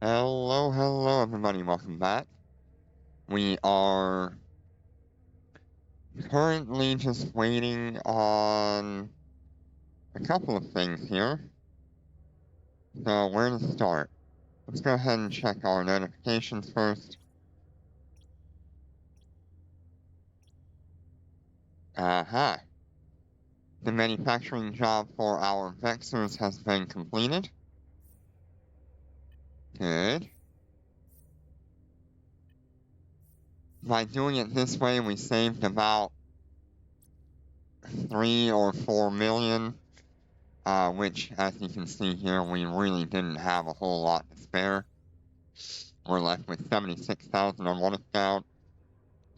Hello, everybody. Welcome back. We are currently just waiting on a couple of things here. So, where to start? Let's go ahead and check our notifications first. Aha. The manufacturing job for our Vexers has been completed. Good. By doing it this way, we saved about 3 or 4 million, which, as you can see here, we really didn't have a whole lot to spare. We're left with 76,000 on one account,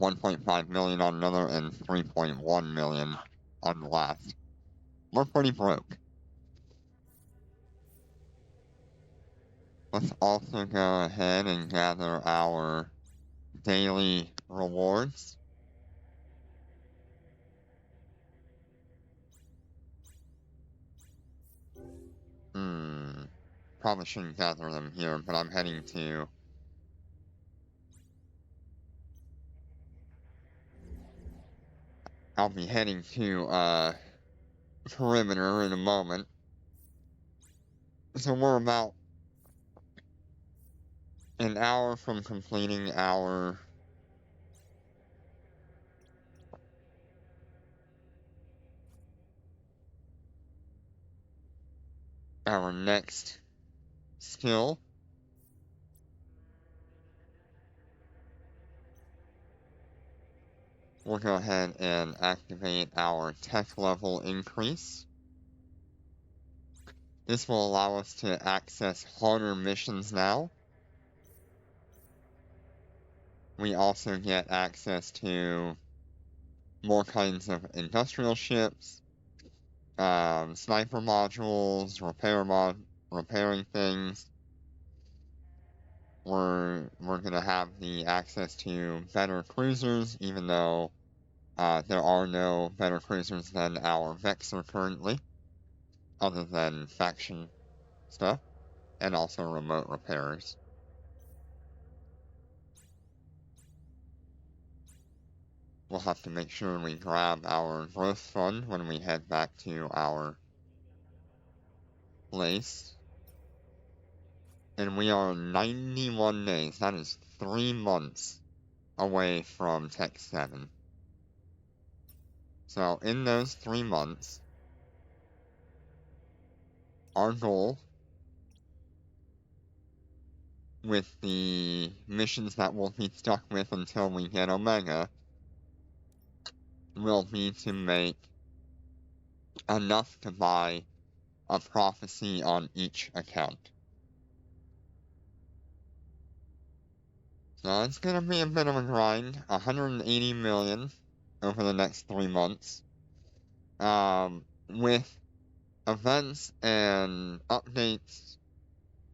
1.5 million on another, and 3.1 million on the last. We're pretty broke. Let's also go ahead and gather our daily rewards. Probably shouldn't gather them here, but I'm heading to... I'll be heading to, Perimeter in a moment. So we're about an hour from completing our next skill. We'll go ahead and activate our tech level increase. This will allow us to access harder missions now. We also get access to more kinds of industrial ships, sniper modules, repairing things. We're gonna have the access to better cruisers, even though there are no better cruisers than our Vexer currently, other than faction stuff, and also remote repairers. We'll have to make sure we grab our growth fund when we head back to our place. And we are 91 days, that is 3 months away from Tech 7. So in those 3 months, our goal with the missions that we'll be stuck with until we get Omega will be to make enough to buy a prophecy on each account. So it's gonna be a bit of a grind. 180 million over the next 3 months. With events and updates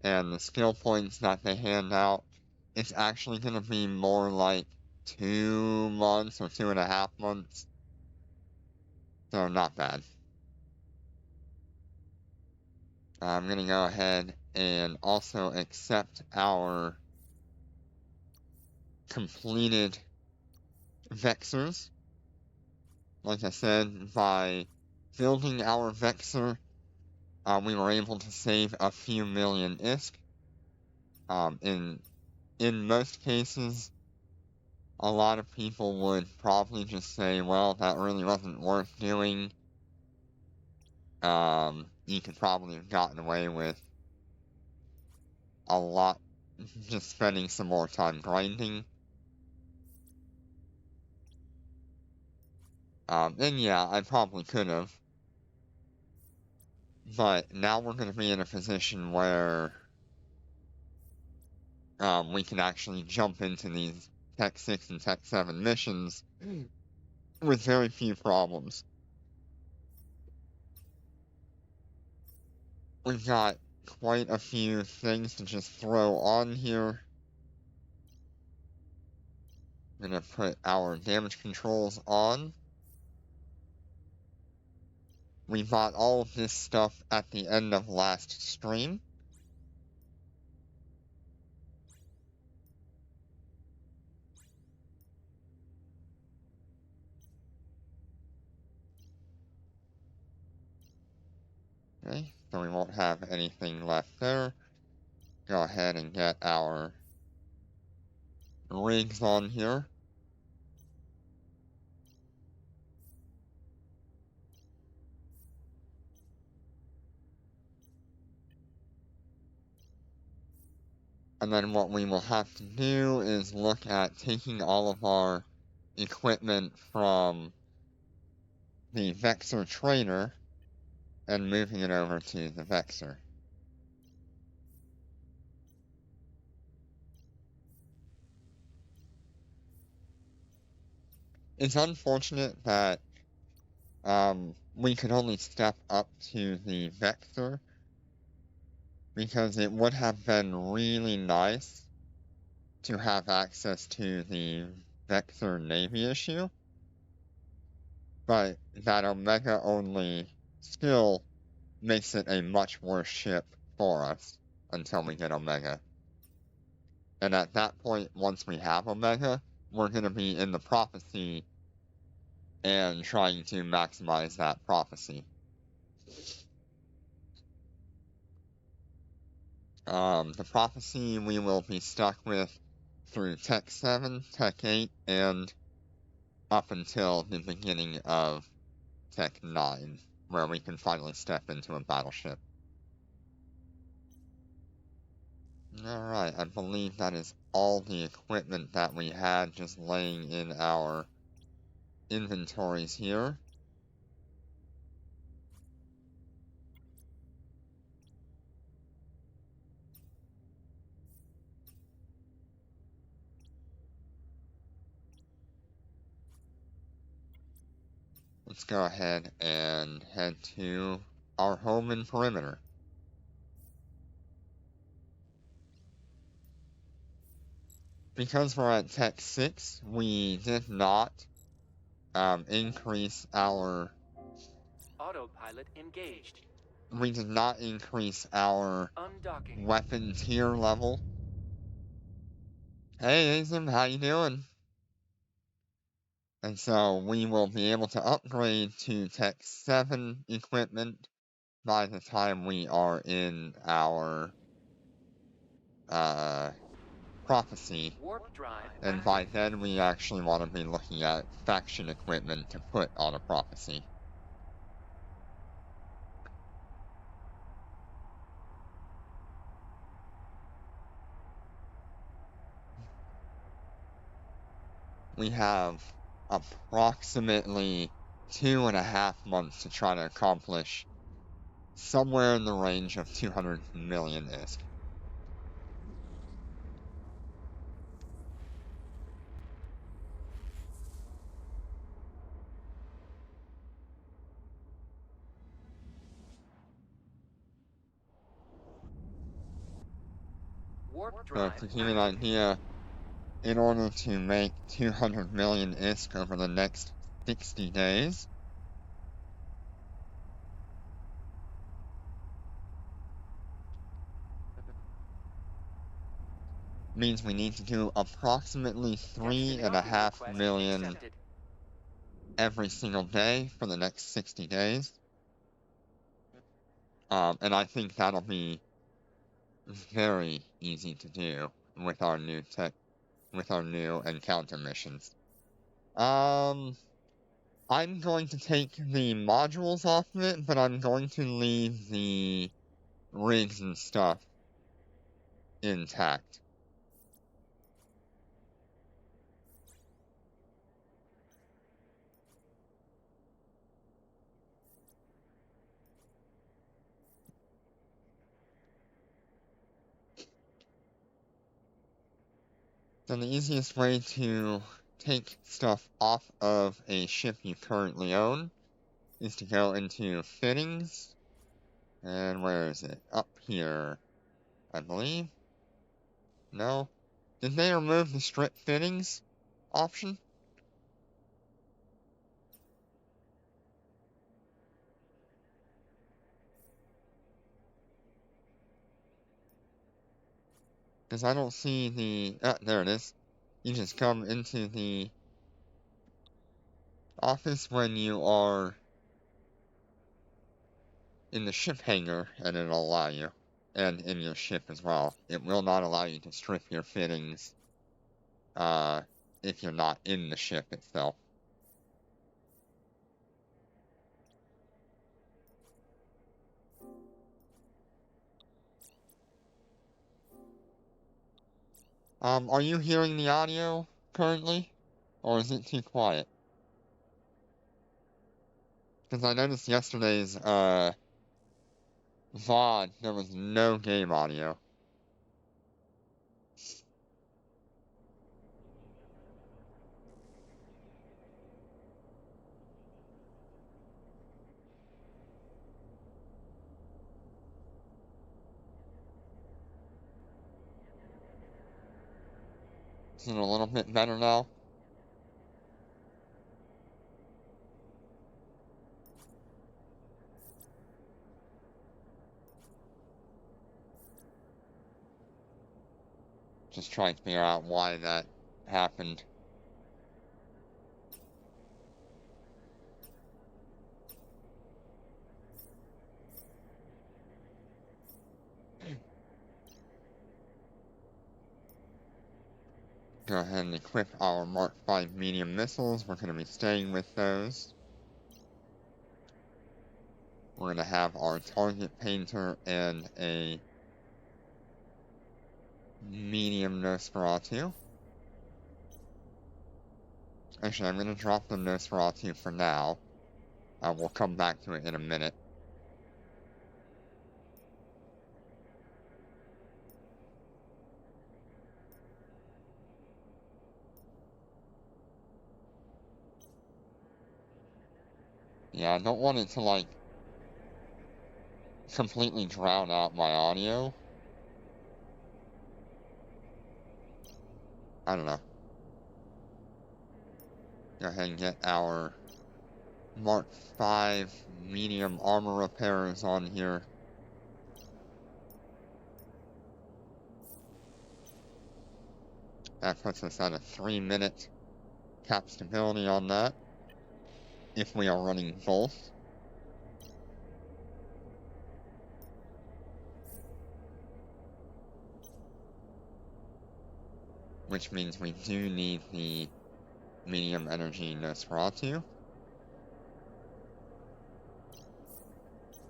and the skill points that they hand out, it's actually gonna be more like 2 months or 2.5 months. So not bad. I'm gonna go ahead and also accept our completed Vexers. Like I said, by building our Vexer, we were able to save a few million ISK. In most cases, a lot of people would probably just say, well, that really wasn't worth doing. You could probably have gotten away with a lot, just spending some more time grinding. And yeah, I probably could have. But now we're going to be in a position where we can actually jump into these Tech 6 and Tech 7 missions with very few problems. We've got quite a few things to just throw on here. I'm going to put our damage controls on. We bought all of this stuff at the end of last stream. Okay, so we won't have anything left there. Go ahead and get our rigs on here. And then what we will have to do is look at taking all of our equipment from the Vexor trainer and moving it over to the Vexor. It's unfortunate that we could only step up to the Vexor, because it would have been really nice to have access to the Vexor Navy issue, but that Omega only still makes it a much worse ship for us until we get Omega. And at that point, once we have Omega, we're going to be in the Prophecy and trying to maximize that Prophecy. The Prophecy we will be stuck with through Tech 7, Tech 8, and up until the beginning of Tech 9, where we can finally step into a battleship. Alright, I believe that is all the equipment that we had just laying in our inventories here. Let's go ahead and head to our home in Perimeter. Because we're at Tech 6, we did not increase our... Autopilot engaged. We did not increase our Undocking. weapon tier level. Hey, Azim, how you doing? And so we will be able to upgrade to Tech 7 equipment by the time we are in our Prophecy. Warp drive. And by then we actually want to be looking at faction equipment to put on a Prophecy. We have approximately 2.5 months to try to accomplish somewhere in the range of 200 million ISK. Warp So drive. to give you an idea, in order to make 200 million ISK over the next 60 days, means we need to do approximately 3.5 million Accepted. every single day for the next 60 days. And I think that'll be very easy to do with our new encounter missions. I'm going to take the modules off of it, but I'm going to leave the rigs and stuff intact. So the easiest way to take stuff off of a ship you currently own is to go into fittings, and where is it? Up here, I believe. No? Did they remove the strip fittings option? Because I don't see the... there it is. You just come into the office when you are in the ship hangar, and it'll allow you, and in your ship as well. It will not allow you to strip your fittings if you're not in the ship itself. Are you hearing the audio currently? Or is it too quiet? Because I noticed yesterday's, VOD, there was no game audio. Is it a little bit better now? Just trying to figure out why that happened. Go ahead and equip our Mark V medium missiles. We're going to be staying with those. We're going to have our target painter and a medium Nosferatu. Actually, I'm going to drop the Nosferatu for now. We'll come back to it in a minute. Yeah, I don't want it to, like, completely drown out my audio. I don't know. Go ahead and get our Mark V medium armor repairs on here. That puts us at a 3-minute cap stability on that, if we are running both. Which means we do need the medium energy Nosferatu.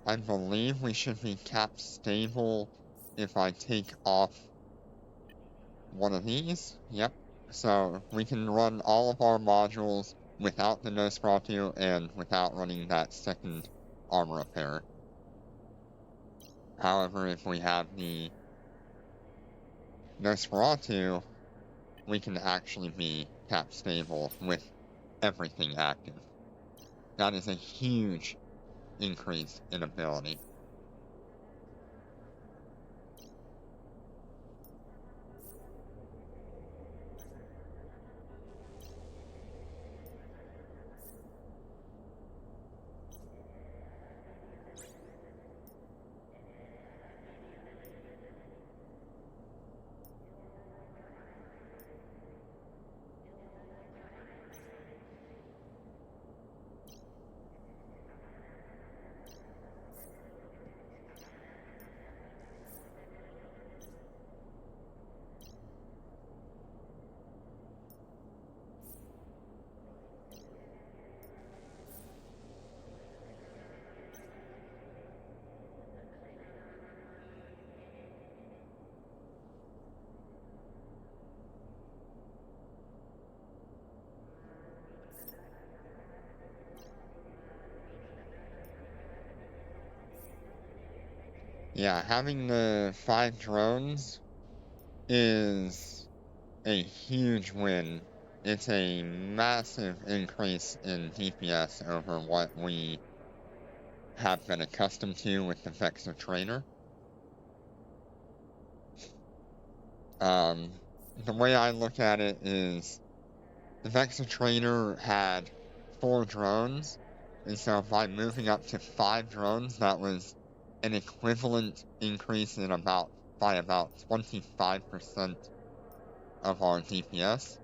I believe we should be cap stable if I take off one of these. Yep. So we can run all of our modules without the Nosferatu and without running that second armor repair. However, if we have the Nosferatu, we can actually be cap stable with everything active. That is a huge increase in ability. Yeah, having the 5 drones is a huge win. It's a massive increase in DPS over what we have been accustomed to with the Vexor Trainer. The way I look at it is the Vexor Trainer had 4 drones, and so by moving up to 5 drones, that was an equivalent increase in by about 25% of our DPS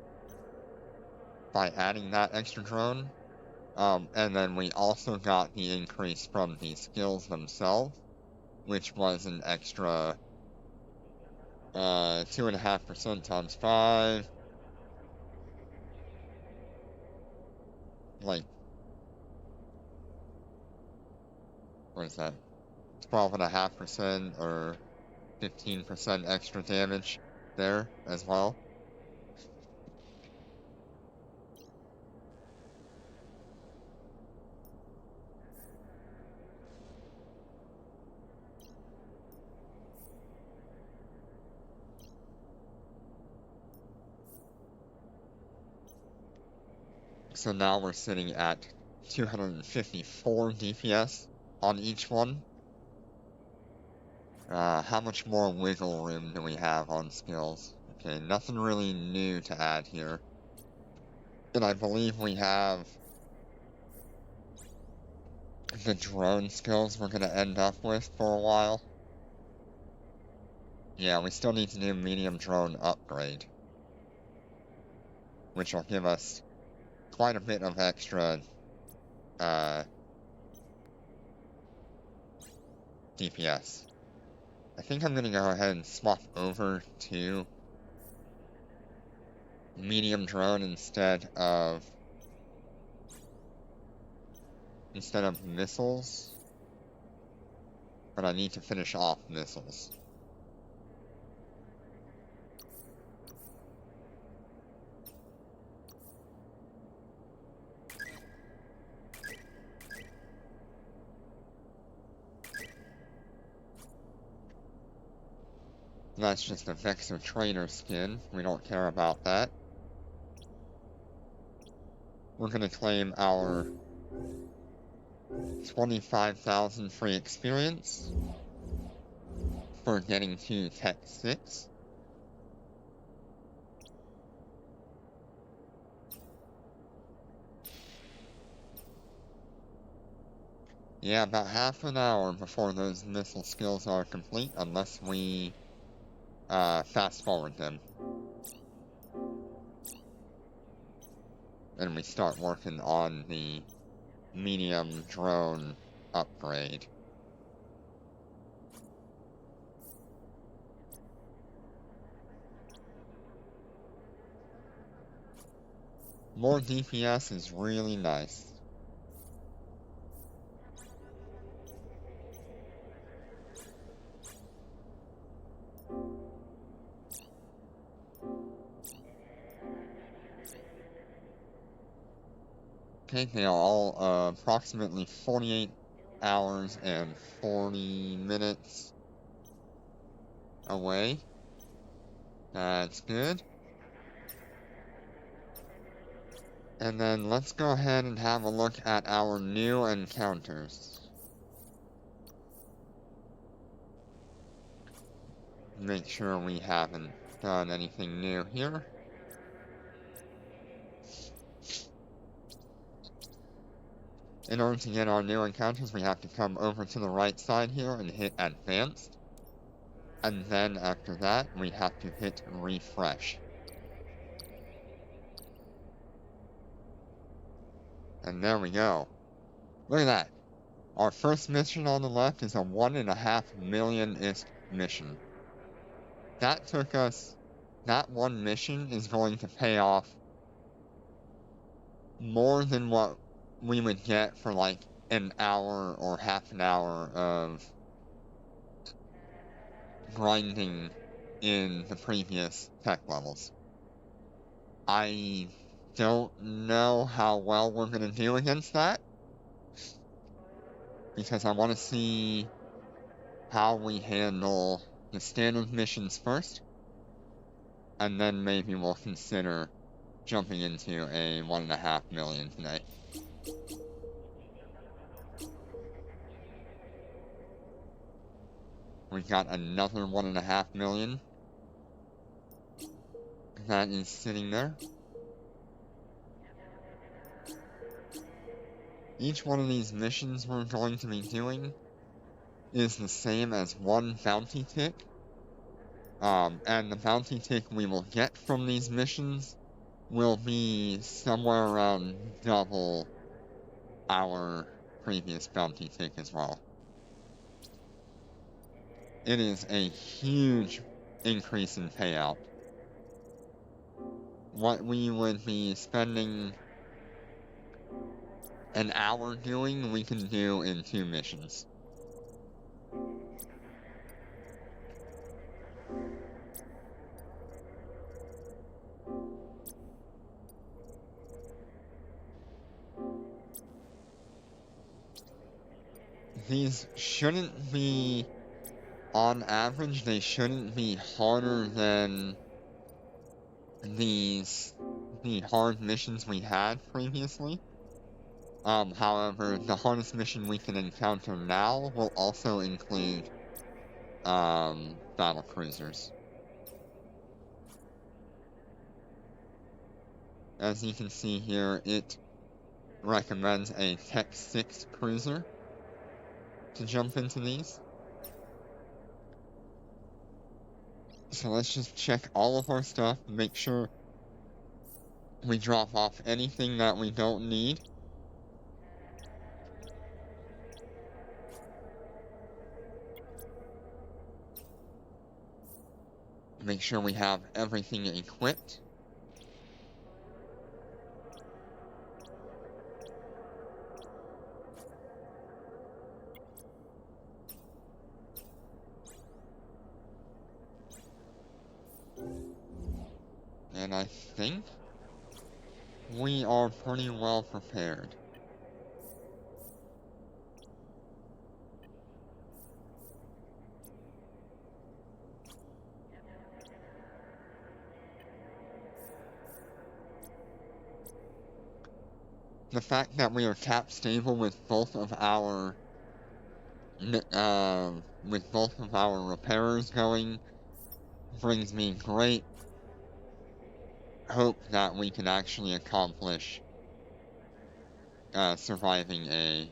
by adding that extra drone. And then we also got the increase from the skills themselves, which was an extra 2.5% times 5. Like, what is that? 12.5% or 15% extra damage there as well. So now we're sitting at 254 DPS on each one. How much more wiggle room do we have on skills? Okay, nothing really new to add here. And I believe we have the drone skills we're gonna end up with for a while. Yeah, we still need to do medium drone upgrade, which will give us quite a bit of extra DPS. I think I'm gonna go ahead and swap over to medium drone instead of missiles, but I need to finish off missiles. That's just a Vexor Trainer skin. We don't care about that. We're gonna claim our 25,000 free experience for getting to Tech 6. Yeah, about half an hour before those missile skills are complete, unless we fast forward them. And we start working on the medium drone upgrade. More DPS is really nice. Okay, they are all approximately 48 hours and 40 minutes away. That's good. And then let's go ahead and have a look at our new encounters. Make sure we haven't done anything new here. In order to get our new encounters, we have to come over to the right side here and hit Advanced. And then after that, we have to hit Refresh. And there we go. Look at that. Our first mission on the left is a 1.5 million-ish mission. That took us... That one mission is going to pay off more than what we would get for like an hour or half an hour of grinding in the previous tech levels. I don't know how well we're gonna do against that, because I want to see how we handle the standard missions first, and then maybe we'll consider jumping into a 1.5 million today. We've got another 1.5 million that is sitting there. Each one of these missions we're going to be doing is the same as one bounty tick. And the bounty tick we will get from these missions will be somewhere around double our previous bounty tick as well. It is a huge increase in payout. What we would be spending an hour doing, we can do in 2 missions. These shouldn't be, on average, they shouldn't be harder than the hard missions we had previously. However, the hardest mission we can encounter now will also include, battle cruisers. As you can see here, it recommends a Tech 6 cruiser to jump into these. So let's just check all of our stuff, make sure we drop off anything that we don't need. Make sure we have everything equipped. And I think we are pretty well prepared. The fact that we are tap stable with both of our repairers going brings me great hope that we can actually accomplish surviving a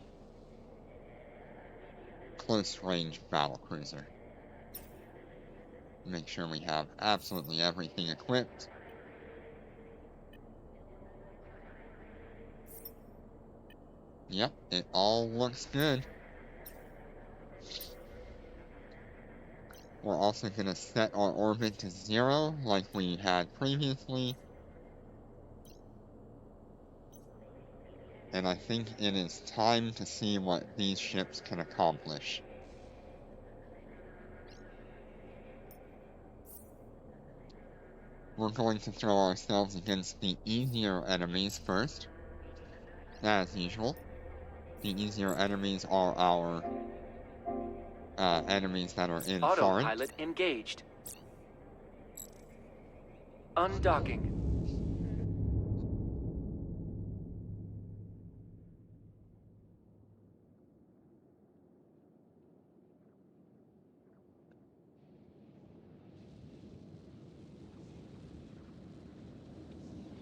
close range battle cruiser. Make sure we have absolutely everything equipped. Yep, it all looks good. We're also going to set our orbit to 0 like we had previously. And I think it is time to see what these ships can accomplish. We're going to throw ourselves against the easier enemies first. As usual. The easier enemies are our enemies that are in Foreign. Autopilot engaged. Undocking.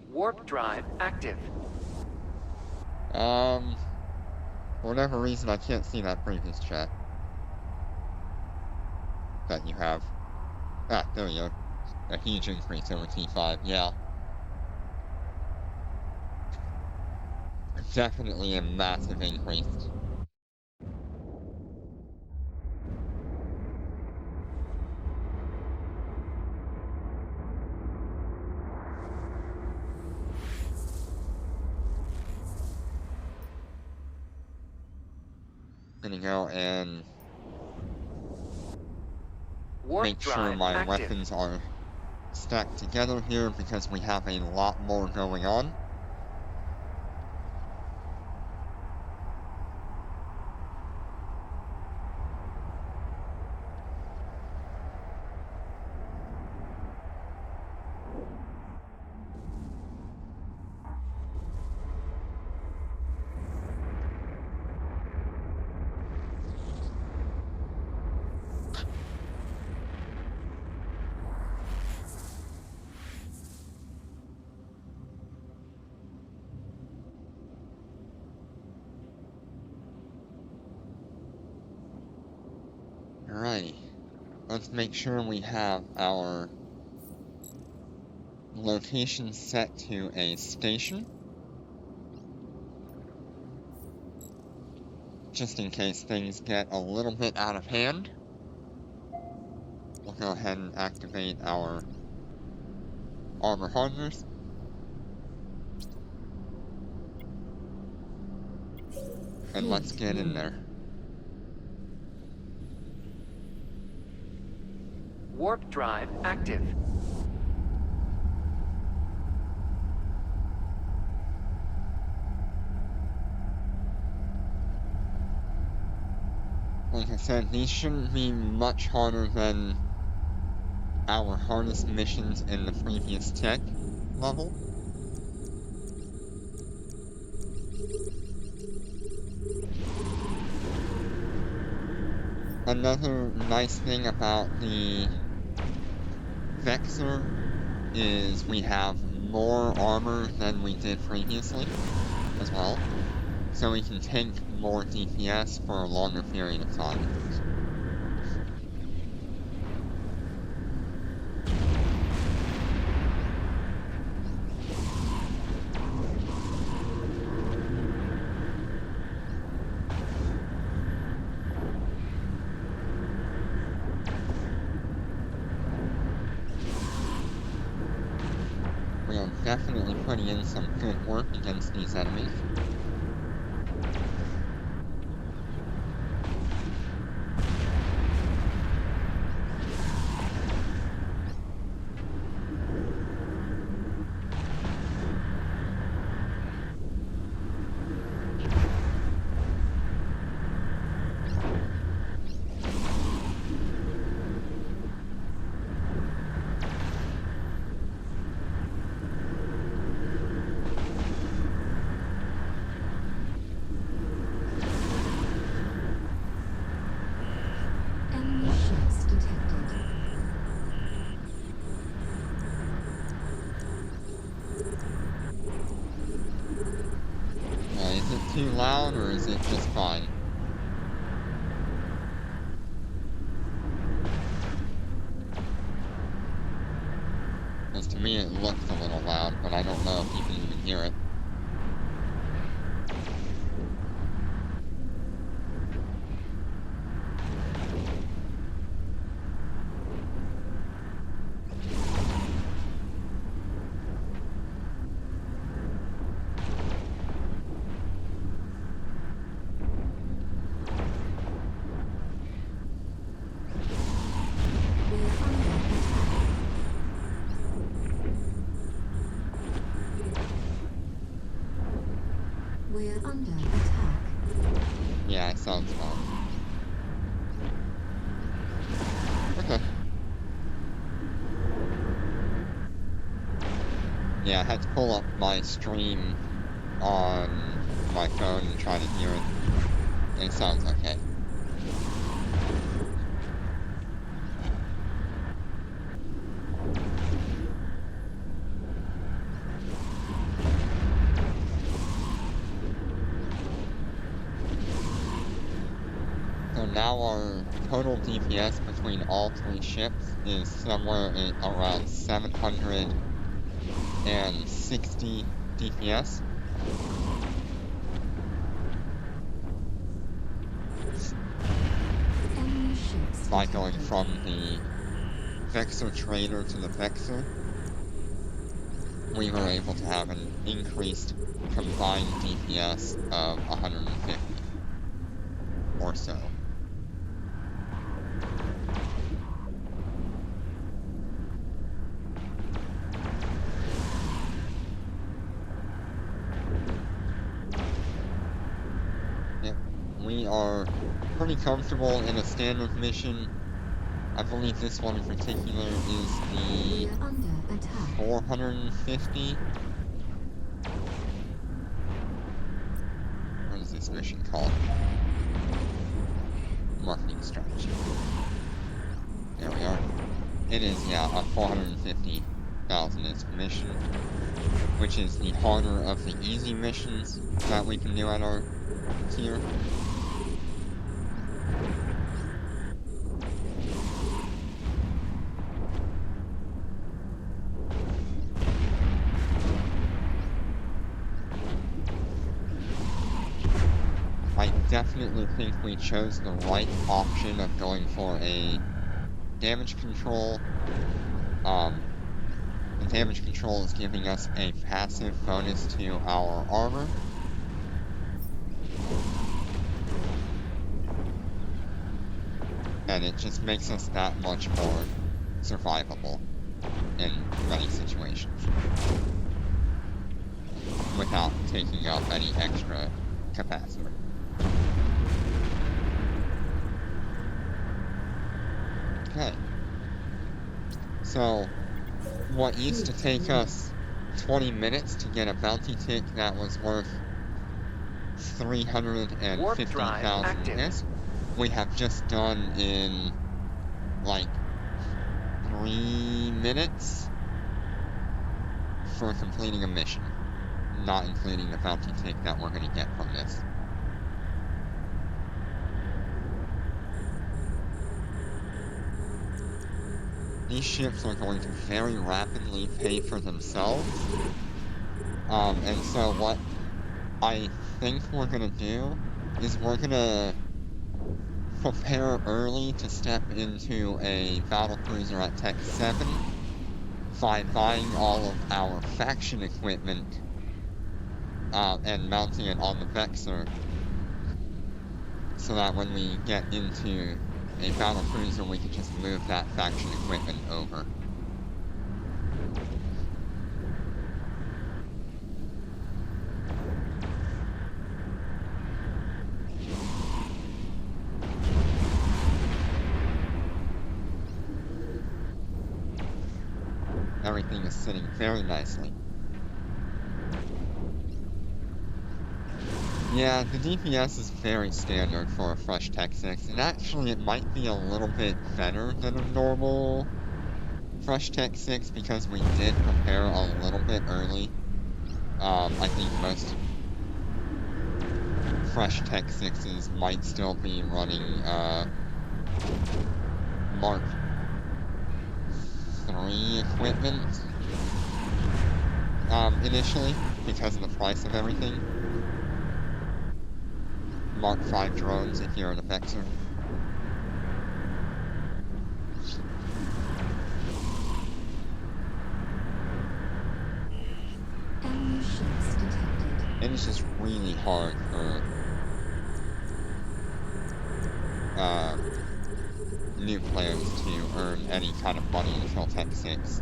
Warp drive active. For whatever reason, I can't see that previous chat that you have. Ah, there we go. A huge increase over T5, yeah. Definitely a massive increase. Gonna go and make sure my weapons are stacked together here because we have a lot more going on. Alrighty, let's make sure we have our location set to a station. just in case things get a little bit out of hand, we'll go ahead and activate our armor hardeners. And let's get in there. Warp drive active. Like I said, these shouldn't be much harder than our hardest missions in the previous tech level. Another nice thing about the Vexor is we have more armor than we did previously as well, so we can take more DPS for a longer period of time. We are definitely putting in some good work against these enemies. Enemy ships detected. Is it too loud or is it just fine? Because to me it looks a little loud, but I don't know if you can even hear it. We're under attack. Yeah, it sounds fine. Okay. Yeah, I had to pull up my stream on my phone and try to hear it. And it sounds okay. So now our total DPS between all three ships is somewhere around 760 DPS. Enemy ships By going detected. from the Vexor Trader to the Vexor, we were able to have an increased combined DPS of 150 or so. Yep, we are pretty comfortable in a standard mission. I believe this one in particular is the We're under attack. 450. What is this mission called? Marketing strategy. There we are. It is, yeah, a 450,000 is mission, which is the harder of the easy missions that we can do at our tier. I definitely think we chose the right option of going for a damage control. The damage control is giving us a passive bonus to our armor. And it just makes us that much more survivable in many situations without taking up any extra capacitor. Okay. So, what used to take us 20 minutes to get a bounty tick that was worth 350,000 ISK, we have just done in like 3 minutes for completing a mission, not including the bounty tick that we're going to get from this. These ships are going to very rapidly pay for themselves. And so what I think we're going to do is we're going to prepare early to step into a battlecruiser at Tech 7 by buying all of our faction equipment and mounting it on the Vexor, so that when we get into a battlecruiser we can just move that faction equipment over. Everything is sitting very nicely. Yeah, the DPS is very standard for a fresh Tech 6, and actually it might be a little bit better than a normal fresh Tech 6 because we did prepare a little bit early. I think most fresh Tech 6s might still be running Mark 3 equipment initially because of the price of everything. Mark 5 drones if you're an Vexor. Enemy ships detected. It is just really hard for new players to earn any kind of money until Tech 6.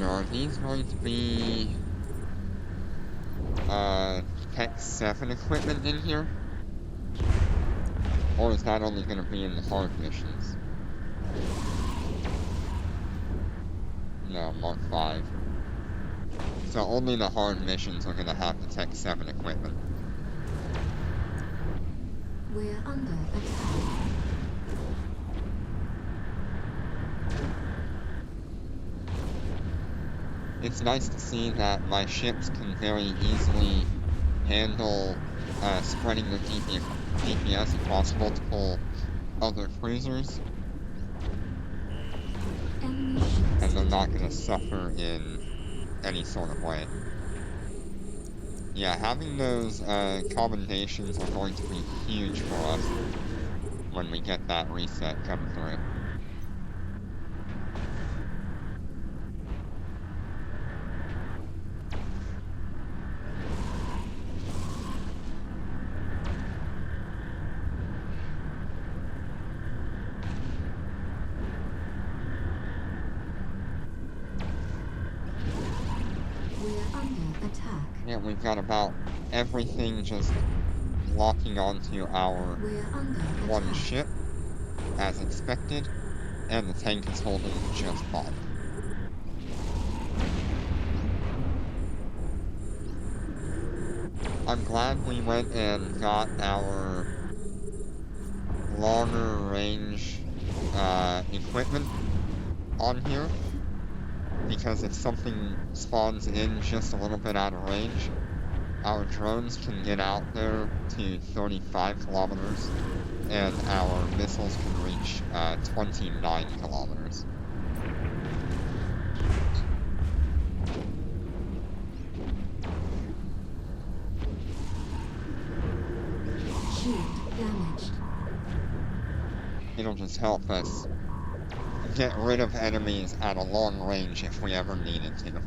Are these going to be Tech 7 equipment in here? Or is that only going to be in the hard missions? No, Mark 5. So only the hard missions are going to have the Tech 7 equipment. We're under attack. It's nice to see that my ships can very easily handle spreading the DPS across multiple other cruisers. Enemy ships And they're not going to suffer in any sort of way. Yeah, having those commendations are going to be huge for us when we get that reset come through. attack. Yeah, we've got about everything just locking onto our We're under one attack. ship, as expected, and the tank is holding just fine. I'm glad we went and got our longer range equipment on here, because if something spawns in just a little bit out of range, our drones can get out there to 35 kilometers, and our missiles can reach 29 kilometers. Shield damaged. It'll just help us get rid of enemies at a long range if we ever needed to.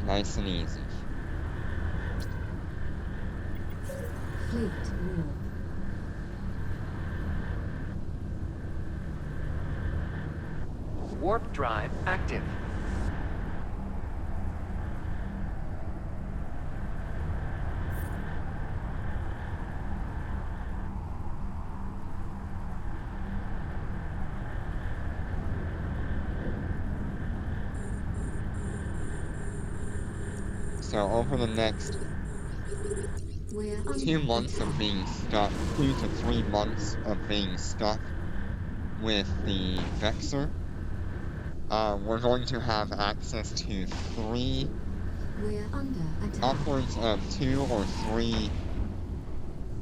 Nice and easy. Fleet rule. Warp drive active. So over the next We're under 2 months of attack. being stuck, 2 to 3 months of being stuck with the Vexor, we're going to have access to 3, We're under attack. upwards of 2 or 3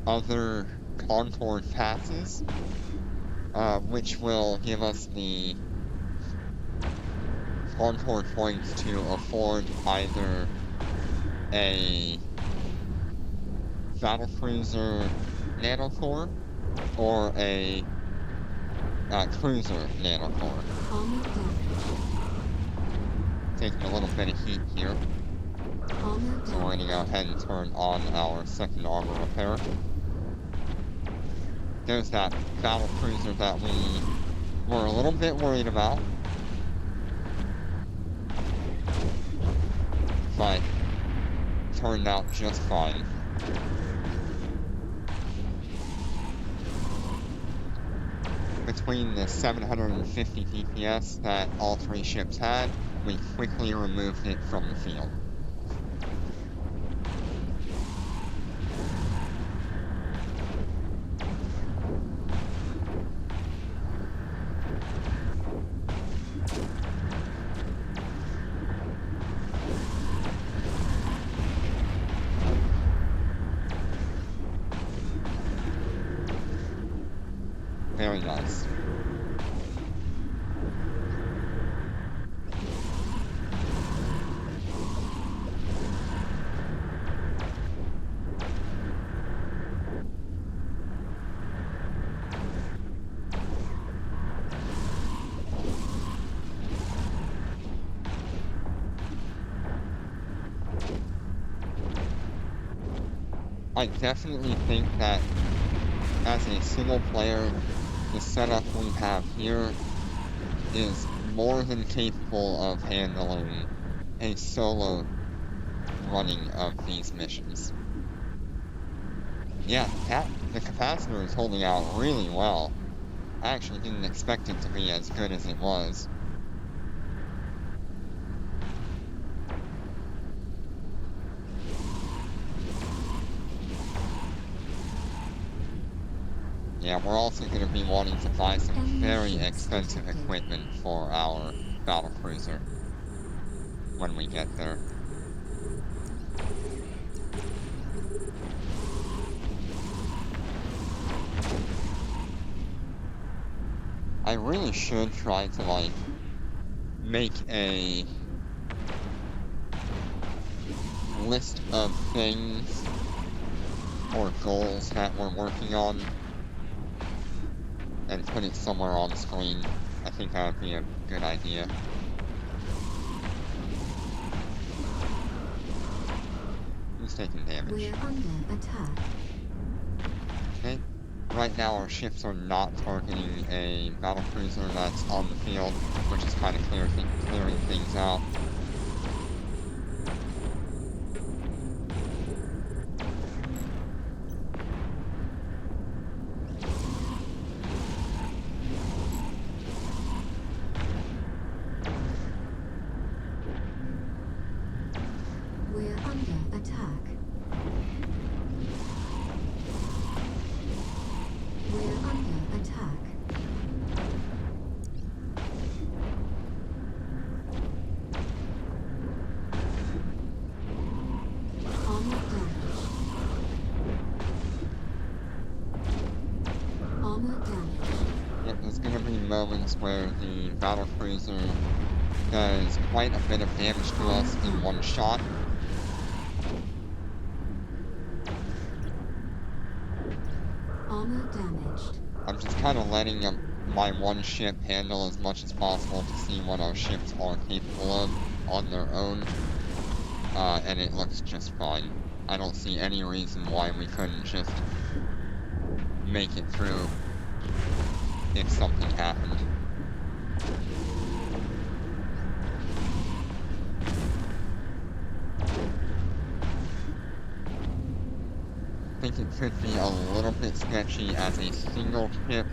other Concord passes, which will give us the Concord points to afford either a battlecruiser nanocore or a cruiser nanocore. Armor damage. Taking a little bit of heat here, Armor so we're going to go ahead and turn on our second armor repair. There's that battlecruiser that we were a little bit worried about, but turned out just fine. Between the 750 DPS that all 3 ships had, we quickly removed it from the field. Very nice. I definitely think that as a single player, the setup we have here is more than capable of handling a solo running of these missions. Yeah, the capacitor is holding out really well. I actually didn't expect it to be as good as it was. Yeah, we're also going to be wanting to buy some very expensive equipment for our battlecruiser when we get there. I really should try to, like, make a list of things or goals that we're working on and put it somewhere on screen. I think that would be a good idea. ships taking damage. We're under attack. Okay. Right now our ships are not targeting a battlecruiser that's on the field, which is kind of clearing things out. We're under attack. We're under attack. Armor damage. Armor damage. Yep, there's gonna be moments where the battlecruiser does quite a bit of damage to us in one shot. Armor damaged. I'm just kind of letting my one ship handle as much as possible to see what our ships are capable of on their own. And it looks just fine. I don't see any reason why we couldn't just make it through if something happened. I think it could be a little bit sketchy as a single ship,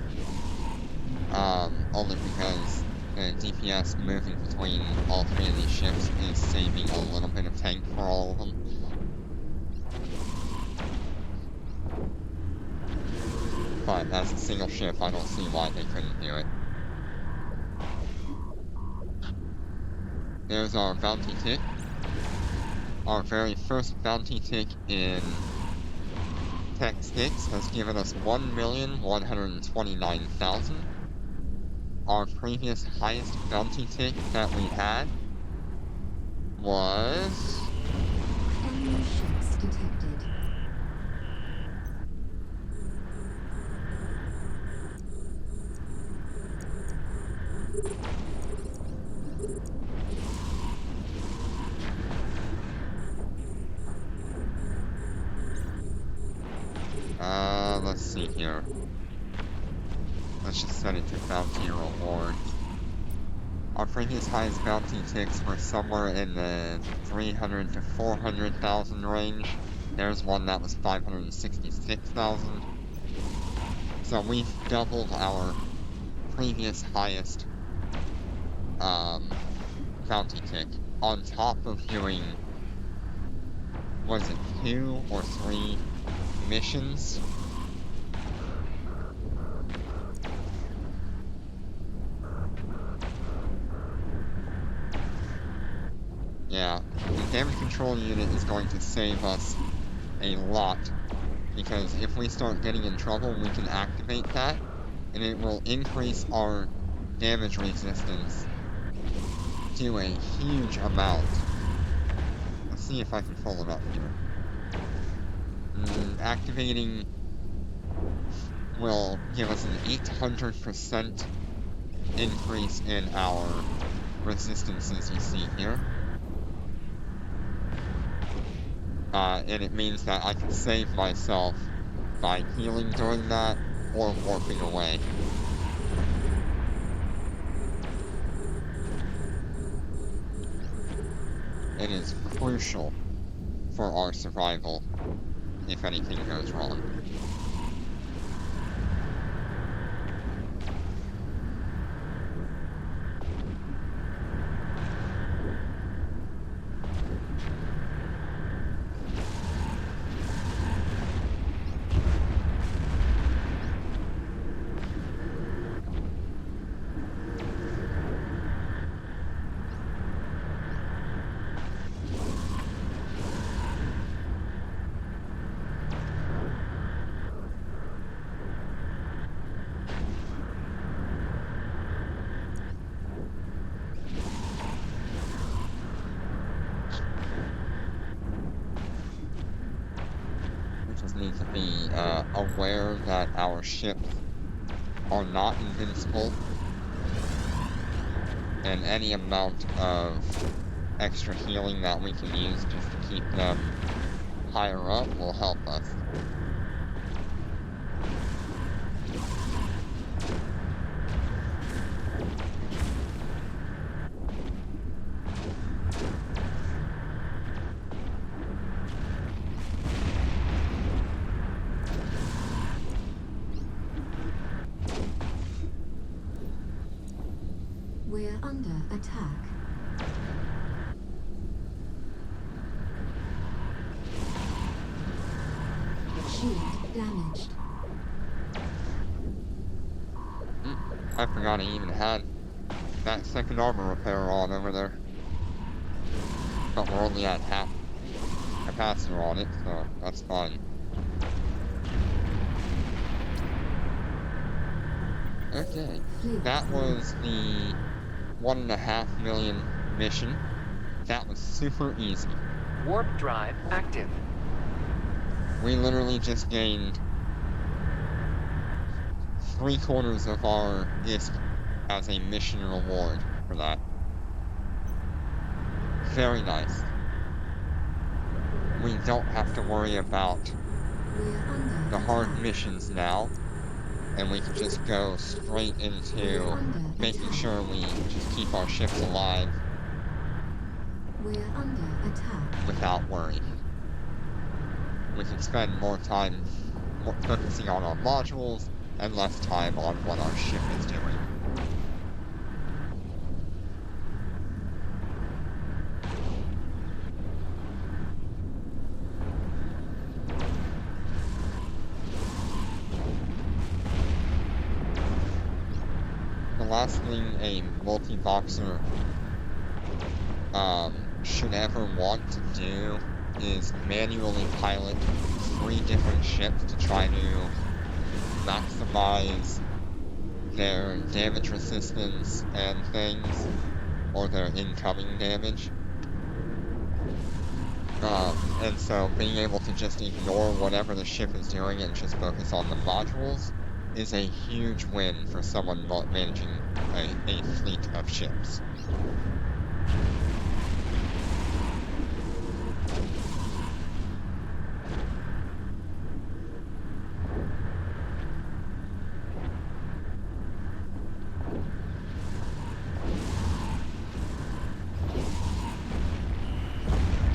only because the DPS moving between all three of these ships is saving a little bit of tank for all of them. But as a single ship, I don't see why they couldn't do it. There's our bounty tick. Our very first bounty tick in Tech 6 has given us 1,129,000. Our previous highest bounty tick that we had was... Enemy ships detected. Let's see here. Let's just set it to bounty reward. Our previous highest bounty ticks were somewhere in the 300 to 400,000 range. There's one that was 566,000. So we've doubled our previous highest bounty tick on top of doing, was it 2 or 3 missions? Yeah, the damage control unit is going to save us a lot, because if we start getting in trouble, we can activate that, and it will increase our damage resistance to a huge amount. Let's see if I can pull it up here. Activating will give us an 800% increase in our resistances you see here. And it means that I can save myself by healing during that or warping away. It is crucial for our survival if anything goes wrong. Need to be aware that our ships are not invincible, and any amount of extra healing that we can use just to keep them higher up will help us. We're under attack. Shield damaged. I forgot I even had that second armor repair on over there. But we're only at half capacitor on it, so that's fine. Okay, that was the 1.5 million mission. That was super easy. Warp drive active. We literally just gained 3/4 of our ISK as a mission reward for that. Very nice. We don't have to worry about We're under the hard attack. missions now, and we can just go straight into making sure we just keep our ships alive We're under attack. without worry. We can spend more time focusing on our modules and less time on what our ship is doing. The last thing a multi-boxer should ever want to do is manually pilot 3 different ships to try to maximize their damage resistance and things, or their incoming damage. And so being able to just ignore whatever the ship is doing and just focus on the modules is a huge win for someone managing a fleet of ships.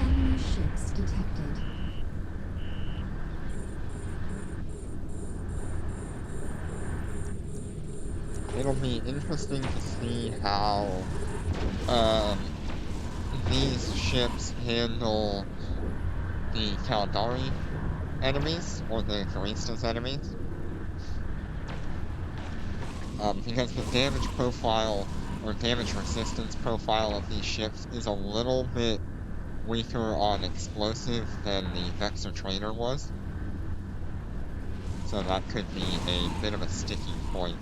Enemy ships detected. It'll be interesting to see how these ships handle the Caldari enemies, or the Caristas enemies. Because the damage profile, or damage resistance profile of these ships is a little bit weaker on explosive than the Vexor Trader was. So that could be a bit of a sticking point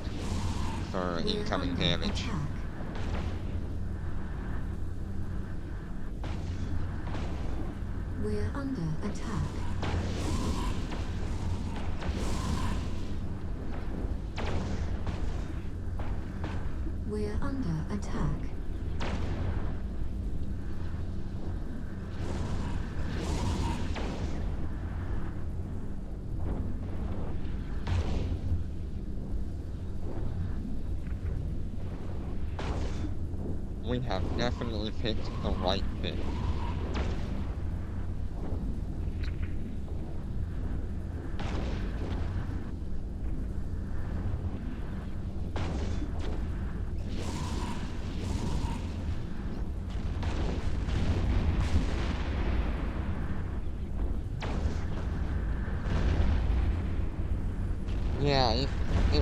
for We're incoming under damage. attack. We're under attack. We're under attack. We have definitely picked the right pick. Yeah, it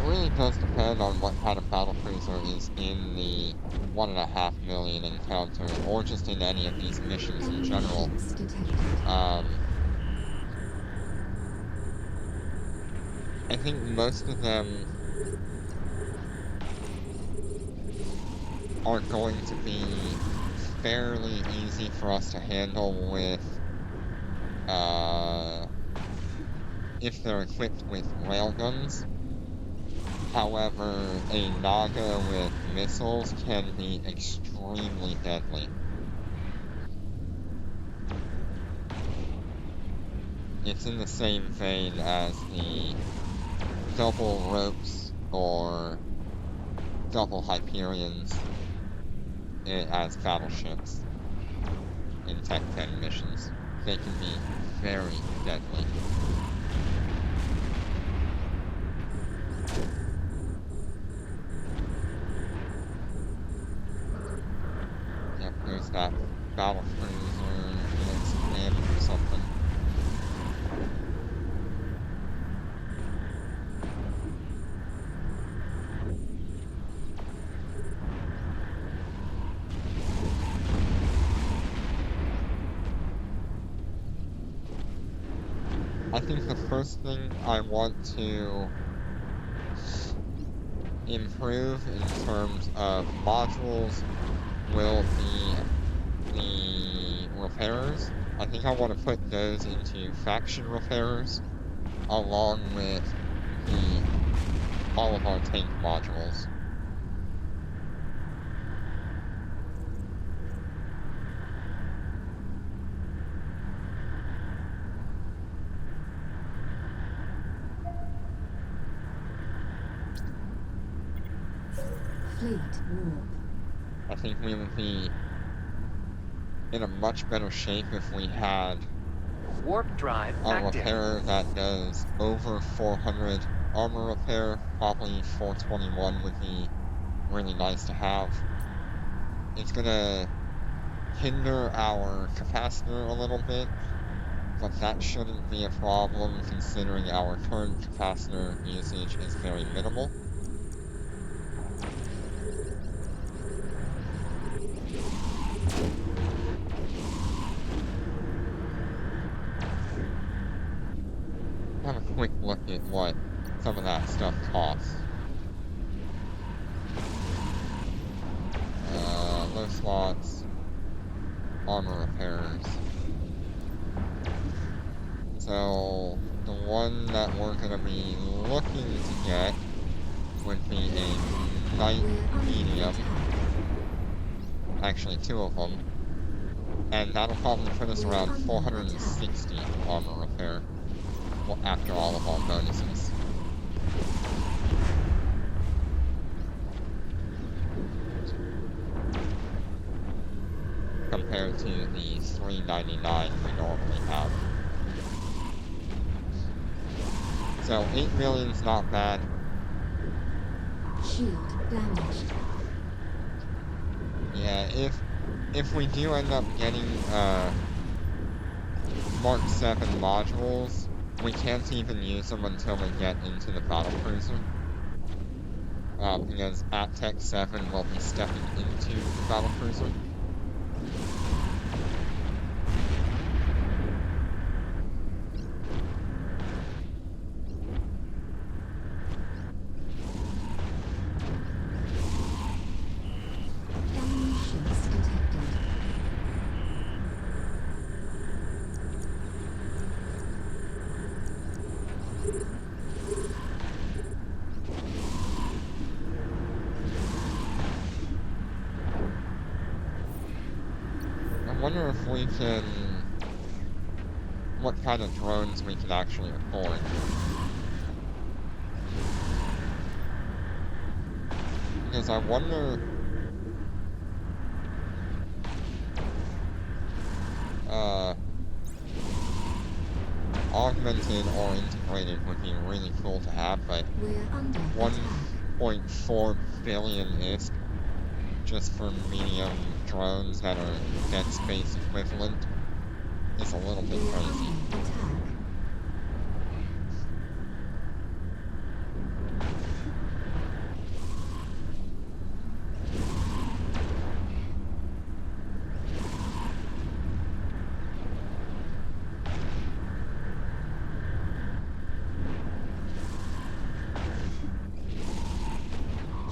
really does depend on what kind of battlecruiser is in the 1.5 million encounter, or just in any of these missions in Enemy general. ships detected. I think most of them are going to be fairly easy for us to handle with, if they're equipped with railguns. However, a Naga with missiles can be extremely deadly. it's in the same vein as the double ropes or double Hyperions as battleships in Tech 10 missions. They can be very deadly. Yep, there's that battle cruiser doing some damage or something. I think the first thing I want to improve in terms of modules will be the repairers. I think I want to put those into faction repairers along with all of our tank modules. Fleet warp. I think we would be in a much better shape if we had Warp drive a active. repairer that does over 400 armor repair. Probably 421 would be really nice to have. It's gonna hinder our capacitor a little bit, but that shouldn't be a problem considering our current capacitor usage is very minimal. Have a quick look at what some of that stuff costs. Low slots, armor repairs. So the one that we're gonna be looking to get would be a light medium. Actually, two of them. And that'll probably put us around 460 armor repair after all of our bonuses. Compared to the 399 we normally have. So 8 million's not bad. Shield damaged. Yeah, if we do end up getting Mark 7 modules, we can't even use them until we get into the battlecruiser. Because at Tech 7 we'll be stepping into the battlecruiser. Enemy ships detected. I wonder if we can... what kind of drones we can actually afford. Because I wonder... augmented or integrated would be really cool to have, but We're under attack. 1.4 billion ISK just for medium drones that are dead space equivalent is a little bit We're crazy. under attack.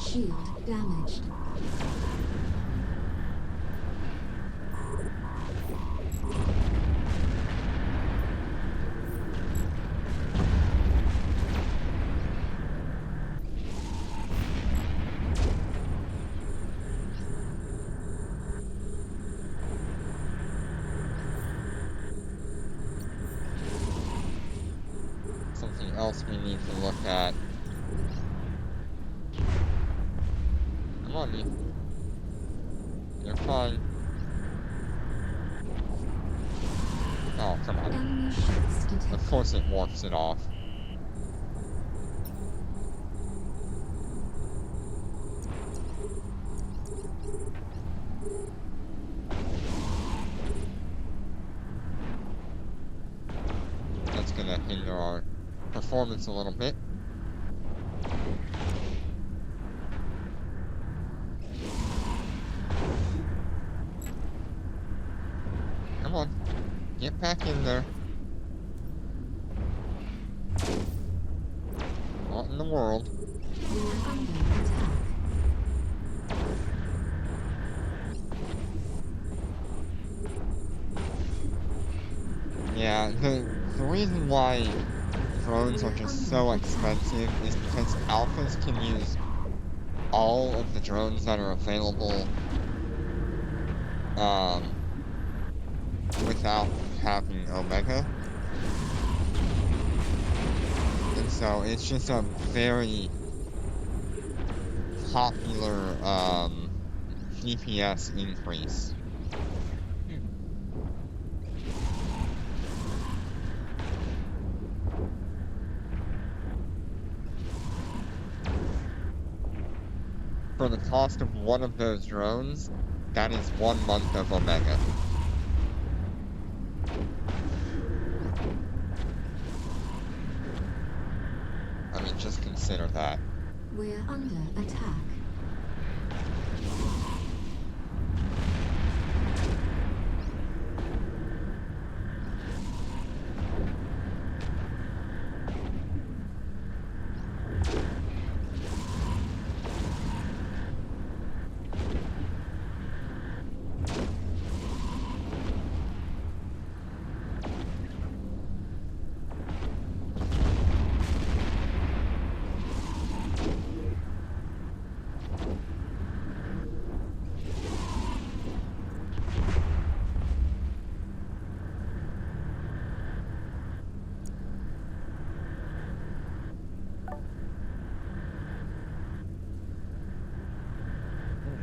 Shield damaged. else we need to look at? Come on, you. You're fine. Oh, come on. Enemy ships detected. Of course it warps it off. That's gonna hinder our performance a little bit. Come on. Get back in there. What in the world? We are under attack. Yeah, the reason why drones are just so expensive is because alphas can use all of the drones that are available without having Omega. And so it's just a very popular DPS increase. For the cost of one of those drones, that is 1 month of Omega. I mean, just consider that. We're under attack.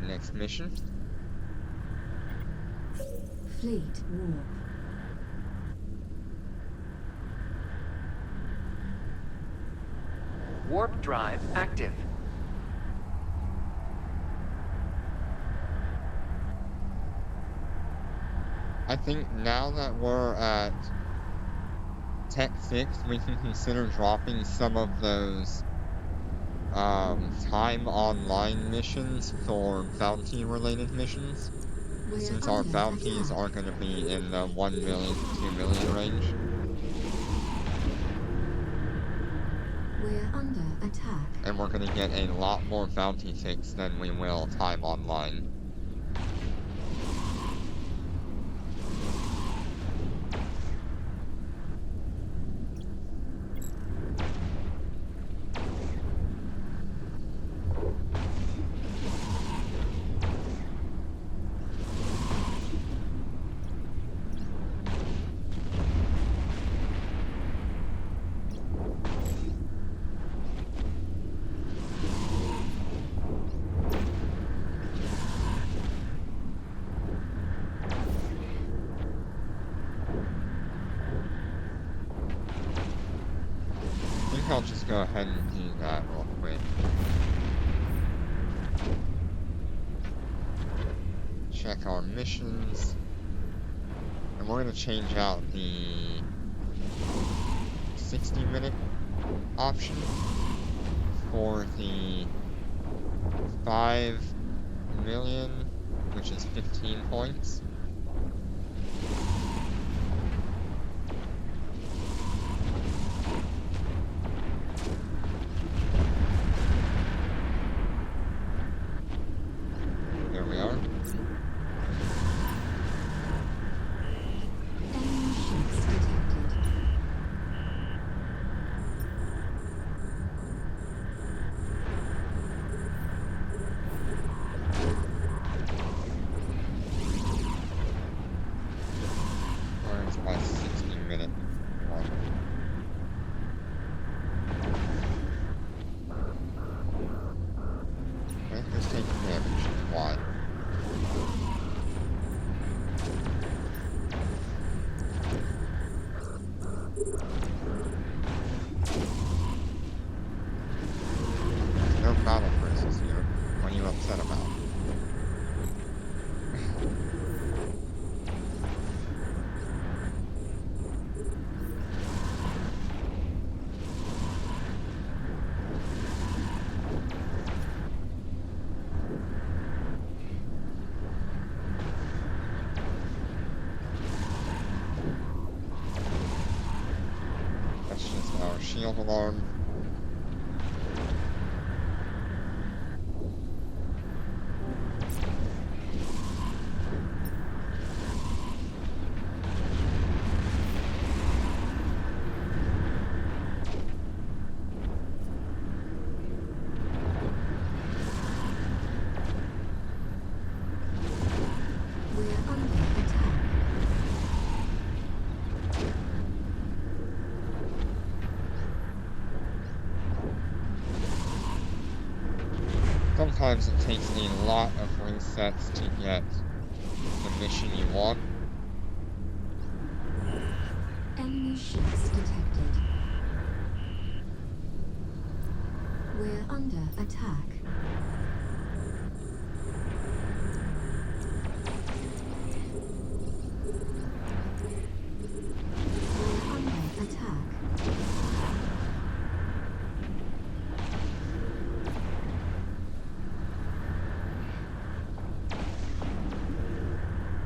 Next mission. Fleet warp. Warp drive active. I think now that we're at Tech 6, we can consider dropping some of those time online missions for bounty related missions. We're Since our under bounties attack. are going to be in the 1 million to 2 million range. We're under attack. And we're going to get a lot more bounty ticks than we will time online. I think I'll just go ahead and do that real quick. Check our missions. And we're going to change out the 60-minute option for the 5 million, which is 15 points. There we are. Enemy ships detected. our shield alarm. We're under attack. Sometimes it takes a lot of resets to get the mission you want. Enemy ships detected. We're under attack. We're under attack.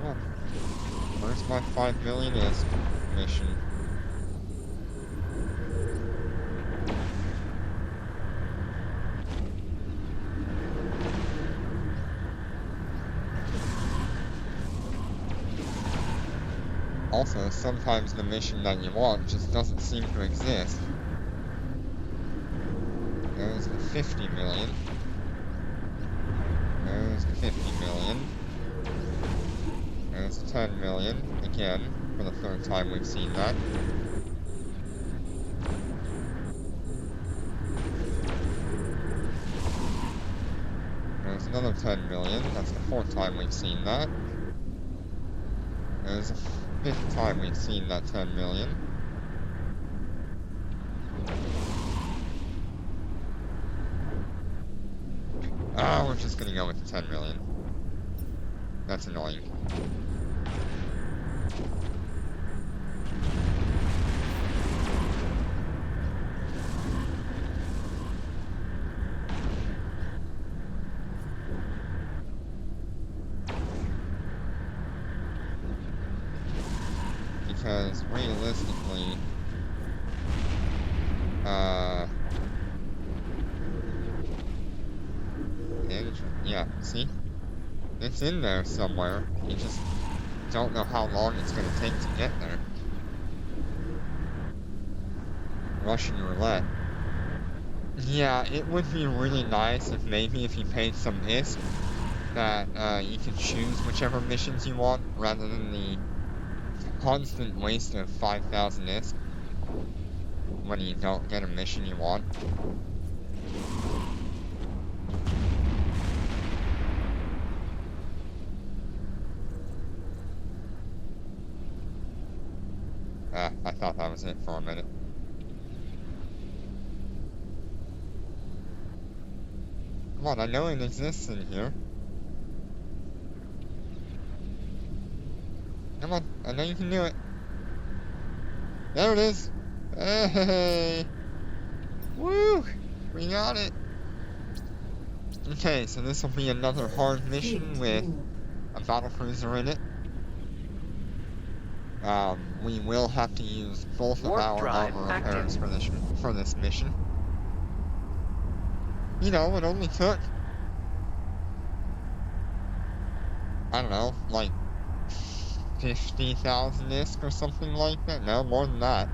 Oh, where's my 5 million is mission? Also, sometimes the mission that you want just doesn't seem to exist. There's the 50 million. There's the 50 million. There's the 10 million, again, for the third time we've seen that. There's another 10 million, that's the fourth time we've seen that. There's the fifth time we've seen that 10 million. Ah, we're just gonna go with the 10 million. That's annoying. Because realistically, yeah, see? It's in there somewhere. You just don't know how long it's gonna take to get there. Russian roulette. Yeah, it would be really nice if maybe if you paid some ISK that you could choose whichever missions you want rather than the constant waste of 5,000 ISK when you don't get a mission you want. I thought that was it for a minute. Come on, I know it exists in here. Come on, I know you can do it. There it is. Hey! Woo! We got it. Okay, so this will be another hard mission with a battlecruiser in it. We will have to use both of Warp our drive armor active. repairs for this mission. You know, it only took, I don't know, like 50,000 ISK or something like that. No, more than that.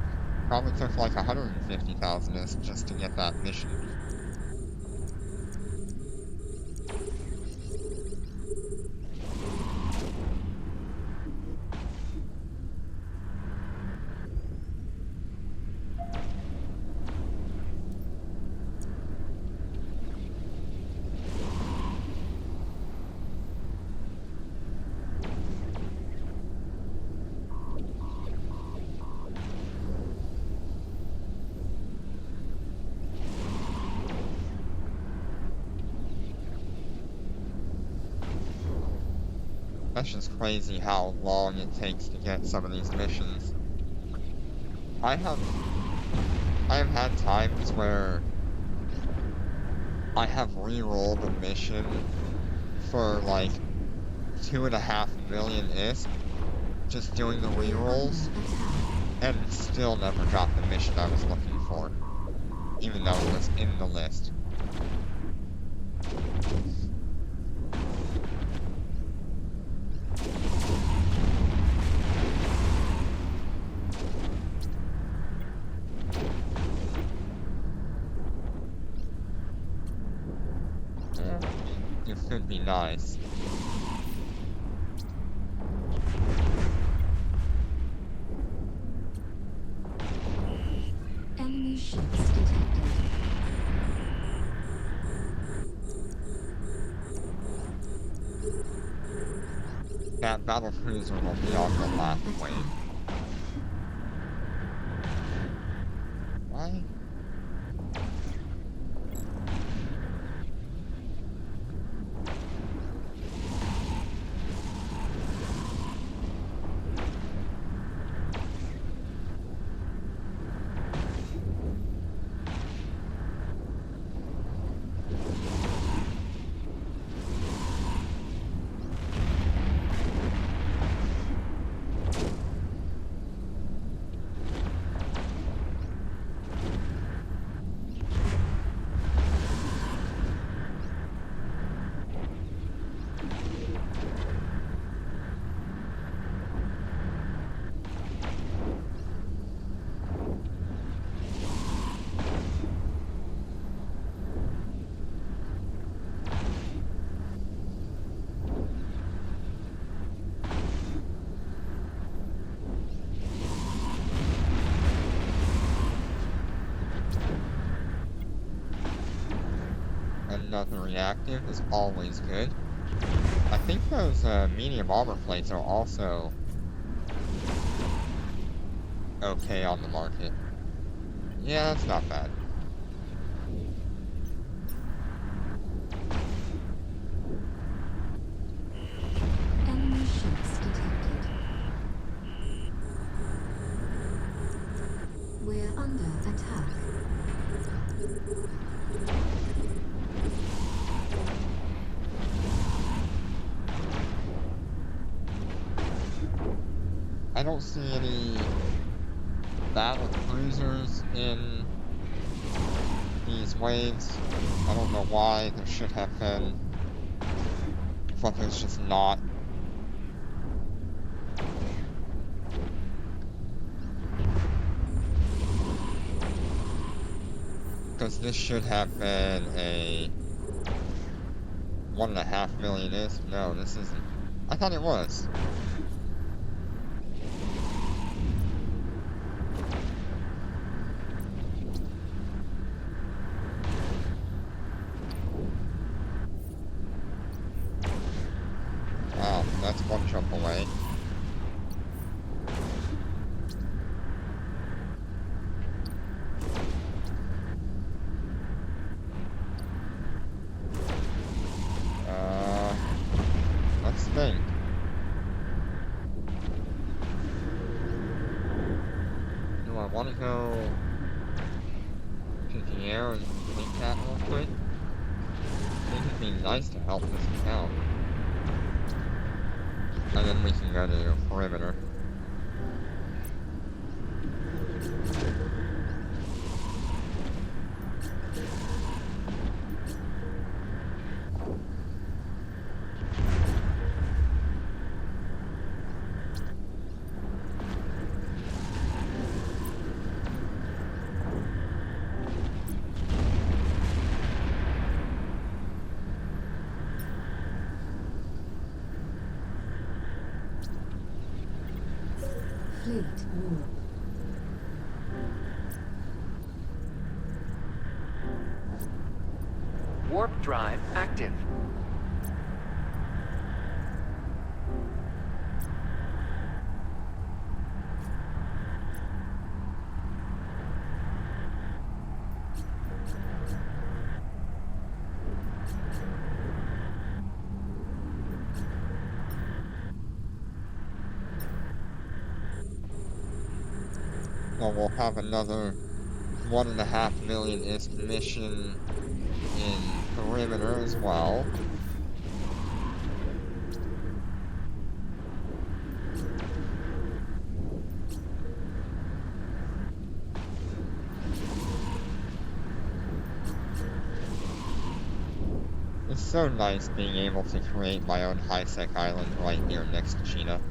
Probably took like 150,000 ISK just to get that mission. That's just crazy how long it takes to get some of these missions. I have had times where I have re-rolled a mission for like 2.5 million ISK, just doing the re-rolls. and still never got the mission I was looking for, even though it was in the list. It could be nice. Enemy ships detected. That battle cruiser will be on the last wave. Why? Another reactive is always good. I think those medium armor plates are also okay on the market. Yeah, that's not bad. Enemy ships detected. We're under attack. I don't see any battle cruisers in these waves. I don't know why. There should have been. But there's just not. Because this should have been a 1.5 million is? No, this isn't. I thought it was. Wow, that's one jump away. Let's think. Do I want to go to the air and make that real quick? I think it'd be nice to help this account. And then we can go to perimeter. Fleet warp. Warp drive active. Well, we'll have another 1.5 million is mission in perimeter as well. It's so nice being able to create my own high-sec island right here next to Cheetah.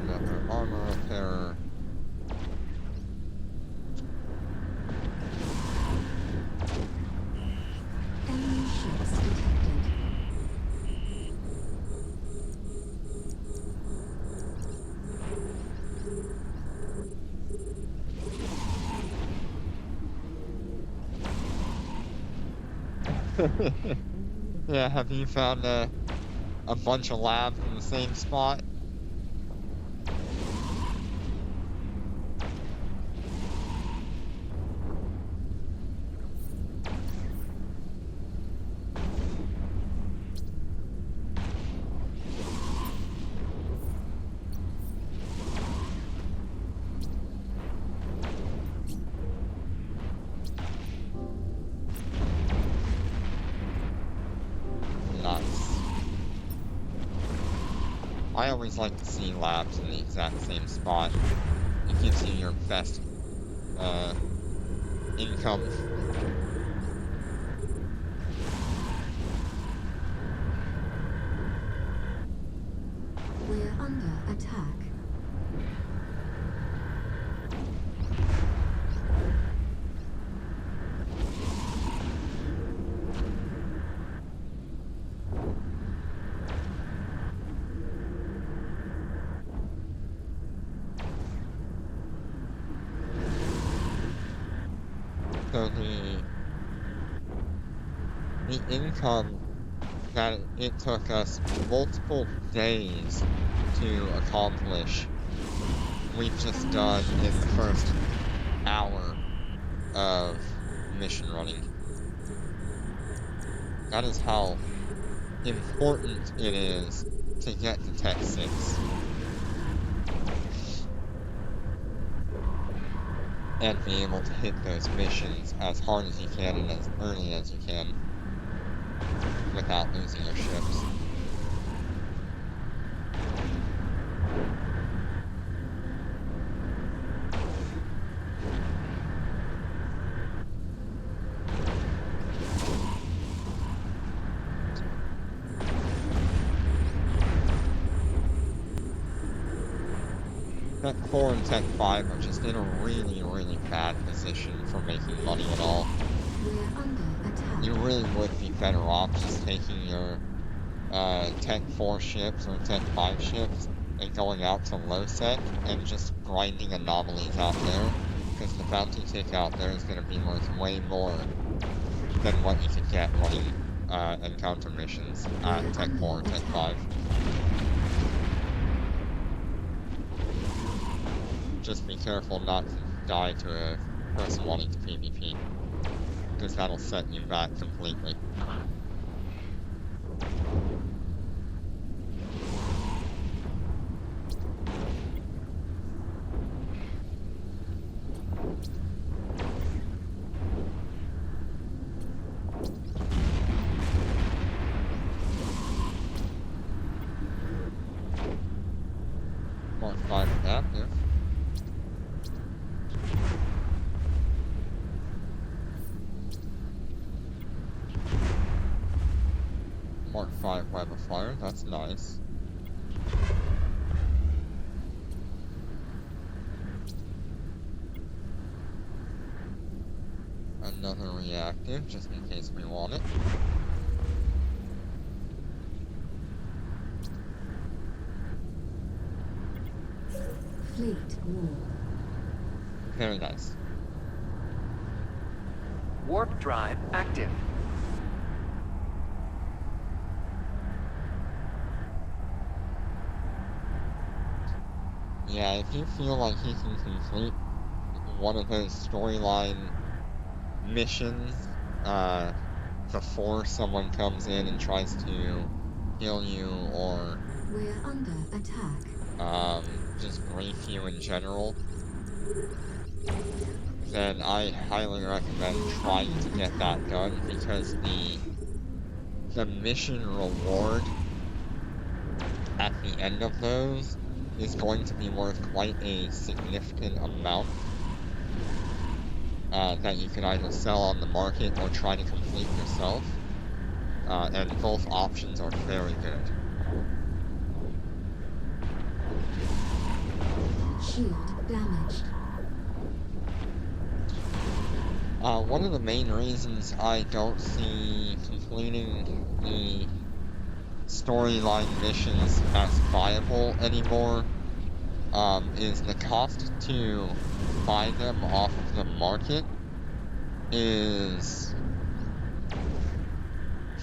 Another armor repair. Enemy ships detected. Yeah, have you found a bunch of labs in the same spot? Nice. I always like to see labs in the exact same spot. It gives you your best income. We're under attack. So the income that it took us multiple days to accomplish, we've just done in the first hour of mission running. That is how important it is to get to Tech 6. And be able to hit those missions as hard as you can and as early as you can without losing your ships. Tech 4 and Tech 5 are just in a really, really bad position for making money at all. We're under attack. You really would be better off just taking your Tech 4 ships or Tech 5 ships and going out to low sec and just grinding anomalies out there, because the bounty tick out there is going to be worth way more than what you could get running encounter missions at Tech 4 or Tech 5. Just be careful not to die to a person wanting to PvP, because that'll set you back completely. Mark 5 active. Mark 5 Web of Fire, that's nice. Another reactive, just in case we want it. Fleet war. Very nice. Warp drive active. Yeah, if you feel like you can complete one of those storyline missions, before someone comes in and tries to kill you or, We're under attack. just grief you in general, then I highly recommend trying to get that done because the mission reward at the end of those is going to be worth quite a significant amount that you can either sell on the market or try to complete yourself. And both options are very good. Shield damaged. One of the main reasons I don't see completing the storyline missions as viable anymore, is the cost to buy them off of the market is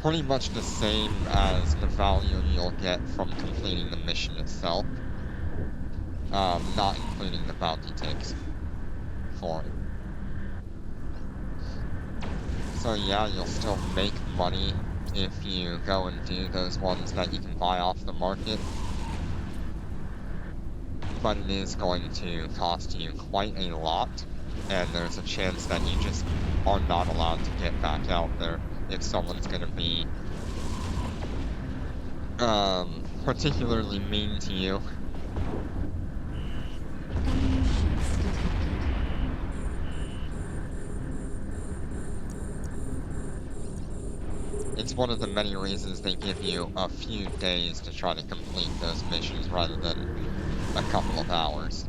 pretty much the same as the value you'll get from completing the mission itself, not including the bounty ticks for it. So yeah, you'll still make money if you go and do those ones that you can buy off the market, but it is going to cost you quite a lot, and there's a chance that you just are not allowed to get back out there if someone's gonna be particularly mean to you. Enemy ships detected. It's one of the many reasons they give you a few days to try to complete those missions rather than a couple of hours.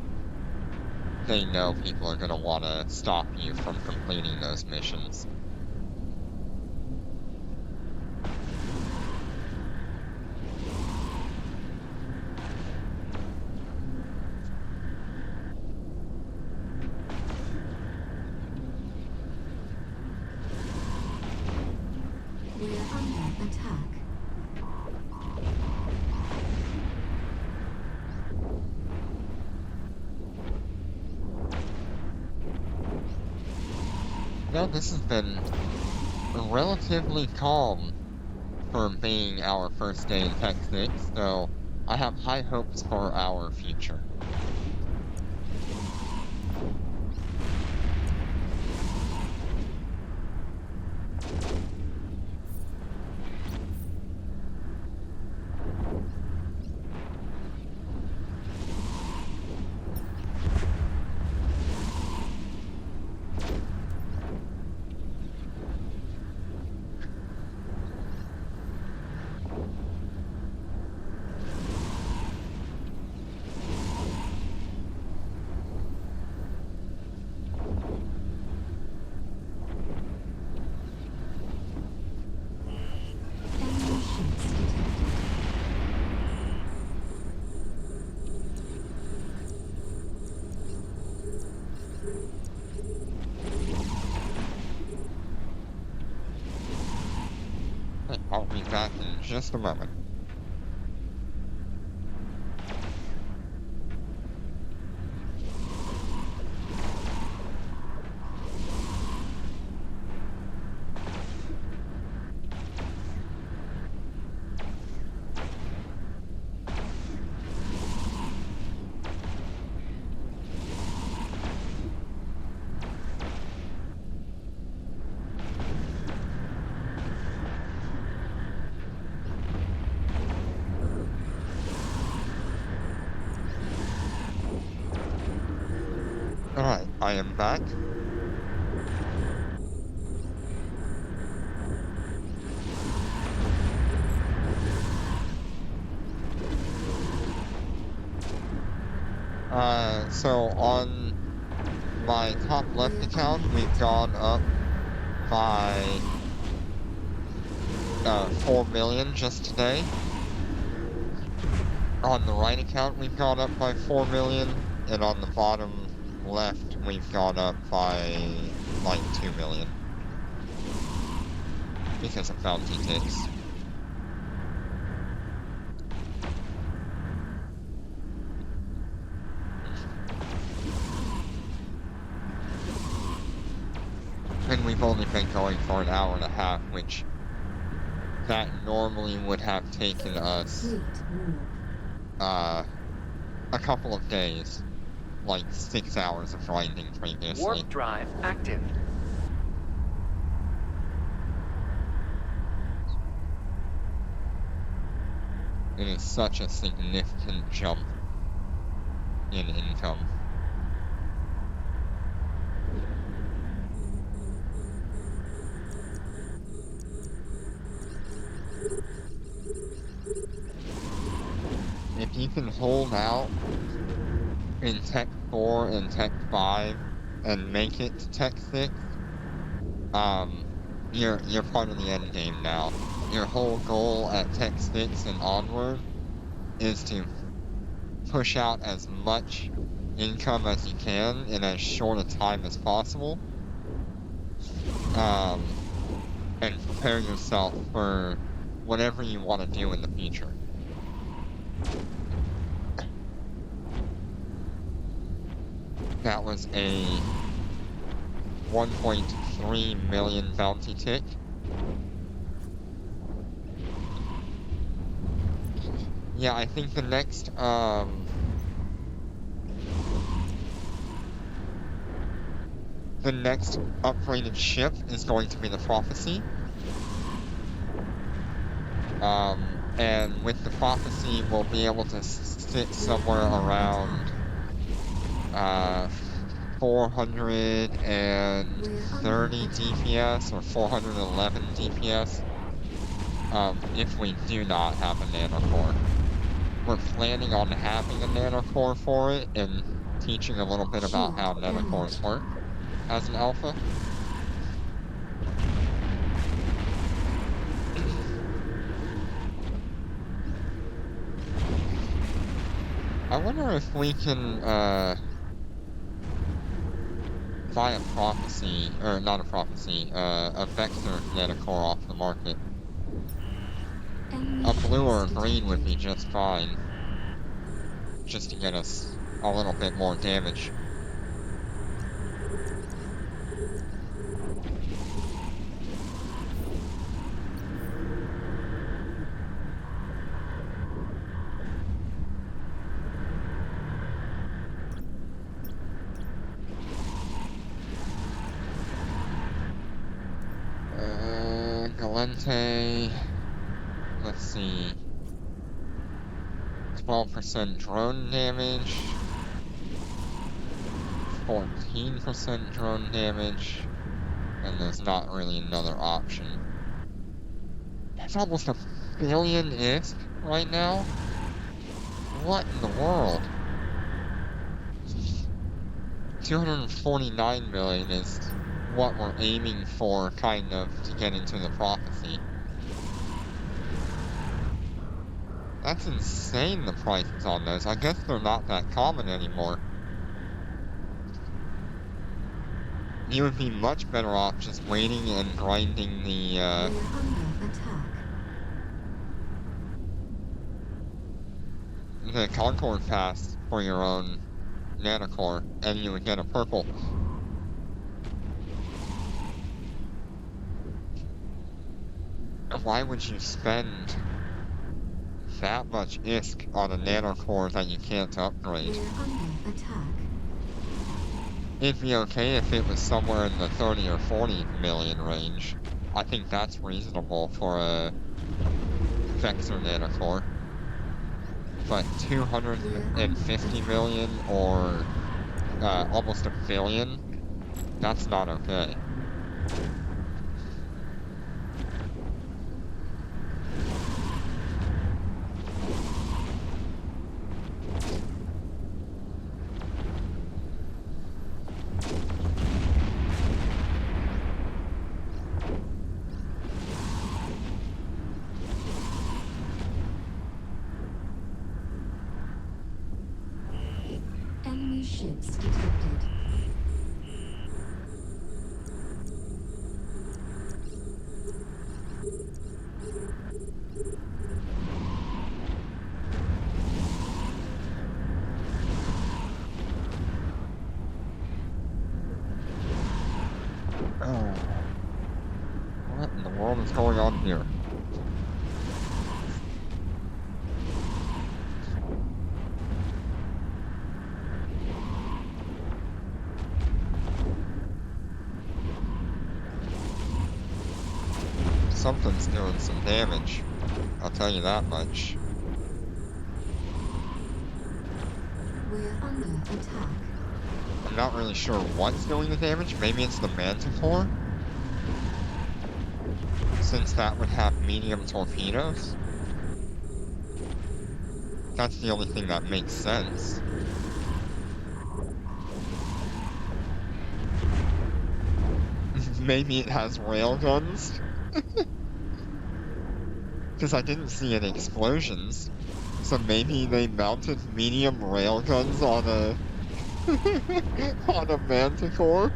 They know people are gonna want to stop you from completing those missions. We're under attack. Now, this has been relatively calm for being our first day in Tech 6, so I have high hopes for our future. Enemy ships detected. Hey, I'll be back in just a moment. Alright, I am back. So on my top left account, we've gone up by 4 million just today. On the right account, we've gone up by 4 million, and on the bottom left, we've gone up by like 2 million. Because of bounty ticks. and we've only been going for an hour and a half, which that normally would have taken us Fleet warp. a couple of days, like 6 hours of grinding previously. Warp drive active. It is such a significant jump in income. If you can hold out in Tech 4 and Tech 5 and make it to Tech 6, you're part of the end game now. Your whole goal at Tech 6 and onward is to push out as much income as you can in as short a time as possible, and prepare yourself for whatever you want to do in the future. That was a 1.3 million bounty tick. Yeah, I think the next, upgraded ship is going to be the Prophecy. And with the Prophecy, we'll be able to sit somewhere around 430 DPS or 411 DPS, if we do not have a nanocore. We're planning on having a nanocore for it and teaching a little bit about how nanocores work as an alpha. I wonder if we can, buy a Prophecy, or not a Prophecy, a Vector nanocore off the market. A blue or a green would be just fine, just to get us a little bit more damage. Galente, let's see, 12% drone damage, 14% drone damage, and there's not really another option. That's almost a billion ISK right now? What in the world? 249 million is what we're aiming for, kind of, to get into the Prophecy. That's insane, the prices on those. I guess they're not that common anymore. You would be much better off just waiting and grinding the, We're under attack. the Concord Pass for your own nanocore, and you would get a purple. Why would you spend that much ISK on a nanocore that you can't upgrade? We're under attack. It'd be okay if it was somewhere in the 30 or 40 million range. I think that's reasonable for a Vector nanocore. But 250 million or almost a billion, that's not okay. Enemy ships detected. world is going on here? Something's doing some damage. I'll tell you that much. We're under attack. I'm not really sure what's doing the damage. Maybe it's the Manticore? Since that would have medium torpedoes? That's the only thing that makes sense. Maybe it has railguns? Because I didn't see any explosions. So maybe they mounted medium railguns on a... on a Manticore?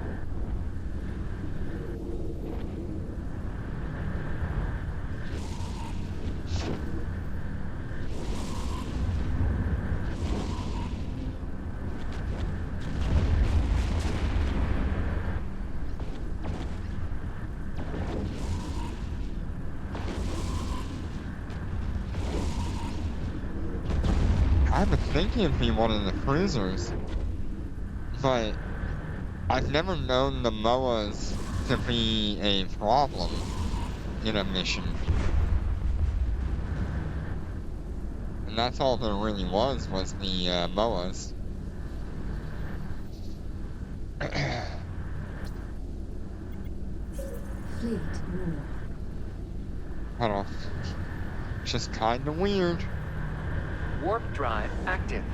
I was thinking it'd be one of the cruisers, but I've never known the MOAs to be a problem in a mission. And that's all there really was the MOAs. Fleet war. I don't know. Just kinda weird. Warp drive active.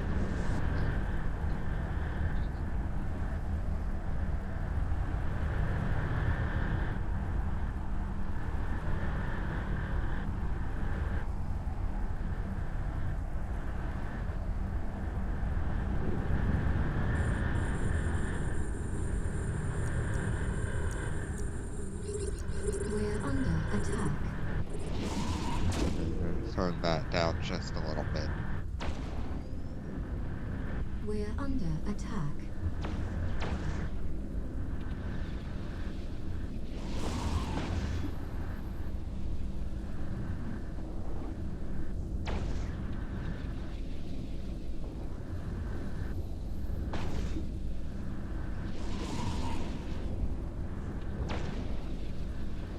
We're under attack. Turn that down just a little bit. We're under attack.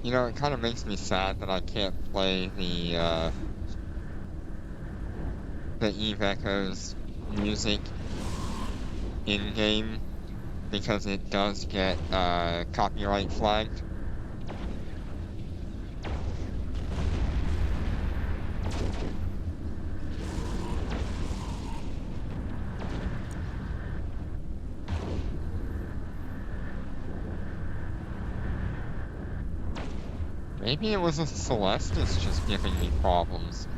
You know, it kind of makes me sad that I can't play the Eve Echoes music in-game because it does get copyright flagged. Maybe it was a Celestis just giving me problems.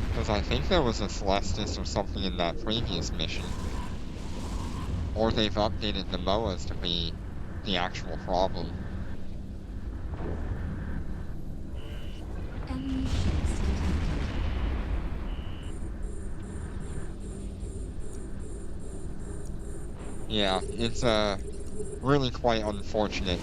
Because I think there was a Celestis or something in that previous mission. Or they've updated the MOAs to be the actual problem. Enemy ships detected. Yeah, it's really quite unfortunate.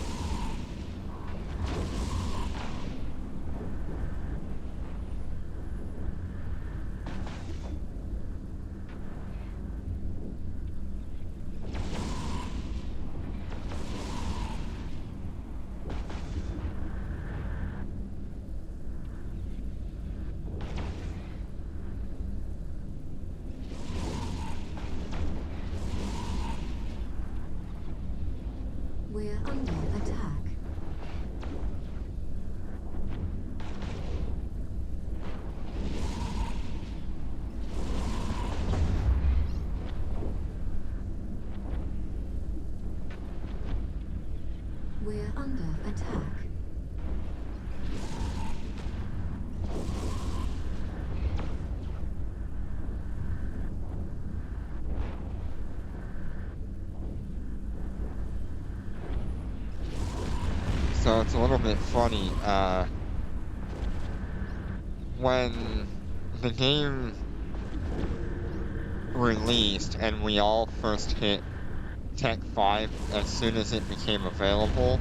We're under attack. We're under attack. So it's a little bit funny, when the game released and we all first hit Tech 5 as soon as it became available,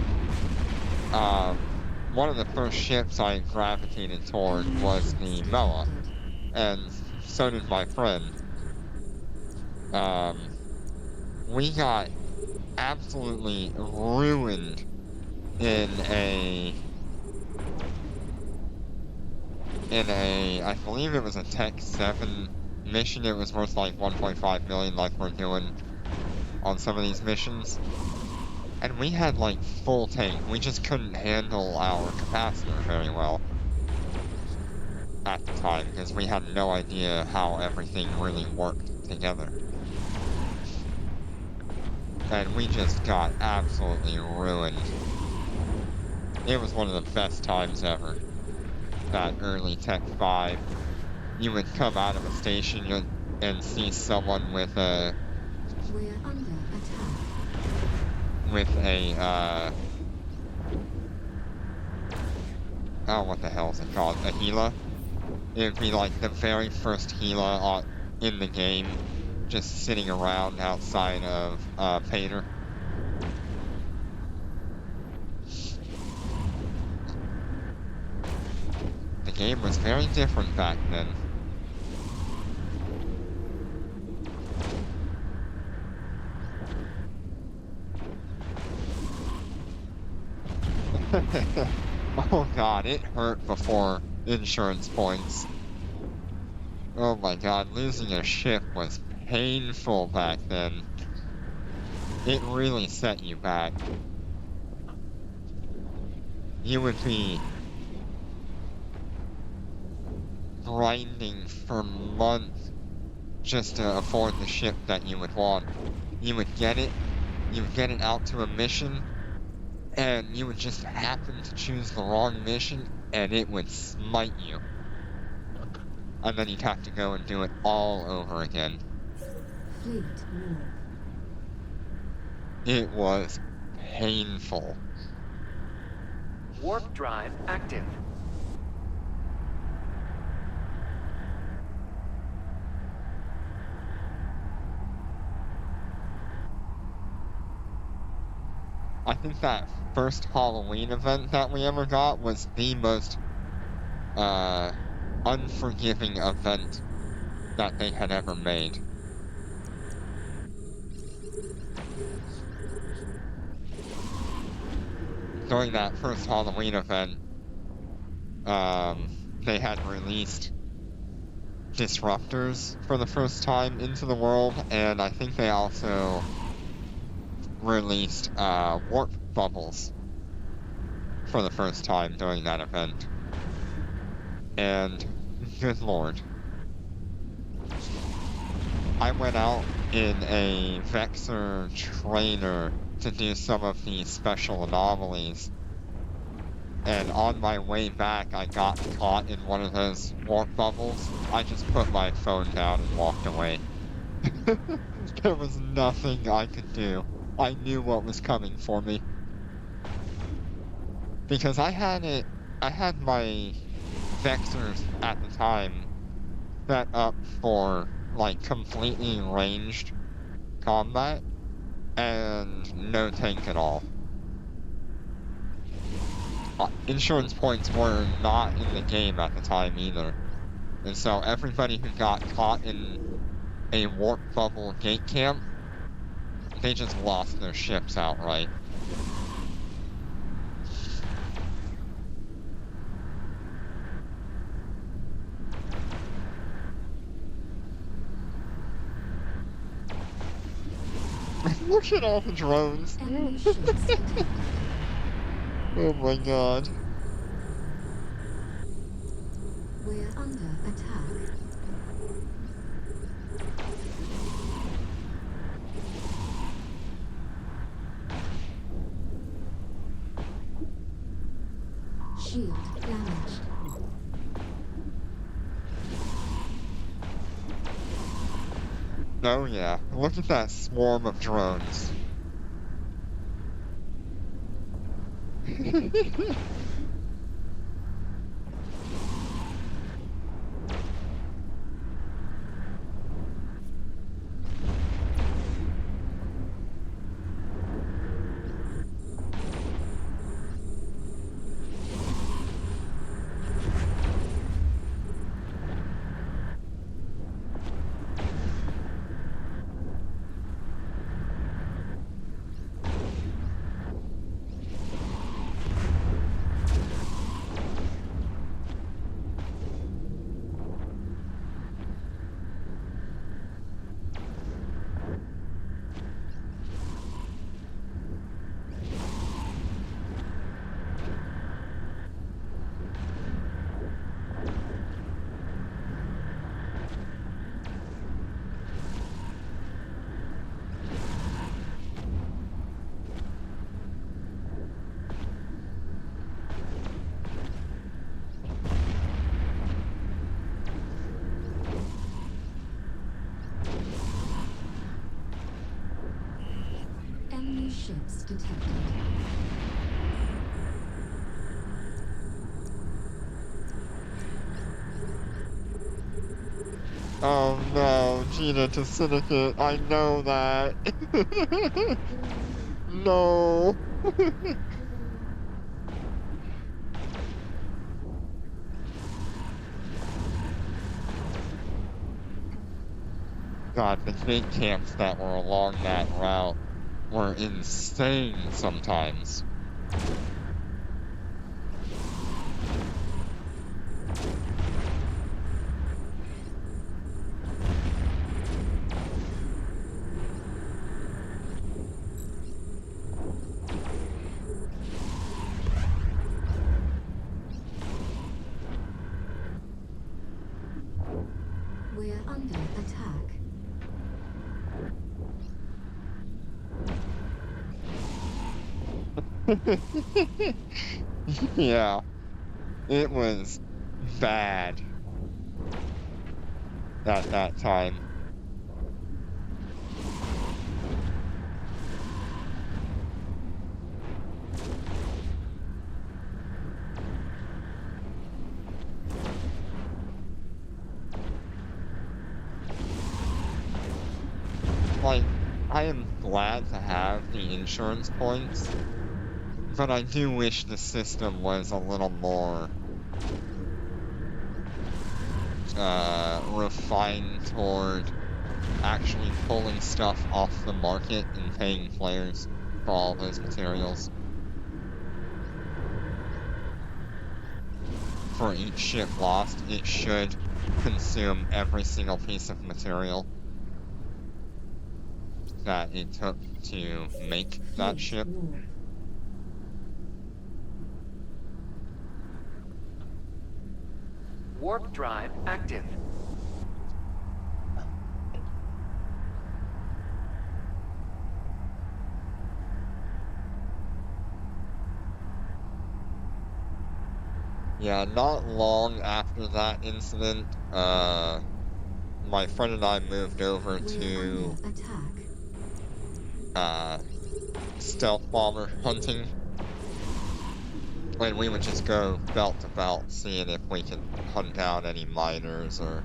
one of the first ships I gravitated toward was the Mela, and so did my friend. We got absolutely ruined in a, I believe it was a Tech 7 mission. It was worth like 1.5 million like we're doing on some of these missions. And we had like full tank. We just couldn't handle our capacitor very well at the time because we had no idea how everything really worked together. And we just got absolutely ruined. It was one of the best times ever. That early Tech 5. You would come out of a station and see someone with a... We're under attack. With a, oh, what the hell is it called? A Gila? It would be like the very first Gila in the game, just sitting around outside of, Pater. The game was very different back then. Oh god, it hurt before insurance points. Oh my god, losing a ship was painful back then. It really set you back. You would be grinding for months just to afford the ship that you would want. You would get it out to a mission, and you would just happen to choose the wrong mission, and it would smite you. And then you'd have to go and do it all over again. Fleet warp. It was painful. Warp drive active. I think that first Halloween event that we ever got was the most unforgiving event that they had ever made. During that first Halloween event, they had released disruptors for the first time into the world, and I think they also released warp bubbles for the first time during that event. And good lord. I went out in a Vexor trainer to do some of the special anomalies. And on my way back, I got caught in one of those warp bubbles. I just put my phone down and walked away. There was nothing I could do. I knew what was coming for me. Because I had my Vexors at the time set up for, like, completely ranged combat and no tank at all. Insurance points were not in the game at the time either. And so everybody who got caught in a warp bubble gate camp, they just lost their ships outright. Look at all the drones. Enemy ships detected. Oh my god. We're under attack. Shield damaged. Oh yeah, look at that swarm of drones. ships detected. Oh no, Gina to Syndicate, I know that. No. God, the big camps that were along that route were insane sometimes. We're under attack. Yeah, it was bad at that time. Like, I am glad to have the insurance points, but I do wish the system was a little more refined toward actually pulling stuff off the market and paying players for all those materials. For each ship lost, it should consume every single piece of material that it took to make that Fleet ship. warp. Warp drive active. Yeah, not long after that incident, my friend and I moved over We're to under attack. stealth bomber hunting, and we would just go belt to belt, seeing if we could hunt down any miners or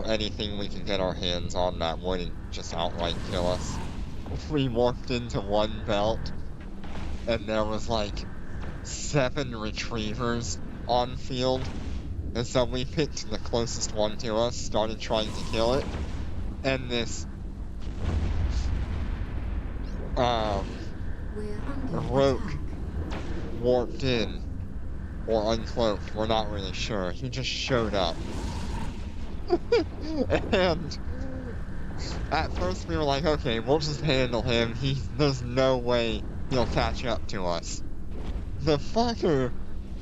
anything we could get our hands on that wouldn't just outright kill us. We walked into one belt, and there was like 7 retrievers on field, and so we picked the closest one to us, started trying to kill it, and this We're under Rogue attack. warped in, or uncloaked, we're not really sure. He just showed up. And at first we were like, okay, we'll just handle him. There's no way he'll catch up to us. The fucker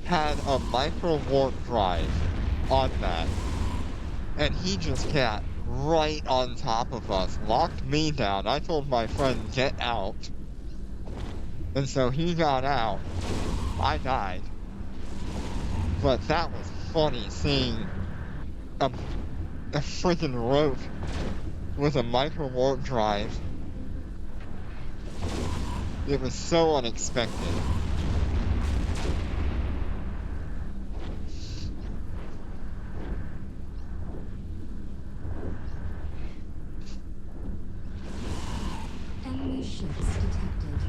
had a micro warp drive on that, and he just got right on top of us, locked me down. I told my friend, get out. And so he got out. I died. But that was funny, seeing a freaking rogue with a micro warp drive. It was so unexpected. Enemy ships detected.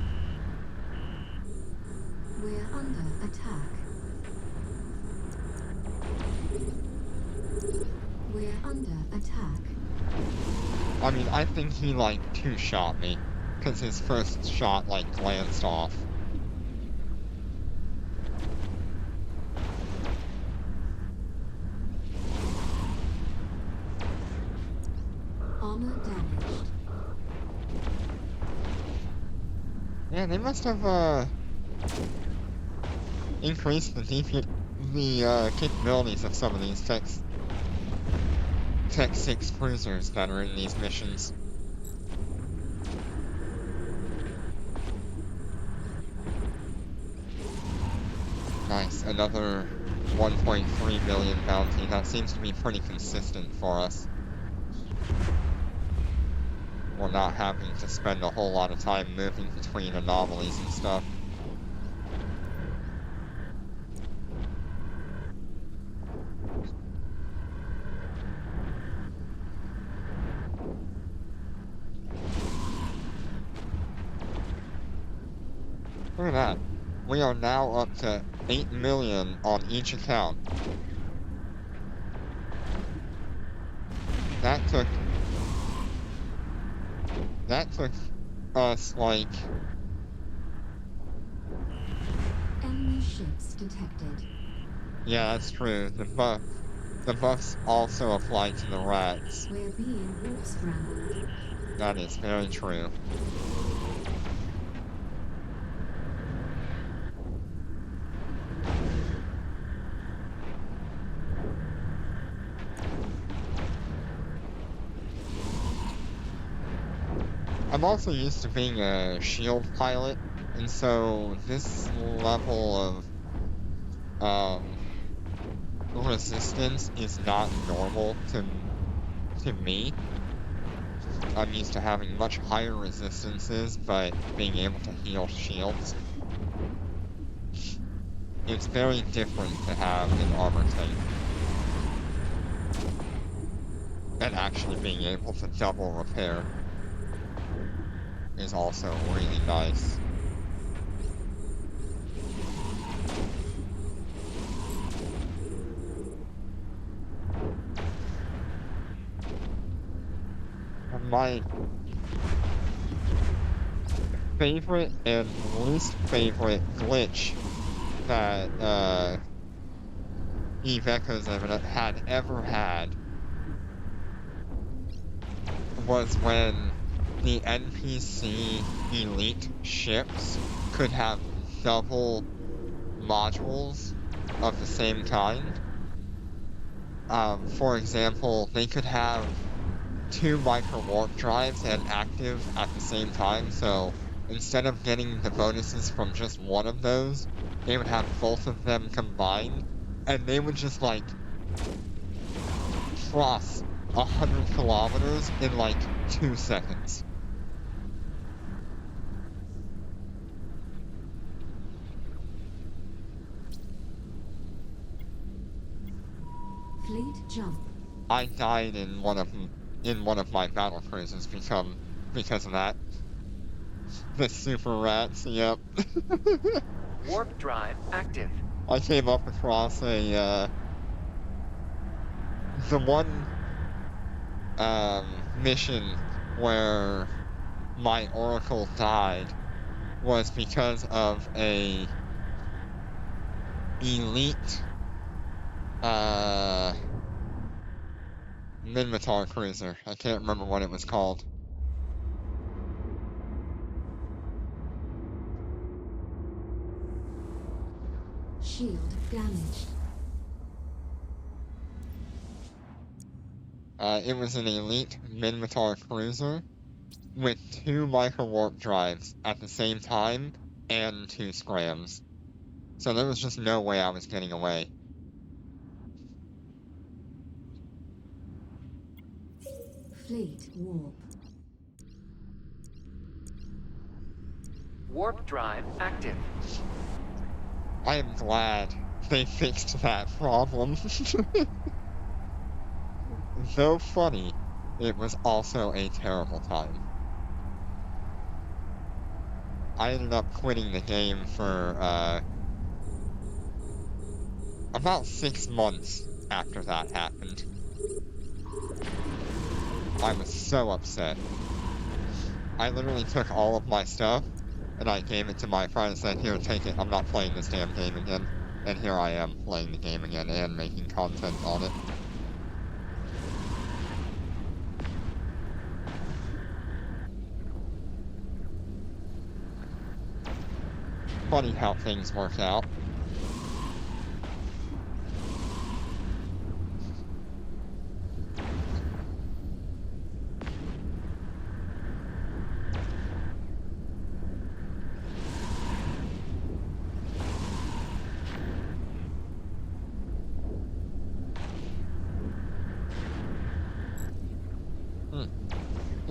We're under attack. We're under attack. I mean, I think he like 2-shot me, because his first shot like glanced off. Armor damaged. Yeah, they must have increased the capabilities of some of these Tech 6 cruisers that are in these missions. Nice, another 1.3 billion bounty. That seems to be pretty consistent for us. we're not having to spend a whole lot of time moving between anomalies and stuff. Look at that. We are now up to 8 million on each account. That took us like, Enemy ships detected. yeah, that's true. The buffs also apply to the rats. We're being warp scrambled. That is very true. I'm also used to being a shield pilot, and so this level of resistance is not normal to me. I'm used to having much higher resistances, but being able to heal shields. It's very different to have an armor tank. And actually being able to double repair is also really nice. My favorite and least favorite glitch that Eve Echoes had ever had was when the NPC elite ships could have double modules of the same kind. For example, they could have 2 micro warp drives and active at the same time, so instead of getting the bonuses from just one of those, they would have both of them combined, and they would just like cross 100 kilometers in like 2 seconds. Fleet jump. I died in one of my battle cruisers because of that. The super rats, yep. Warp drive active. I came up across the one mission where my oracle died was because of a elite Minmatar cruiser. I can't remember what it was called. Shield damaged. It was an elite Minmatar cruiser with 2 micro warp drives at the same time and 2 scrams. So there was just no way I was getting away. Fleet warp. Warp drive active. I am glad they fixed that problem. Though funny, it was also a terrible time. I ended up quitting the game for about 6 months after that happened. I was so upset. I literally took all of my stuff and I gave it to my friend and said, "Here, take it. I'm not playing this damn game again." And here I am playing the game again and making content on it. Funny how things work out.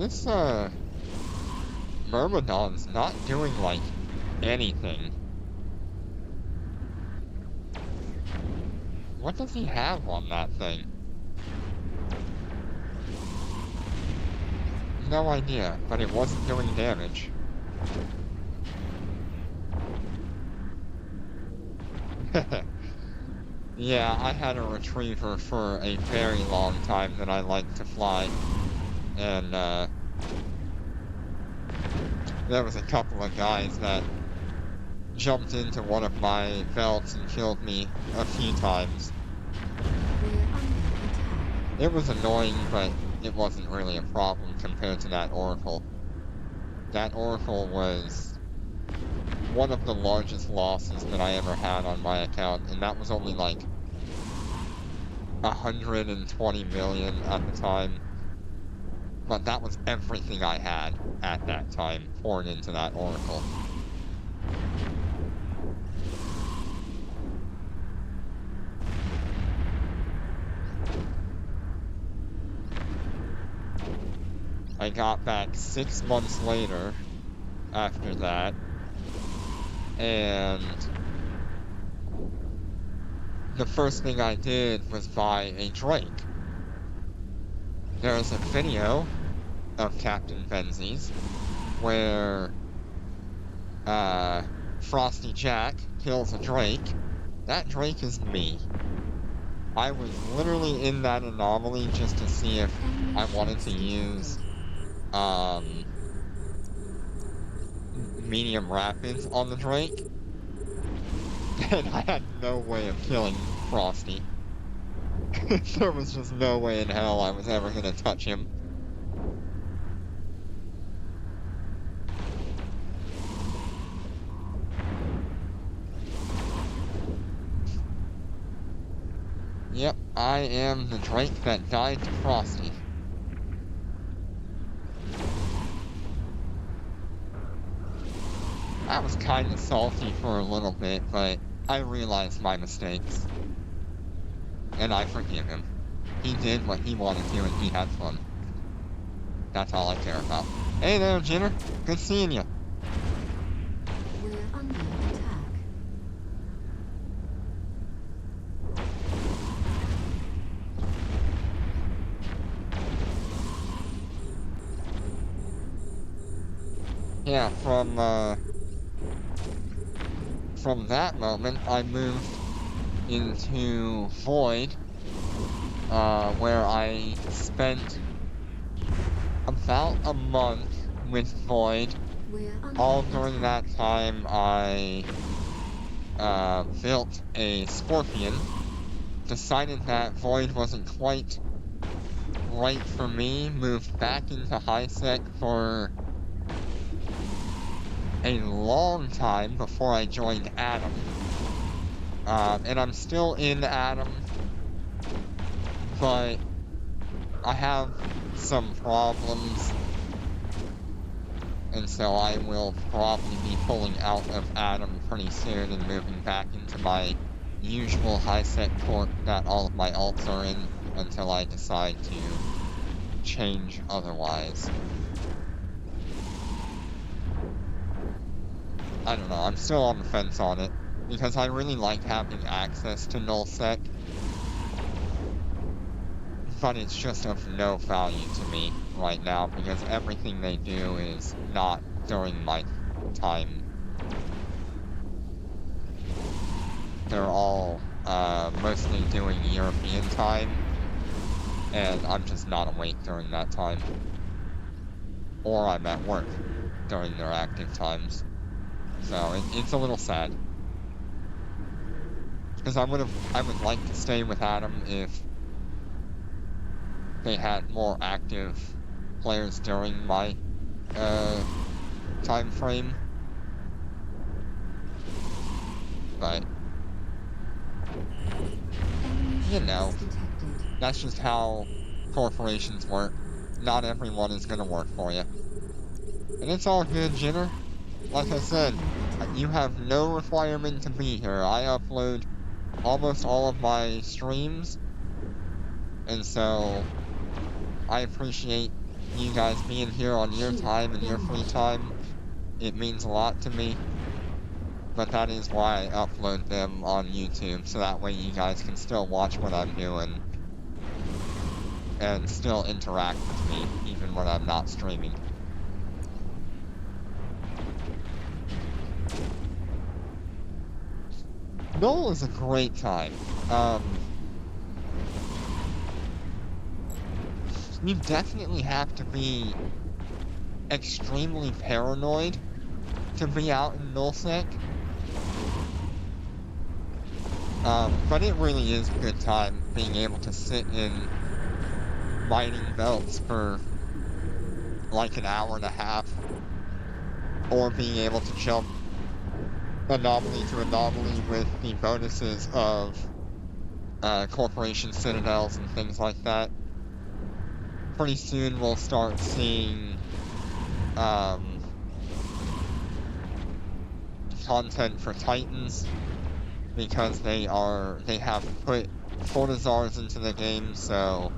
This, Myrmidon's not doing, like, anything. What does he have on that thing? No idea, but it wasn't doing damage. Yeah, I had a retriever for a very long time that I liked to fly. And, there was a couple of guys that jumped into one of my belts and killed me a few times. We're under attack. It was annoying, but it wasn't really a problem compared to that Oracle. That Oracle was one of the largest losses that I ever had on my account, and that was only like 120 million at the time. But that was everything I had at that time poured into that Oracle. I got back 6 months later after that, and the first thing I did was buy a Drake. There's a video of Captain Benzies where Frosty Jack kills a Drake. That Drake is me. I was literally in that anomaly just to see if I wanted to use medium rapids on the Drake, and I had no way of killing Frosty. There was just no way in hell I was ever gonna touch him. Yep, I am the Drake that died to Frosty. I was kinda salty for a little bit, but I realized my mistakes. And I forgive him. He did what he wanted to and he had fun. That's all I care about. Hey there, Jenner. Good seeing you. We're under attack. Yeah, from that moment, I moved into Void, where I spent about a month with Void. We're under All during attack. that time, I built a Scorpion, decided that Void wasn't quite right for me, moved back into HiSec for a long time before I joined Atom. And I'm still in Atom, but I have some problems, and so I will probably be pulling out of Atom pretty soon and moving back into my usual HiSec port that all of my alts are in until I decide to change otherwise. I don't know, I'm still on the fence on it, because I really like having access to nullsec, but it's just of no value to me right now, because everything they do is not during my time. They're all mostly doing European time, and I'm just not awake during that time. Or I'm at work during their active times. So it's a little sad. Because I would like to stay with Atom if they had more active players during my time frame. But you know, that's just how corporations work. Not everyone is gonna work for you. And it's all good, Jenner. Like I said, you have no requirement to be here. I upload almost all of my streams, and so I appreciate you guys being here on your time and your free time. It means a lot to me. But that is why I upload them on YouTube, so that way you guys can still watch what I'm doing and still interact with me, even when I'm not streaming. Noel is a great time. You definitely have to be extremely paranoid to be out in Nullsec. But it really is a good time being able to sit in mining belts for like an hour and a half, or being able to jump anomaly to anomaly with the bonuses of corporation citadels and things like that. Pretty soon we'll start seeing content for Titans, because they have put Fortizars into the game, so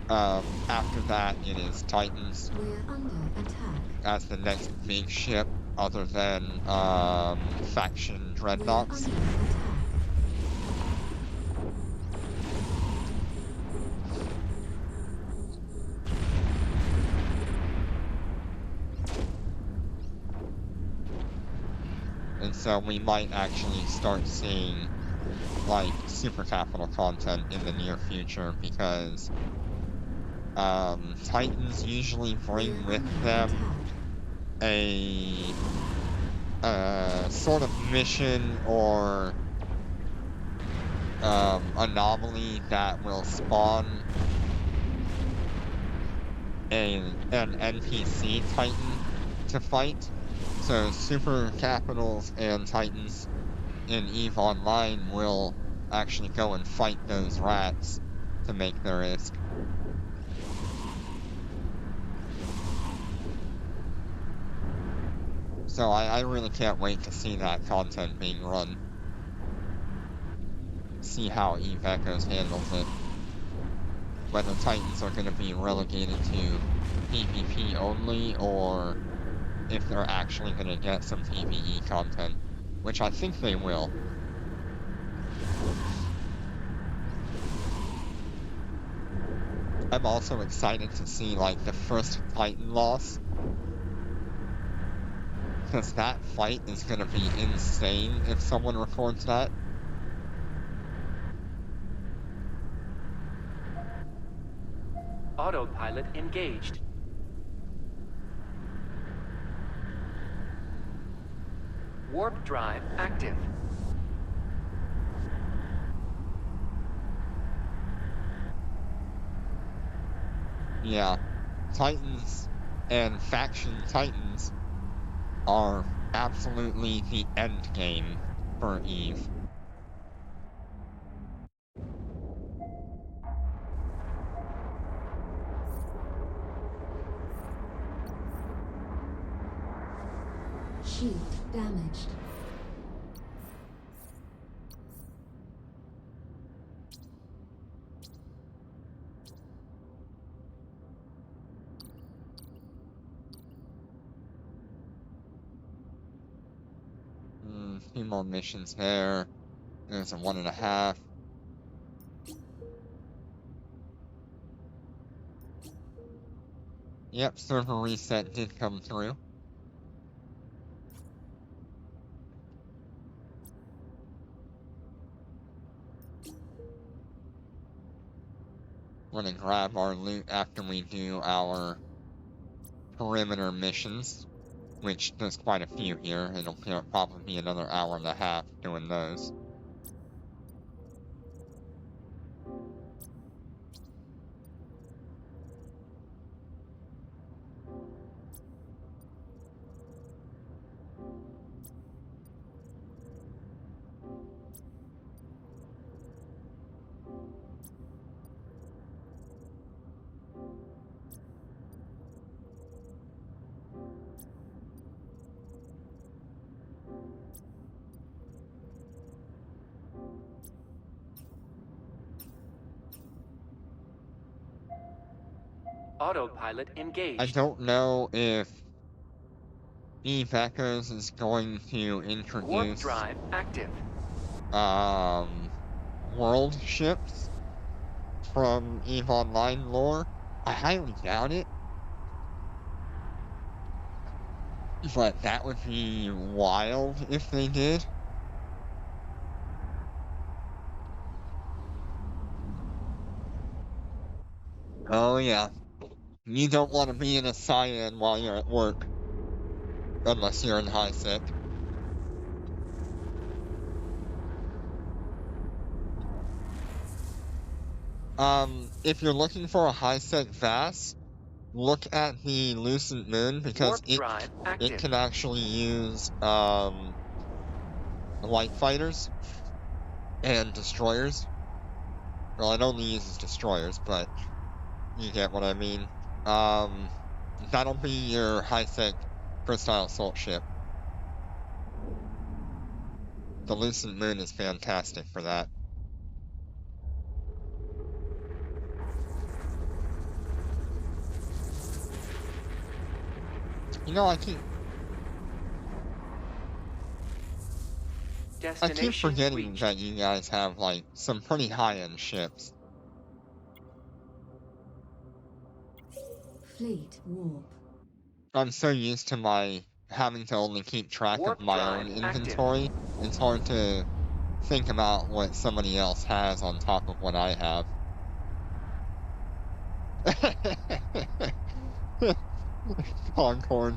after that it is Titans We're under attack. as the next big ship, other than faction We're dreadnoughts. under attack. And so we might actually start seeing like super capital content in the near future, because Titans usually bring We're with under them attack. a sort of mission or anomaly that will spawn an NPC Titan to fight. So super capitals and Titans in EVE Online will actually go and fight those rats to make their ISK. So I really can't wait to see that content being run. See how EVE Echoes handles it. Whether Titans are going to be relegated to PvP only, or if they're actually going to get some PvE content, which I think they will. I'm also excited to see like the first Titan loss, because that fight is going to be insane if someone records that. Autopilot engaged. Warp drive active. Yeah, Titans and faction Titans are absolutely the end game for EVE. Shield damaged. Few more missions there. There's a 1.5. Yep, server reset did come through. We're gonna grab our loot after we do our perimeter missions, which there's quite a few here. It'll probably be another hour and a half doing those. Autopilot I engaged. don't know if Eve Echoes is going to Warp introduce drive active. world ships from EVE Online lore. I highly doubt it, but that would be wild if they did. Oh yeah, you don't want to be in a cyan while you're at work, unless you're in high sec. If you're looking for a high sec VAS, look at the Lucent Moon because Warp drive it active. can actually use light fighters and destroyers. Well, it only uses destroyers, but you get what I mean. That'll be your high sec Crystile Assault ship. The Lucent Moon is fantastic for that. You know, I keep Destination forgetting reached. that you guys have like some pretty high-end ships. Fleet warp. I'm so used to my having to only keep track Warp of my drive own active. inventory. It's hard to think about what somebody else has on top of what I have. Concord.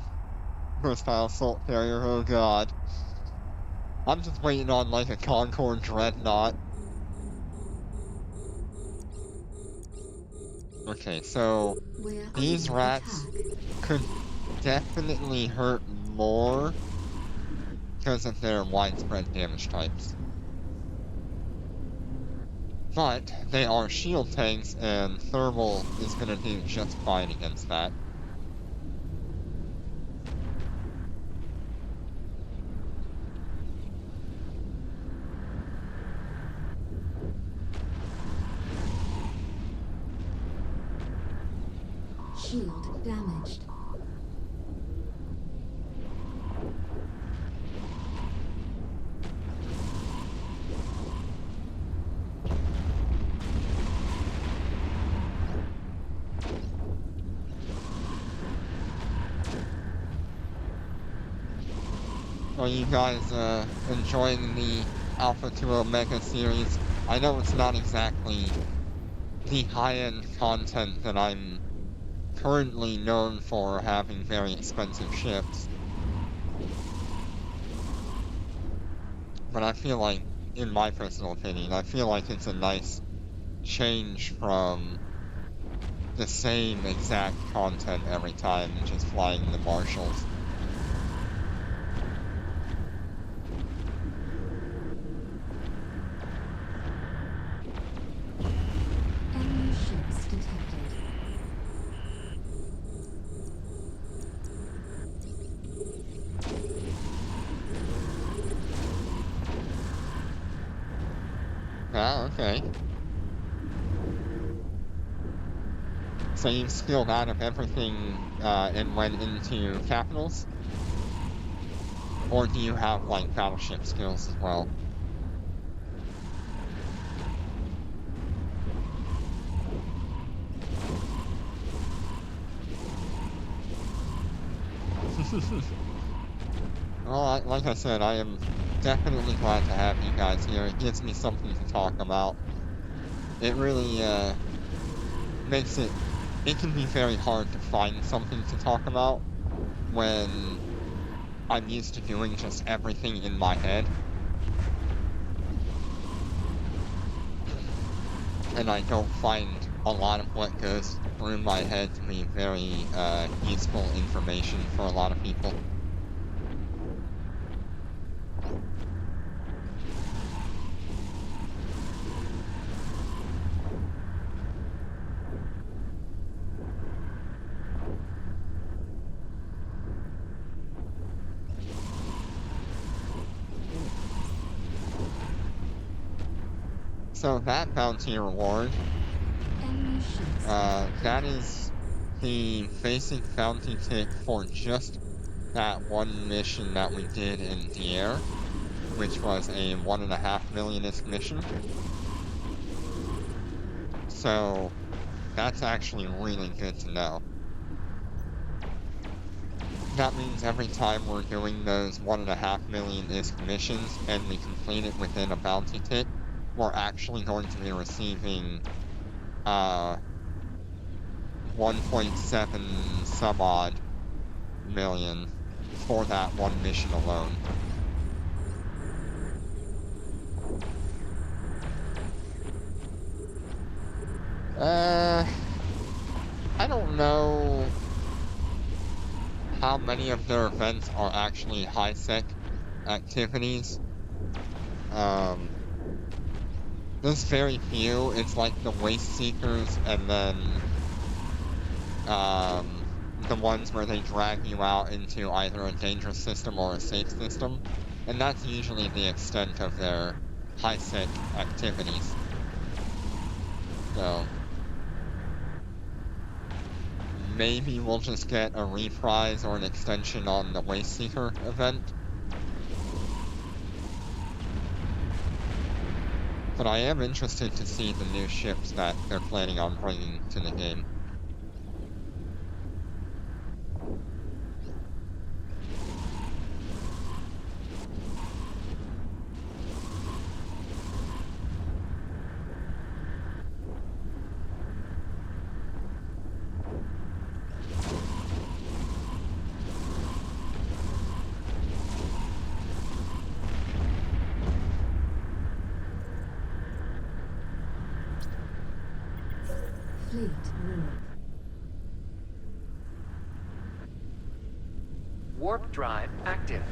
Crystile Assault Carrier, oh god. I'm just waiting on like a Concord Dreadnought. Okay, so We're these under rats attack. could definitely hurt more because of their widespread damage types. But they are shield tanks, and thermal is going to do just fine against that. Shield damaged. Are you guys enjoying the Alpha to Omega series? I know it's not exactly the high-end content that I'm currently known for having very expensive ships. But I feel like, in my personal opinion, I feel like it's a nice change from the same exact content every time, just flying the Marshalls. Enemy ships detected. Ah, okay. So you've spilled out of everything and went into capitals? Or do you have, like, battleship skills as well? Well, like I said, I am definitely glad to have you guys here. It gives me something to talk about. It really makes it can be very hard to find something to talk about when I'm used to doing just everything in my head. And I don't find a lot of what goes through my head to be very useful information for a lot of people. So that bounty reward, Enemy ships. that is the basic bounty tick for just that one mission that we did in the air, which was a 1.5 million-ish mission. So that's actually really good to know. That means every time we're doing those 1.5 million-ish missions and we complete it within a bounty tick, we're actually going to be receiving 1.7 some odd million for that one mission alone. I don't know how many of their events are actually high-sec activities. There's very few. It's like the Waste Seekers and then the ones where they drag you out into either a dangerous system or a safe system. And that's usually the extent of their high-sec activities. So maybe we'll just get a reprise or an extension on the Waste Seeker event. But I am interested to see the new ships that they're planning on bringing to the game. Fleet warp. Warp drive active.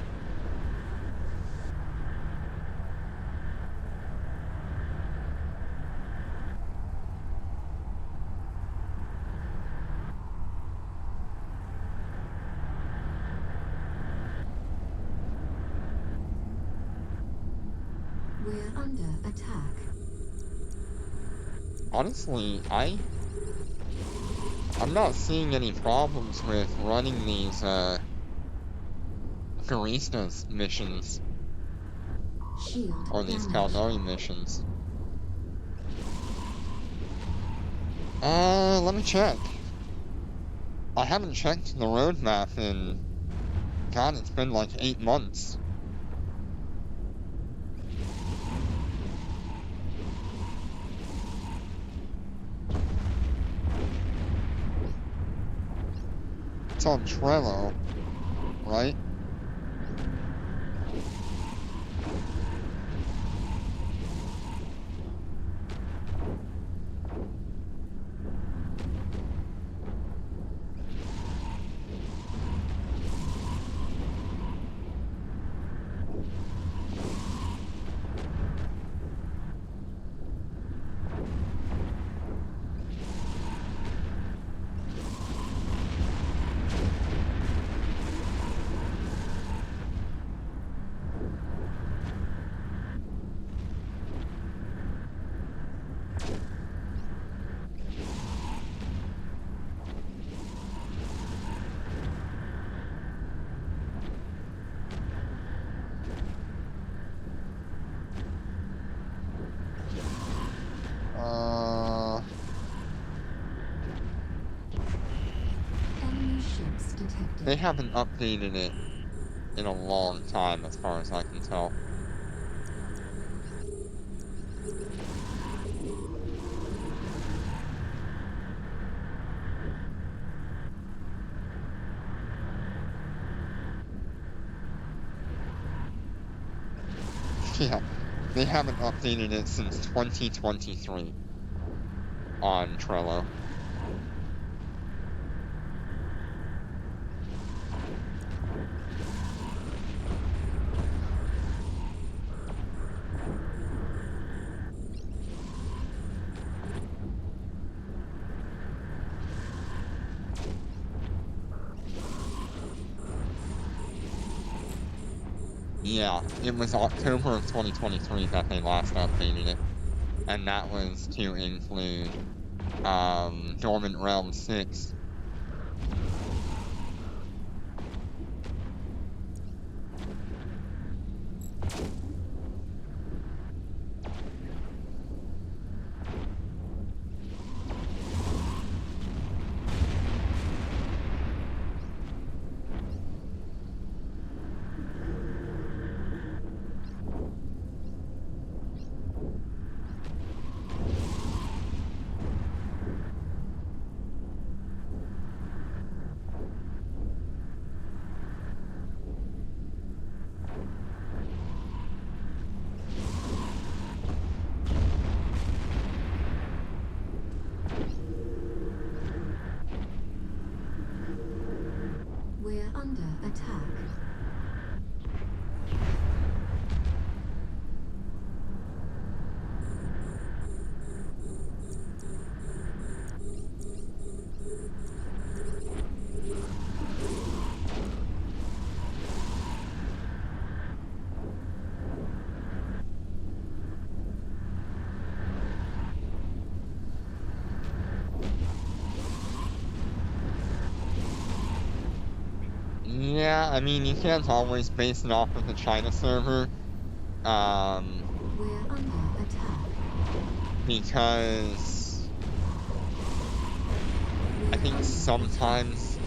We're under attack. Honestly, I'm not seeing any problems with running these, Baristas missions, Shield or these damaged. Caldari missions. Let me check. I haven't checked the roadmap in, God, it's been like 8 months. It's on Trello, right? Enemy ships detected. They haven't updated it in a long time, as far as I can tell. Yeah, they haven't updated it since 2023 on Trello. Yeah, it was October of 2023 that they last updated it. And that was to include Dormant Realm 6 Yeah, I mean, you can't always base it off of the China server, We're under attack. because I think sometimes,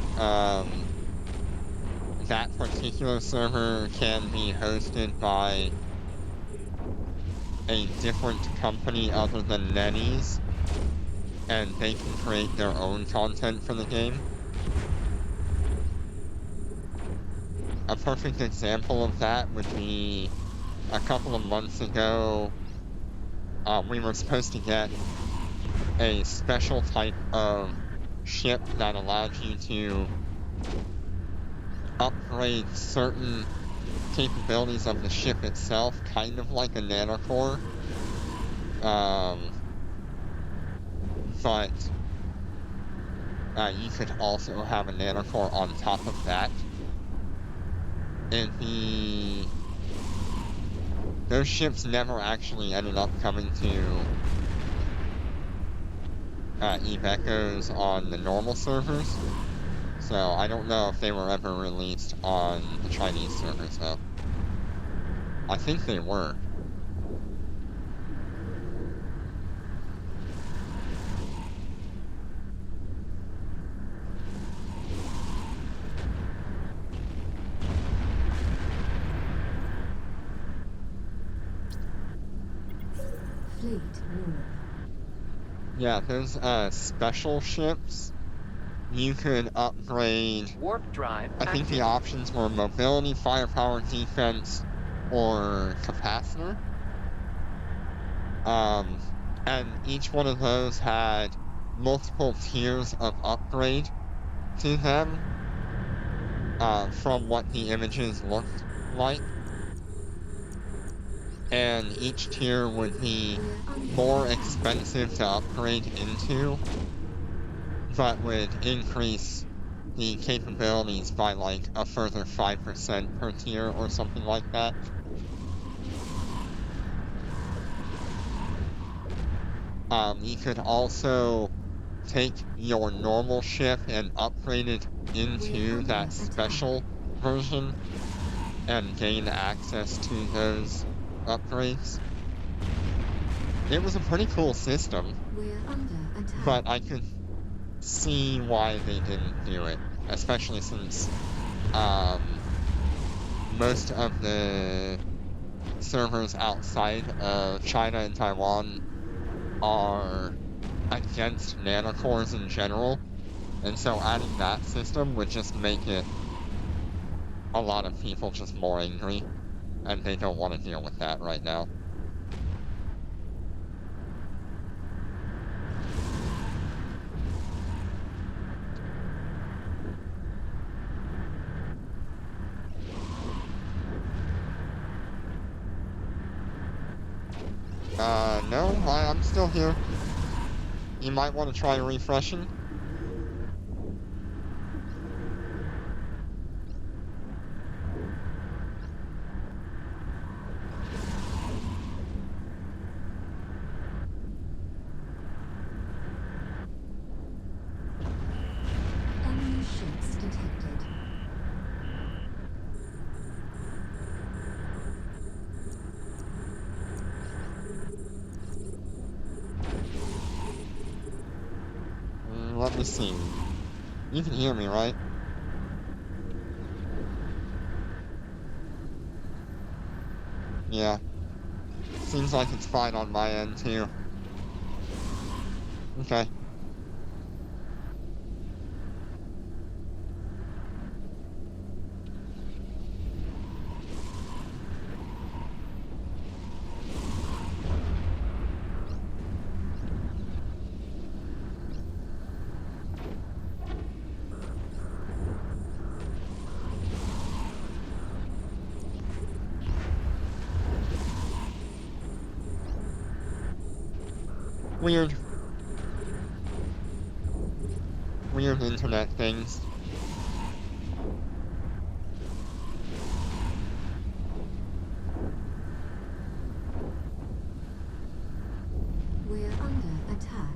that particular server can be hosted by a different company other than NetEase, and they can create their own content for the game. A perfect example of that would be a couple of months ago, we were supposed to get a special type of ship that allowed you to upgrade certain capabilities of the ship itself, kind of like a nanocore. But you could also have a nanocore on top of that. And those ships never actually ended up coming to Ebekos on the normal servers. So I don't know if they were ever released on the Chinese servers, though. I think they were. Fleet warp. Yeah, those special ships, you could upgrade. Warp drive I think the active. options were mobility, firepower, defense, or capacitor. And each one of those had multiple tiers of upgrade to them, from what the images looked like. And each tier would be more expensive to upgrade into, but would increase the capabilities by like a further 5% per tier or something like that. You could also take your normal ship and upgrade it into that special version and gain access to those upgrades. It was a pretty cool system, We're under attack. but I could see why they didn't do it, especially since most of the servers outside of China and Taiwan are against nanocores in general, and so adding that system would just make it a lot of people just more angry, and they don't want to deal with that right now. No, I'm still here. You might want to try refreshing. Enemy ships detected. Let me see. You can hear me, right? Yeah. Seems like it's fine on my end, too. Okay. Weird. Weird internet things. We're under attack.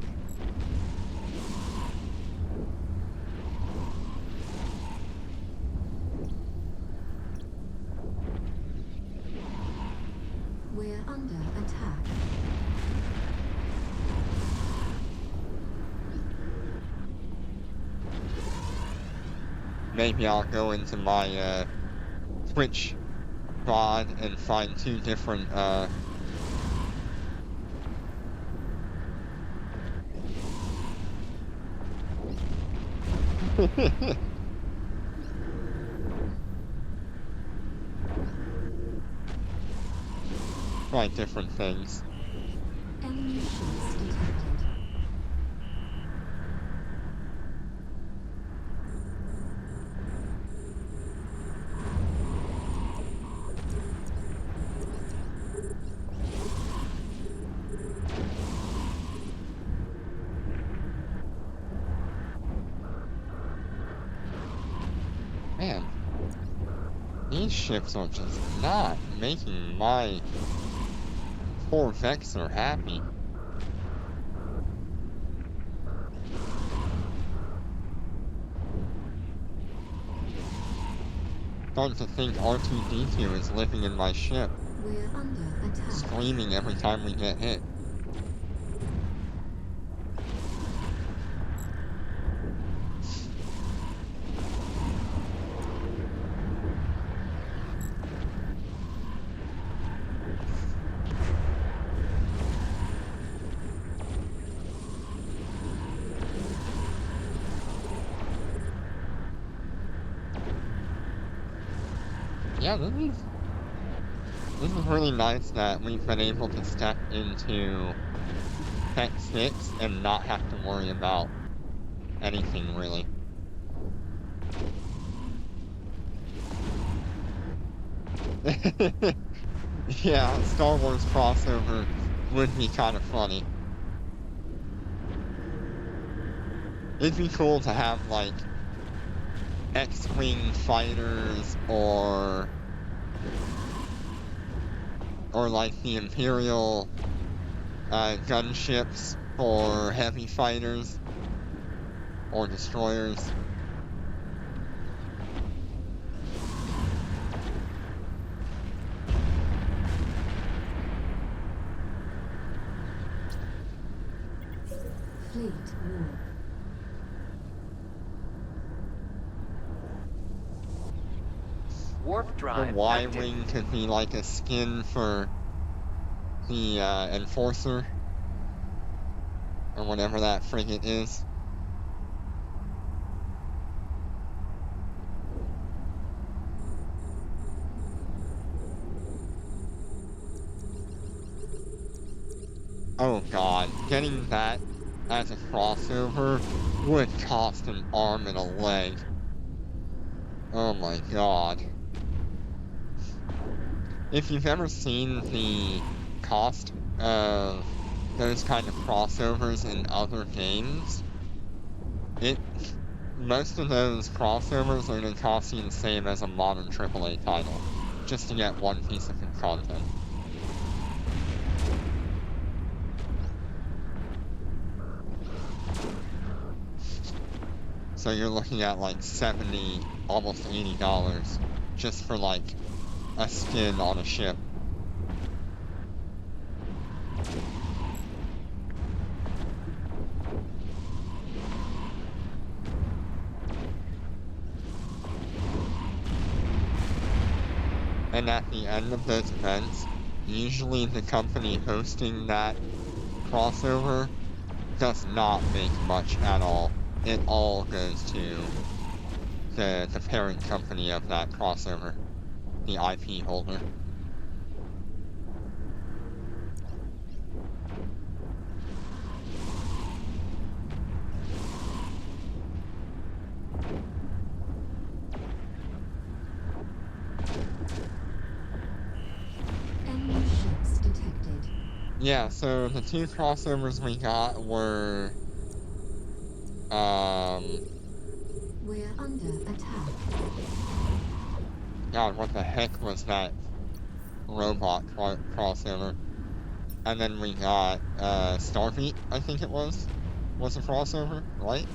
maybe I'll go into my Twitch VOD and find 2 different try different things. Enemy ships detected. Man, these ships are just not making my poor Vexor happy. Starting to think R2-D2 is living in my ship, We're under attack. screaming every time we get hit. Yeah, this is really nice that we've been able to step into Tech 6 and not have to worry about anything, really. Yeah, Star Wars crossover would be kind of funny. It'd be cool to have, like, X-Wing fighters or like the Imperial gunships for heavy fighters or destroyers. Fleet war. Warp The drive active. Y-Wing could be like a skin for the Enforcer, or whatever that frigate is. Oh god, getting that as a crossover would cost an arm and a leg. Oh my god. If you've ever seen the cost of those kind of crossovers in other games, most of those crossovers are going to cost you the same as a modern AAA title, just to get one piece of content. So you're looking at like $70, almost $80, just for like a skin on a ship. And at the end of those events, usually the company hosting that crossover does not make much at all. It all goes to the parent company of that crossover, the IP holder. Enemy ships detected. Yeah, so the 2 crossovers we got were We're under attack. God, what the heck was that robot crossover? And then we got Starfleet, I think it was a crossover, right?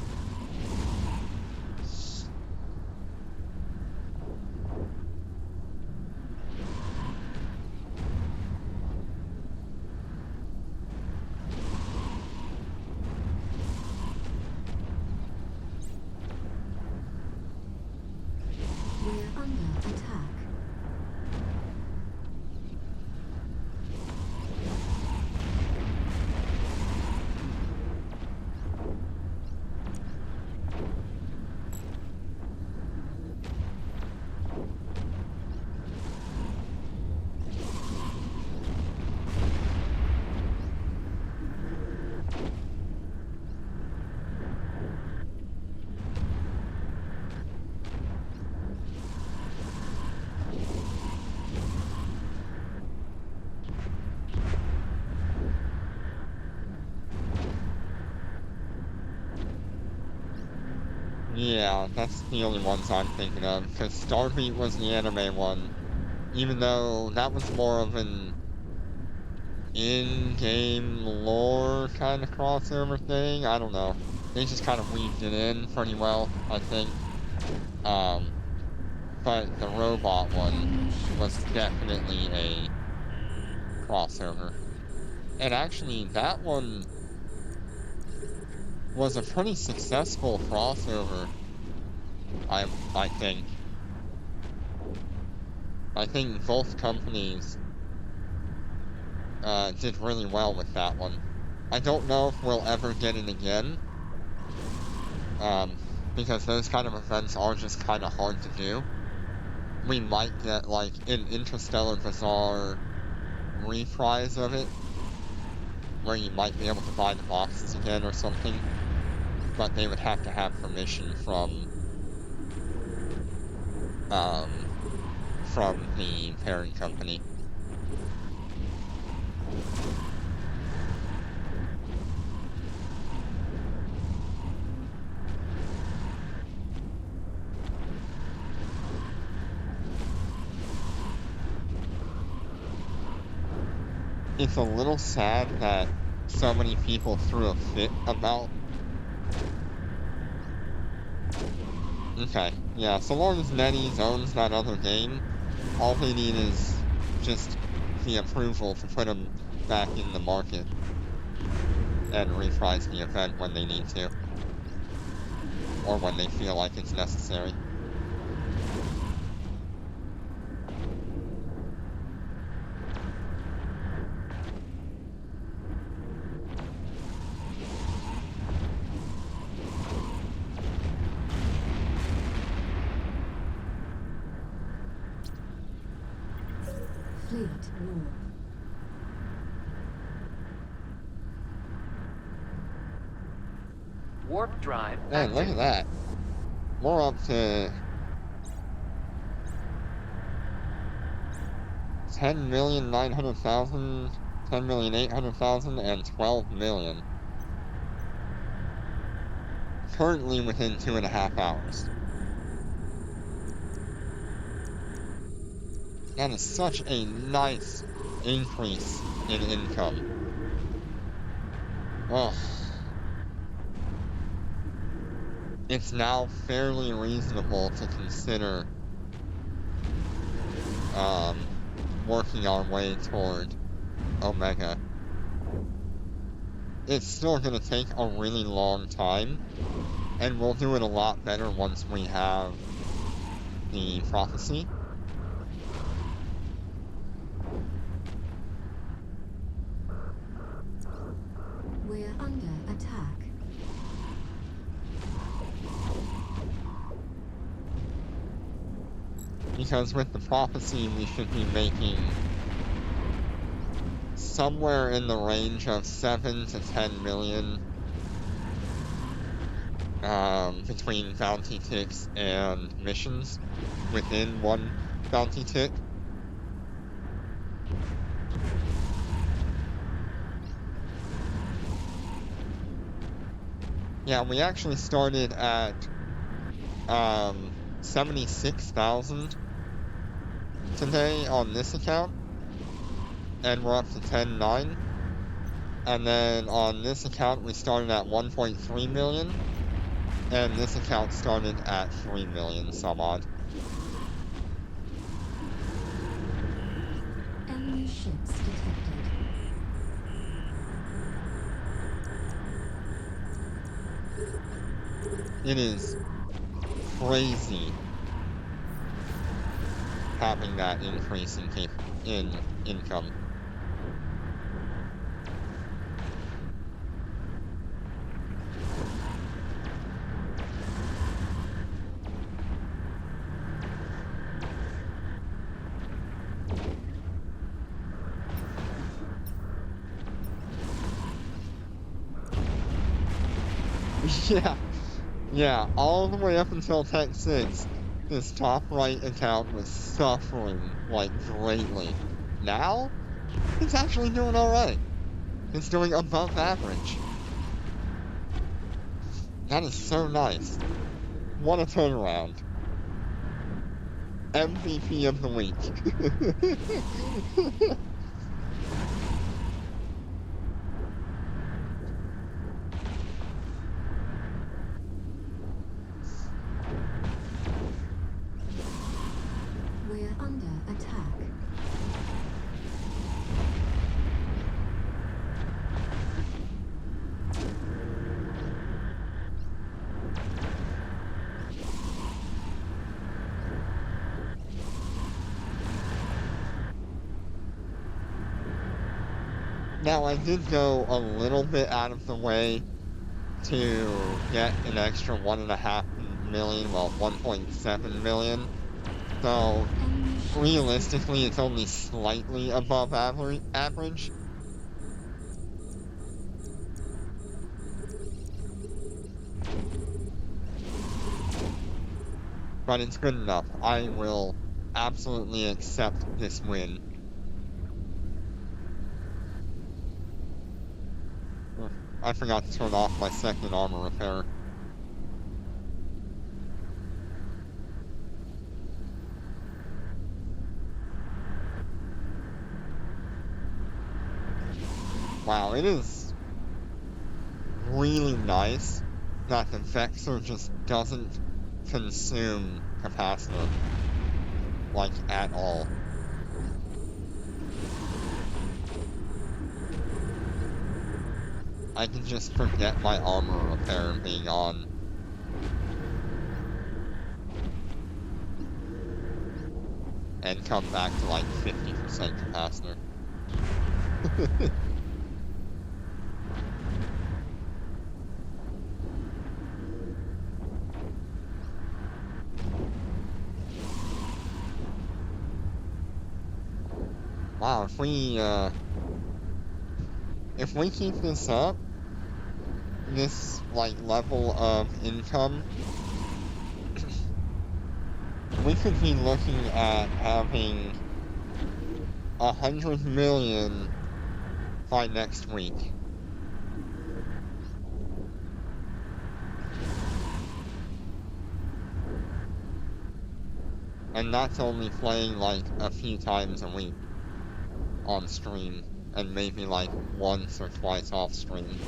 Yeah, that's the only ones I'm thinking of, because Starbeat was the anime one, even though that was more of an in-game lore kind of crossover thing. I don't know. They just kind of weaved it in pretty well, I think. But the robot one was definitely a crossover. And actually, that one was a pretty successful crossover, I think. I think both companies did really well with that one. I don't know if we'll ever get it again, because those kind of events are just kind of hard to do. We might get, like, an Interstellar Bazaar reprise of it, where you might be able to buy the boxes again or something, but they would have to have permission from the parent company. It's a little sad that so many people threw a fit about. Okay, yeah, so long as NetEase owns that other game, all they need is just the approval to put them back in the market and reprise the event when they need to, or when they feel like it's necessary. Fleet War. Warp drive Man, look active. at that. We're up to 10,900,000, 10,800,000, and 12 million. Currently within 2.5 hours. That is such a nice increase in income. Ugh. It's now fairly reasonable to consider working our way toward Omega. It's still gonna take a really long time, and we'll do it a lot better once we have the prophecy. We're under attack. Because with the prophecy, we should be making somewhere in the range of 7 to 10 million between bounty ticks and missions within one bounty tick. Yeah, we actually started at 76,000 today on this account, and we're up to 10.9. And then on this account, we started at 1.3 million, and this account started at 3 million some odd. Enemy ships detected. It is crazy having that increase in income. Yeah, all the way up until Tech 6, this top right account was suffering, like, greatly. Now, it's actually doing alright. It's doing above average. That is so nice. What a turnaround. MVP of the week. We're under attack. Now, I did go a little bit out of the way to get an extra 1.5 million, well, 1.7 million. So, Enemy ships realistically, it's only slightly above average. But it's good enough. I will absolutely accept this win. I forgot to turn off my second armor repair. Wow, it is really nice that the Vexor just doesn't consume capacitor, like, at all. I can just forget my armor repair being on. And come back to like 50% capacitor. Wow, if we keep this up, this, like, level of income, we could be looking at having 100 million by next week. And that's only playing, like, a few times a week on stream, and maybe, like, once or twice off stream.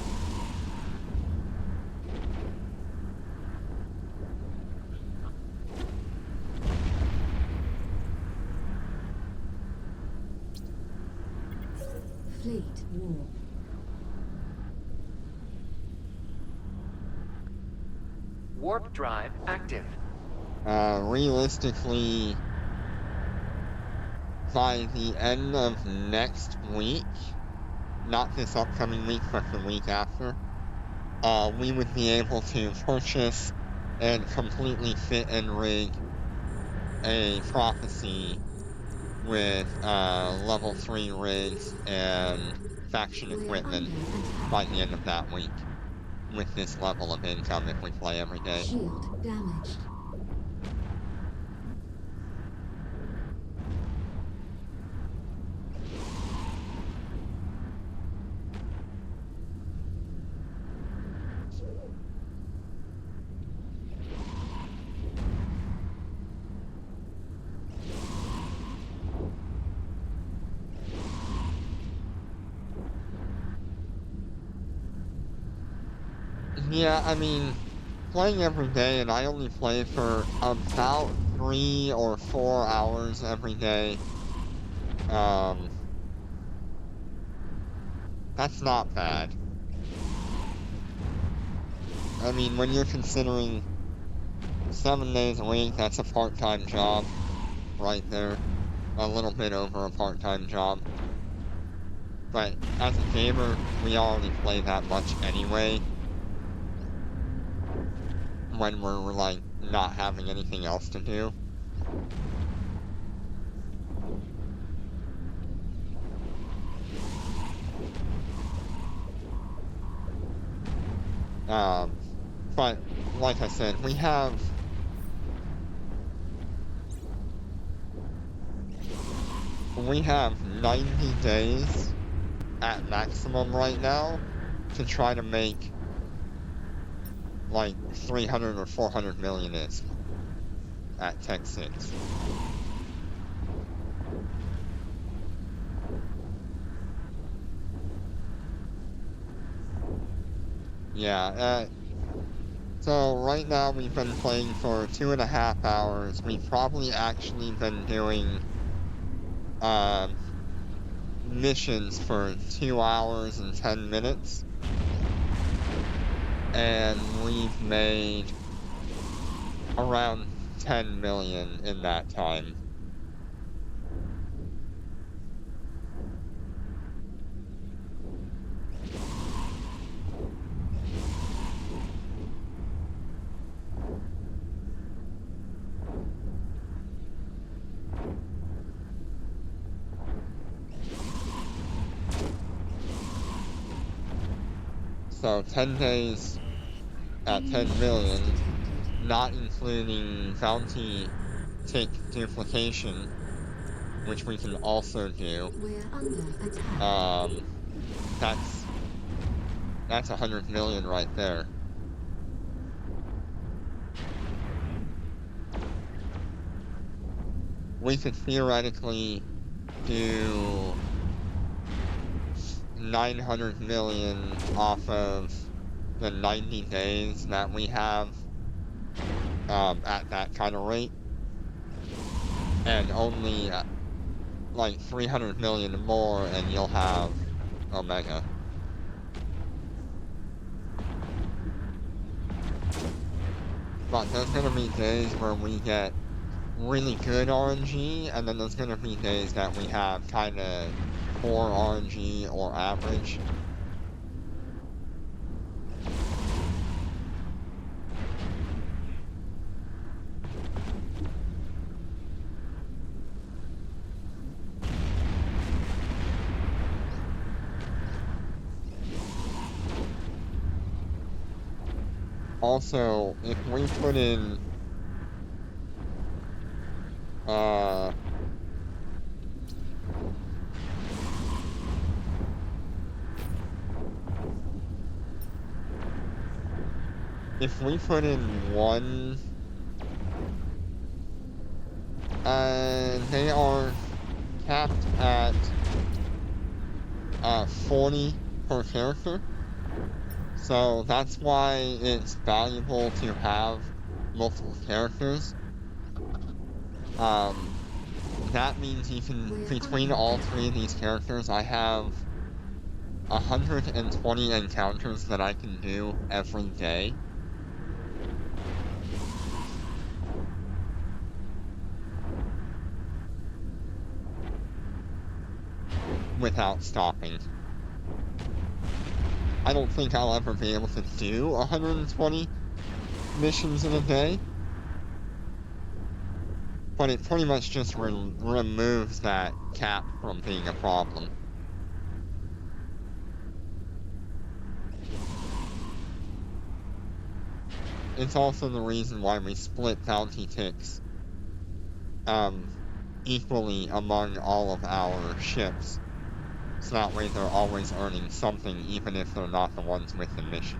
Fleet warp. Warp drive active. Realistically, by the end of next week, not this upcoming week, but the week after, we would be able to purchase and completely fit and rig a Prophecy with level 3 rigs and faction We're equipment under attack. by the end of that week, with this level of income if we play every day. Shield damaged. Yeah, I mean, playing every day, and I only play for about 3 or 4 hours every day. That's not bad. I mean, when you're considering 7 days a week, that's a part-time job right there. A little bit over a part-time job. But as a gamer, we already play that much anyway. When we're, like, not having anything else to do. But, like I said, we have 90 days at maximum right now to try to make like 300 or 400 million is at Tech 6. Yeah, so right now we've been playing for 2.5 hours. We've probably actually been doing missions for 2 hours and 10 minutes. And we've made around 10 million in that time. So 10 days at 10 million, not including bounty tick duplication, which we can also do. We're under attack. That's 100 million right there. We could theoretically do 900 million off of the 90 days that we have at that kind of rate, and only like 300 million more and you'll have Omega. But there's gonna be days where we get really good RNG, and then there's gonna be days that we have kinda poor RNG or average. Also, if we put in if we put in one, they are capped at 40 per character. So that's why it's valuable to have multiple characters. That means you can, between all 3 of these characters, I have 120 encounters that I can do every day. Without stopping. I don't think I'll ever be able to do 120 missions in a day, but it pretty much just removes that cap from being a problem. It's also the reason why we split bounty ticks equally among all of our ships. So that way they're always earning something, even if they're not the ones with the mission.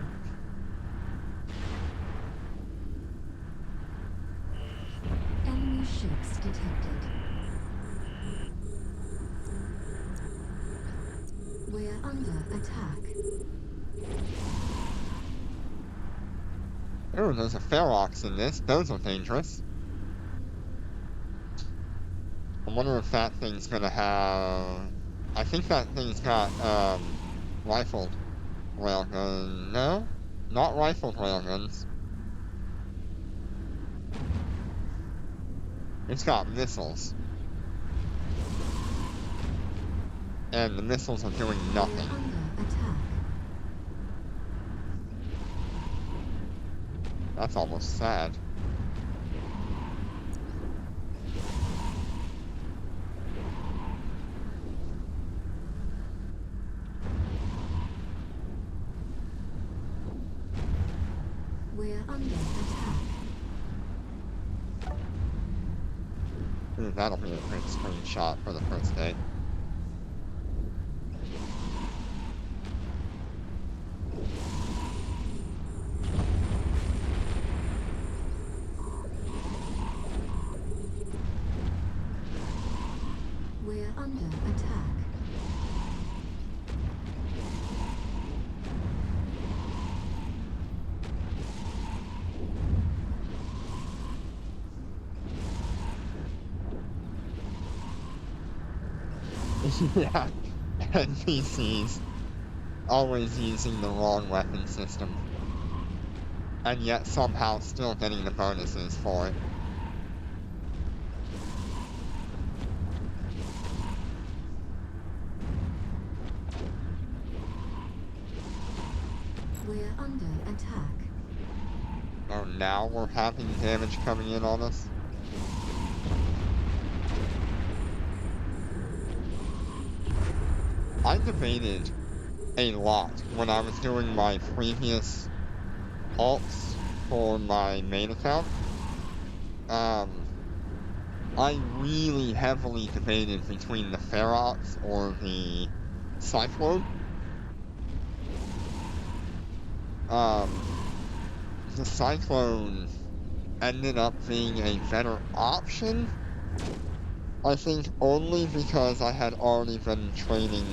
Enemy ships detected. We're under attack. Oh, there's a Ferox in this. Those are dangerous. I wonder if that thing's gonna have... I think that thing's got, rifled railgun. No? Not rifled railguns. It's got missiles. And the missiles are doing nothing. We're under attack. That's almost sad. We're under attack. Ooh, that'll be a great screenshot for the first day. under attack. Yeah, NPCs always using the wrong weapon system. And yet somehow still getting the bonuses for it. We're under attack. Oh, now we're having damage coming in on us? I debated a lot when I was doing my previous alts for my main account. I really heavily debated between the Ferox or the Cyclone. The Cyclone ended up being a better option, I think only because I had already been training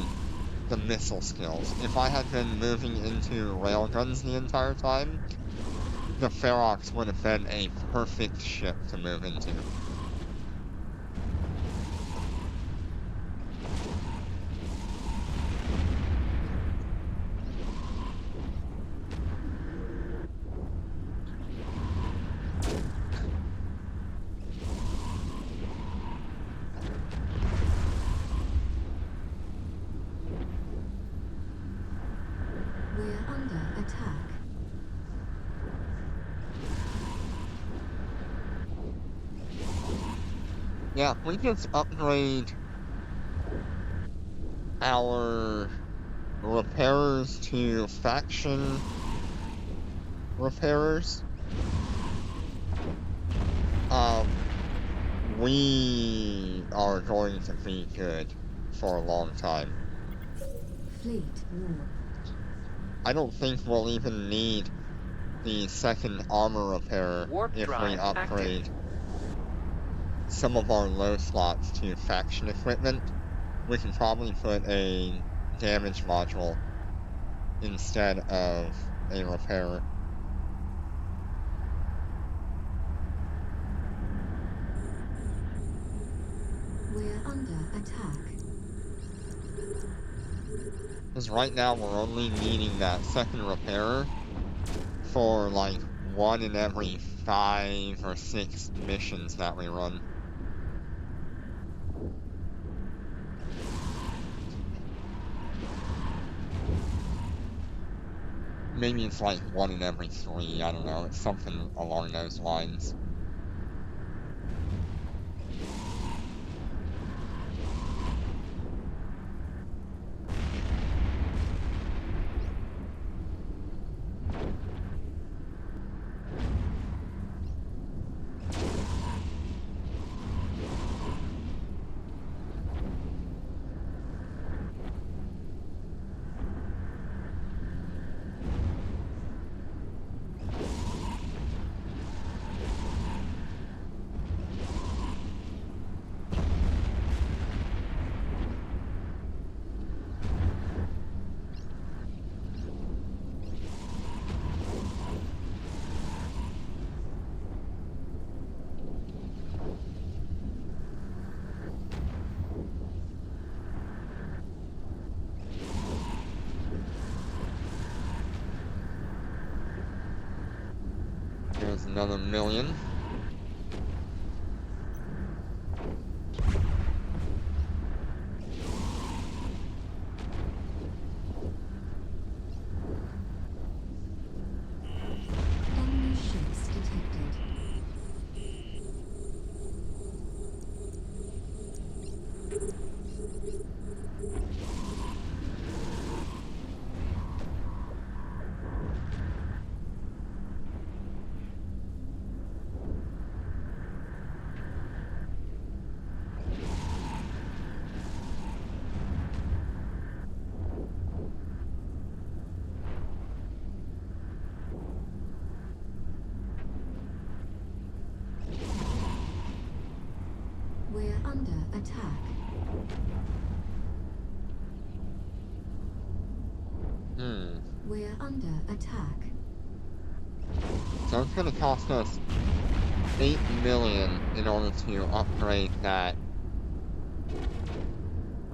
the missile skills. If I had been moving into railguns the entire time, the Ferox would have been a perfect ship to move into. We're under attack. Yeah, we just upgrade our repairers to faction repairers. We are going to be good for a long time. Fleet warped. I don't think we'll even need the second armor repairer Warp if we drive upgrade active. some of our low slots to faction equipment. We can probably put a damage module instead of a repairer. We're under attack. Because right now we're only needing that second repairer for like 1 in every 5 or 6 missions that we run. Maybe it's like 1 in every 3, I don't know, it's something along those lines. Here's another 1,000,000. Enemy ships detected. under attack. So it's gonna cost us 8 million in order to upgrade that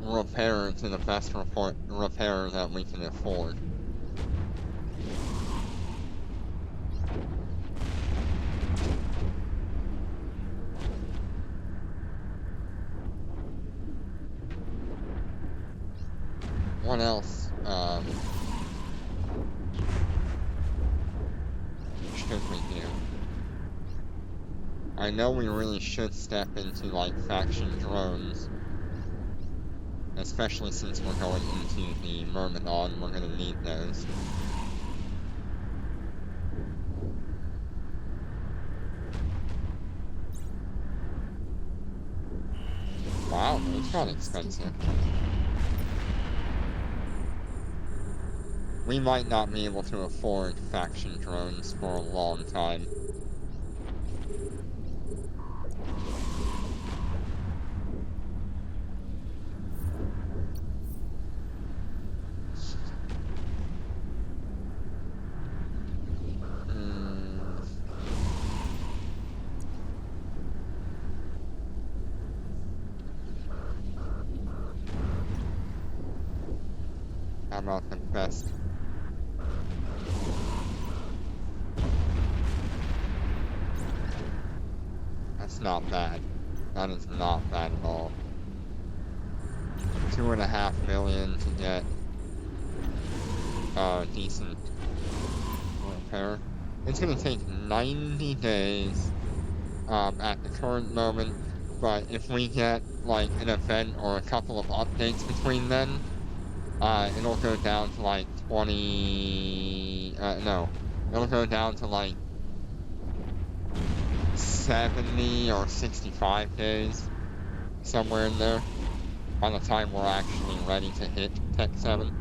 repair to the best repair that we can afford. What else, should we do? I know we really should step into, like, faction drones. Especially since we're going into the Myrmidon, we're gonna need those. Wow, those got expensive. We might not be able to afford faction drones for a long time. How about the best? That's not bad. That is not bad at all. 2.5 million to get decent repair. It's gonna take 90 days at the current moment, but if we get like an event or a couple of updates between then, it'll go down to like 20, no, it'll go down to like 70 or 65 days, somewhere in there, by the time we're actually ready to hit Tech 7.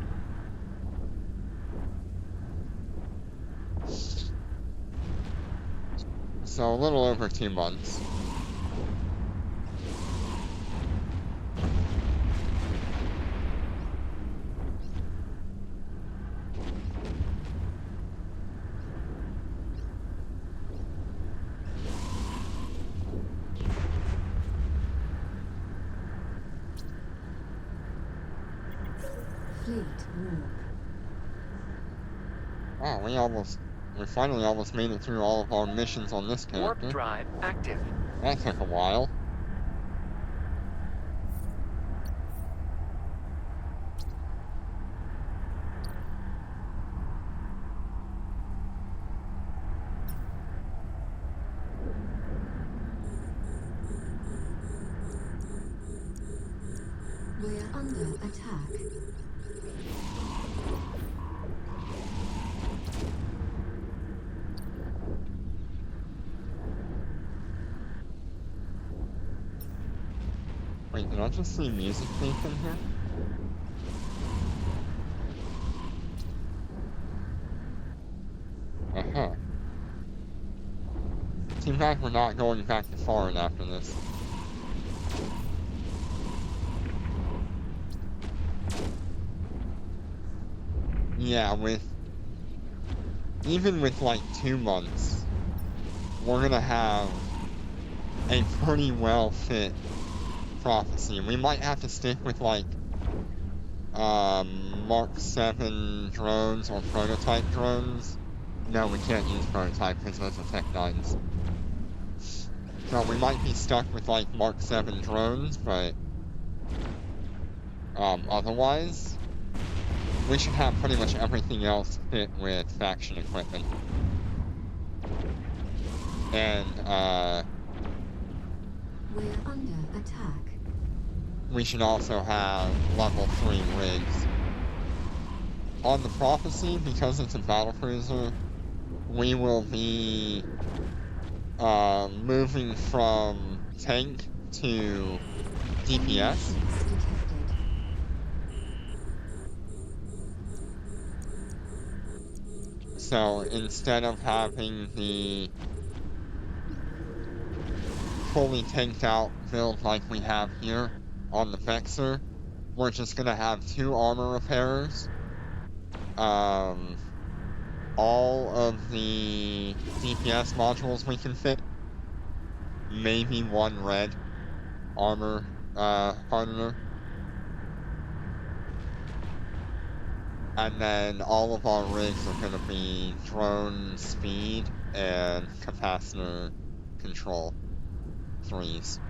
So a little over 2 months. Fleet warp. Wow, we finally almost made it through all of our missions on this Warp character. drive active. That took a while. We're under attack. Wait, did I just see music leak in here? Uh-huh. Seems like we're not going back to foreign after this. Yeah, even with like 2 months, we're gonna have a pretty well fit prophecy. We might have to stick with like Mark 7 drones or prototype drones. No, we can't use prototype because those are Tech 9s. So we might be stuck with like Mark 7 drones, but otherwise we should have pretty much everything else fit with faction equipment. And We're under attack. we should also have level 3 rigs. On the Prophecy, because it's a battlecruiser, we will be moving from tank to DPS. Ships detected. So instead of having the fully tanked out build like we have here on the Vexor, we're just gonna have 2 armor repairers, all of the DPS modules we can fit. Maybe one red armor hardener. And then all of our rigs are going to be drone speed and capacitor control 3s.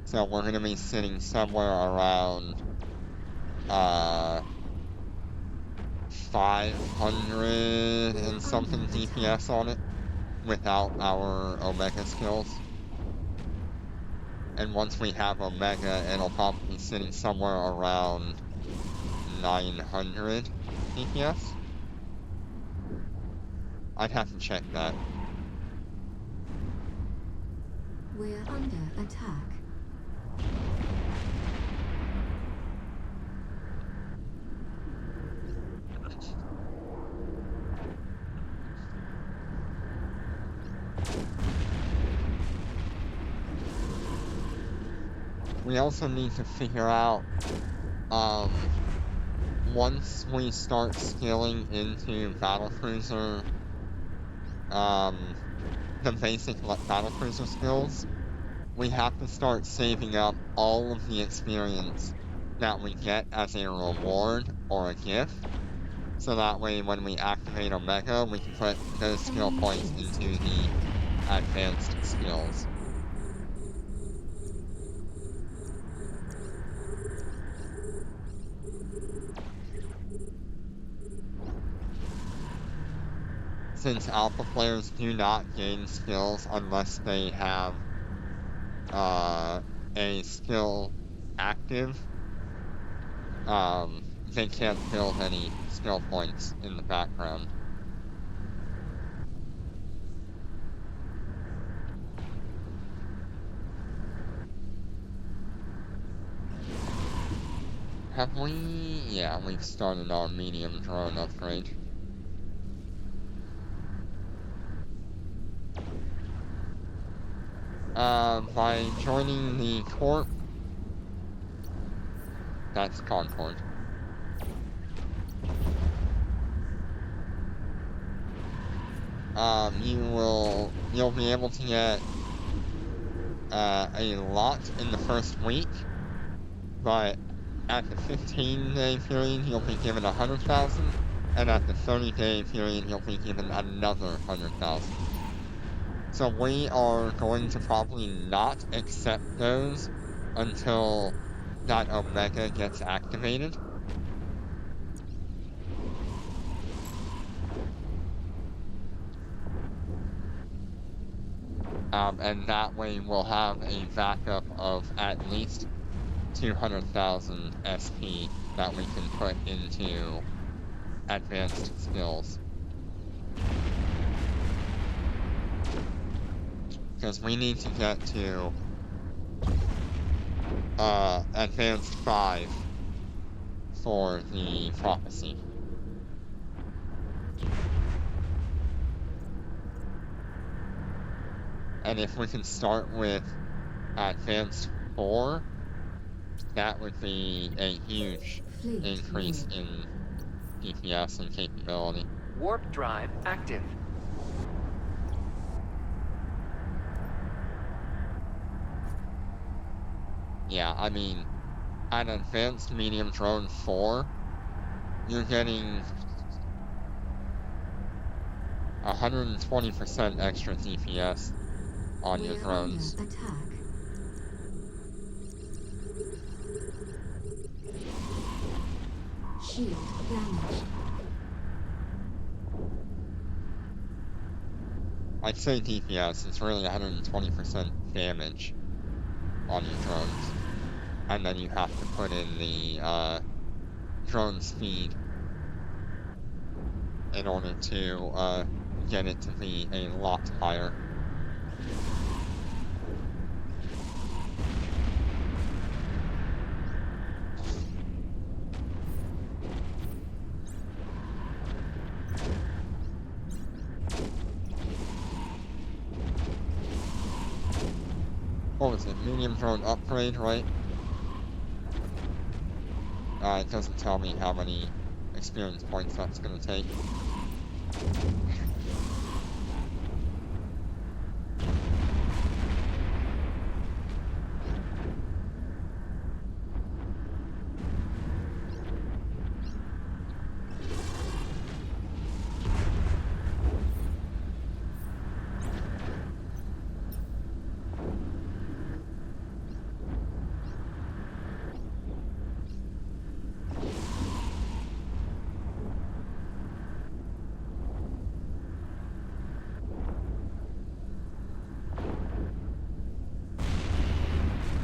So we're going to be sitting somewhere around 500 and something DPS on it without our Omega skills. And once we have Omega, it'll probably be sitting somewhere around 900 DPS. I'd have to check that. We're under attack. We also need to figure out, once we start scaling into battlecruiser, the basic battlecruiser skills, we have to start saving up all of the experience that we get as a reward or a gift, so that way when we activate Omega, we can put those skill points into the advanced skills. Since alpha players do not gain skills unless they have a skill active, they can't build any skill points in the background. Have we? Yeah, we've started our medium drone upgrade. By joining the Corp, that's Concord. You'll be able to get a lot in the first week, but at the 15-day period you'll be given 100,000, and at the 30-day period you'll be given another 100,000. So we are going to probably not accept those until that Omega gets activated. And that way we'll have a backup of at least 200,000 SP that we can put into advanced skills. Because we need to get to advanced 5 for the prophecy. And if we can start with advanced 4, that would be a huge increase in DPS and capability. Warp drive active. Yeah, I mean, at advanced medium drone 4, you're getting 120% extra DPS on your drones. Under attack. Shield damaged. I'd say DPS, it's really 120% damage on your drones. And then you have to put in the drone speed in order to get it to be a lot higher. What what is it, medium drone upgrade, right? It doesn't tell me how many experience points that's gonna take.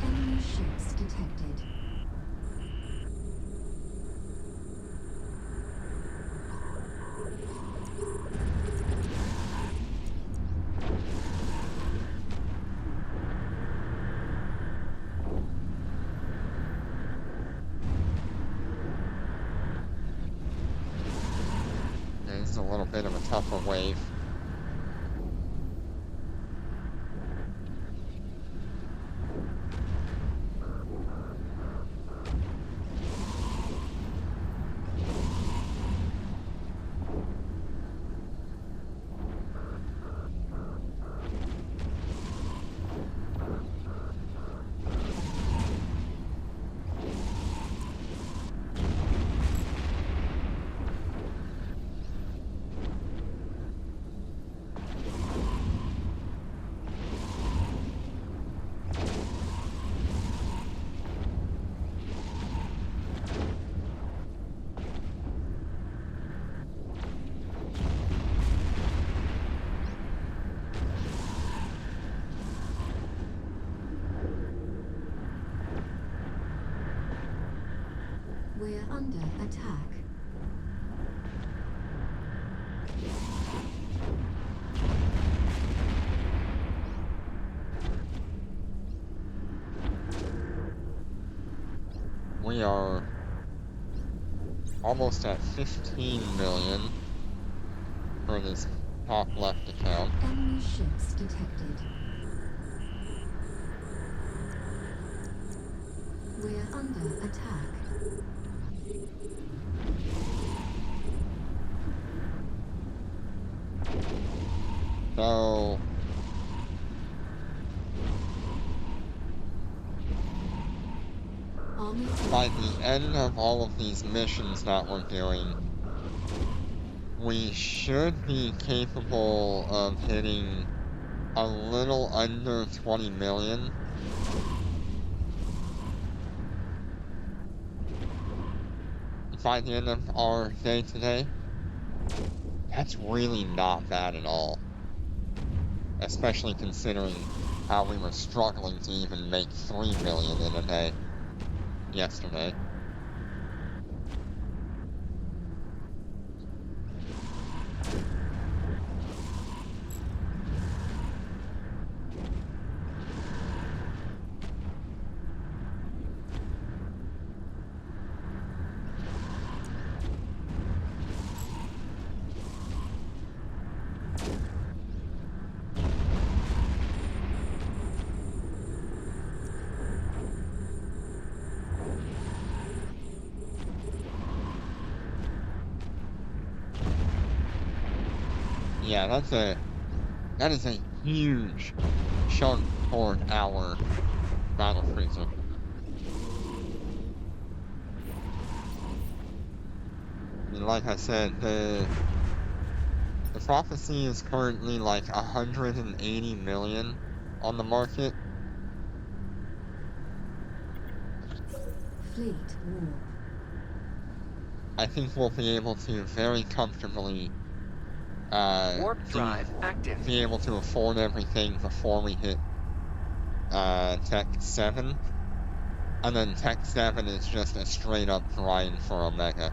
Enemy ships detected. Yeah, this is a little bit of a tougher wave. We're under attack. We are almost at 15 million for this top left account. Enemy ships detected. We're under attack. So Army by the end of all of these missions that we're doing, we should be capable of hitting a little under 20 million. By the end of our day today. That's really not bad at all. Especially considering how we were struggling to even make 3 million in a day yesterday. Yeah, that is a huge chunk toward our battle cruiser. I mean, like I said, the Prophecy is currently like 180 million on the market. fleet warp. I think we'll be able to very comfortably Warp drive active. be able to afford everything before we hit Tech 7. And then Tech 7 is just a straight up grind for Omega.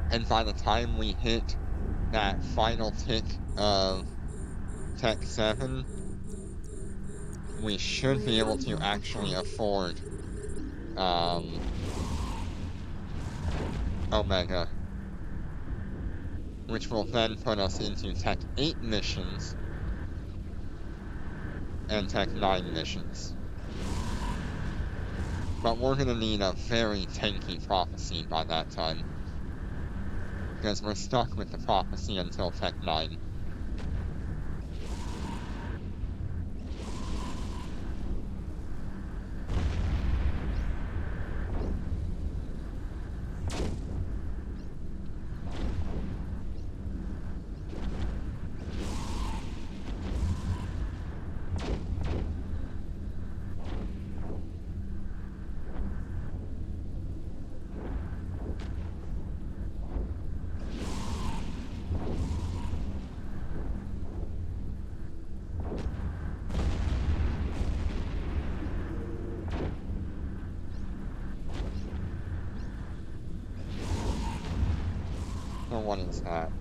And by the time we hit that final tick of Tech 7, we should be able to actually afford Omega, which will then put us into Tech 8 missions, and Tech 9 missions. But we're gonna need a very tanky Prophecy by that time. Because we're stuck with the Prophecy until Tech 9. So what is that?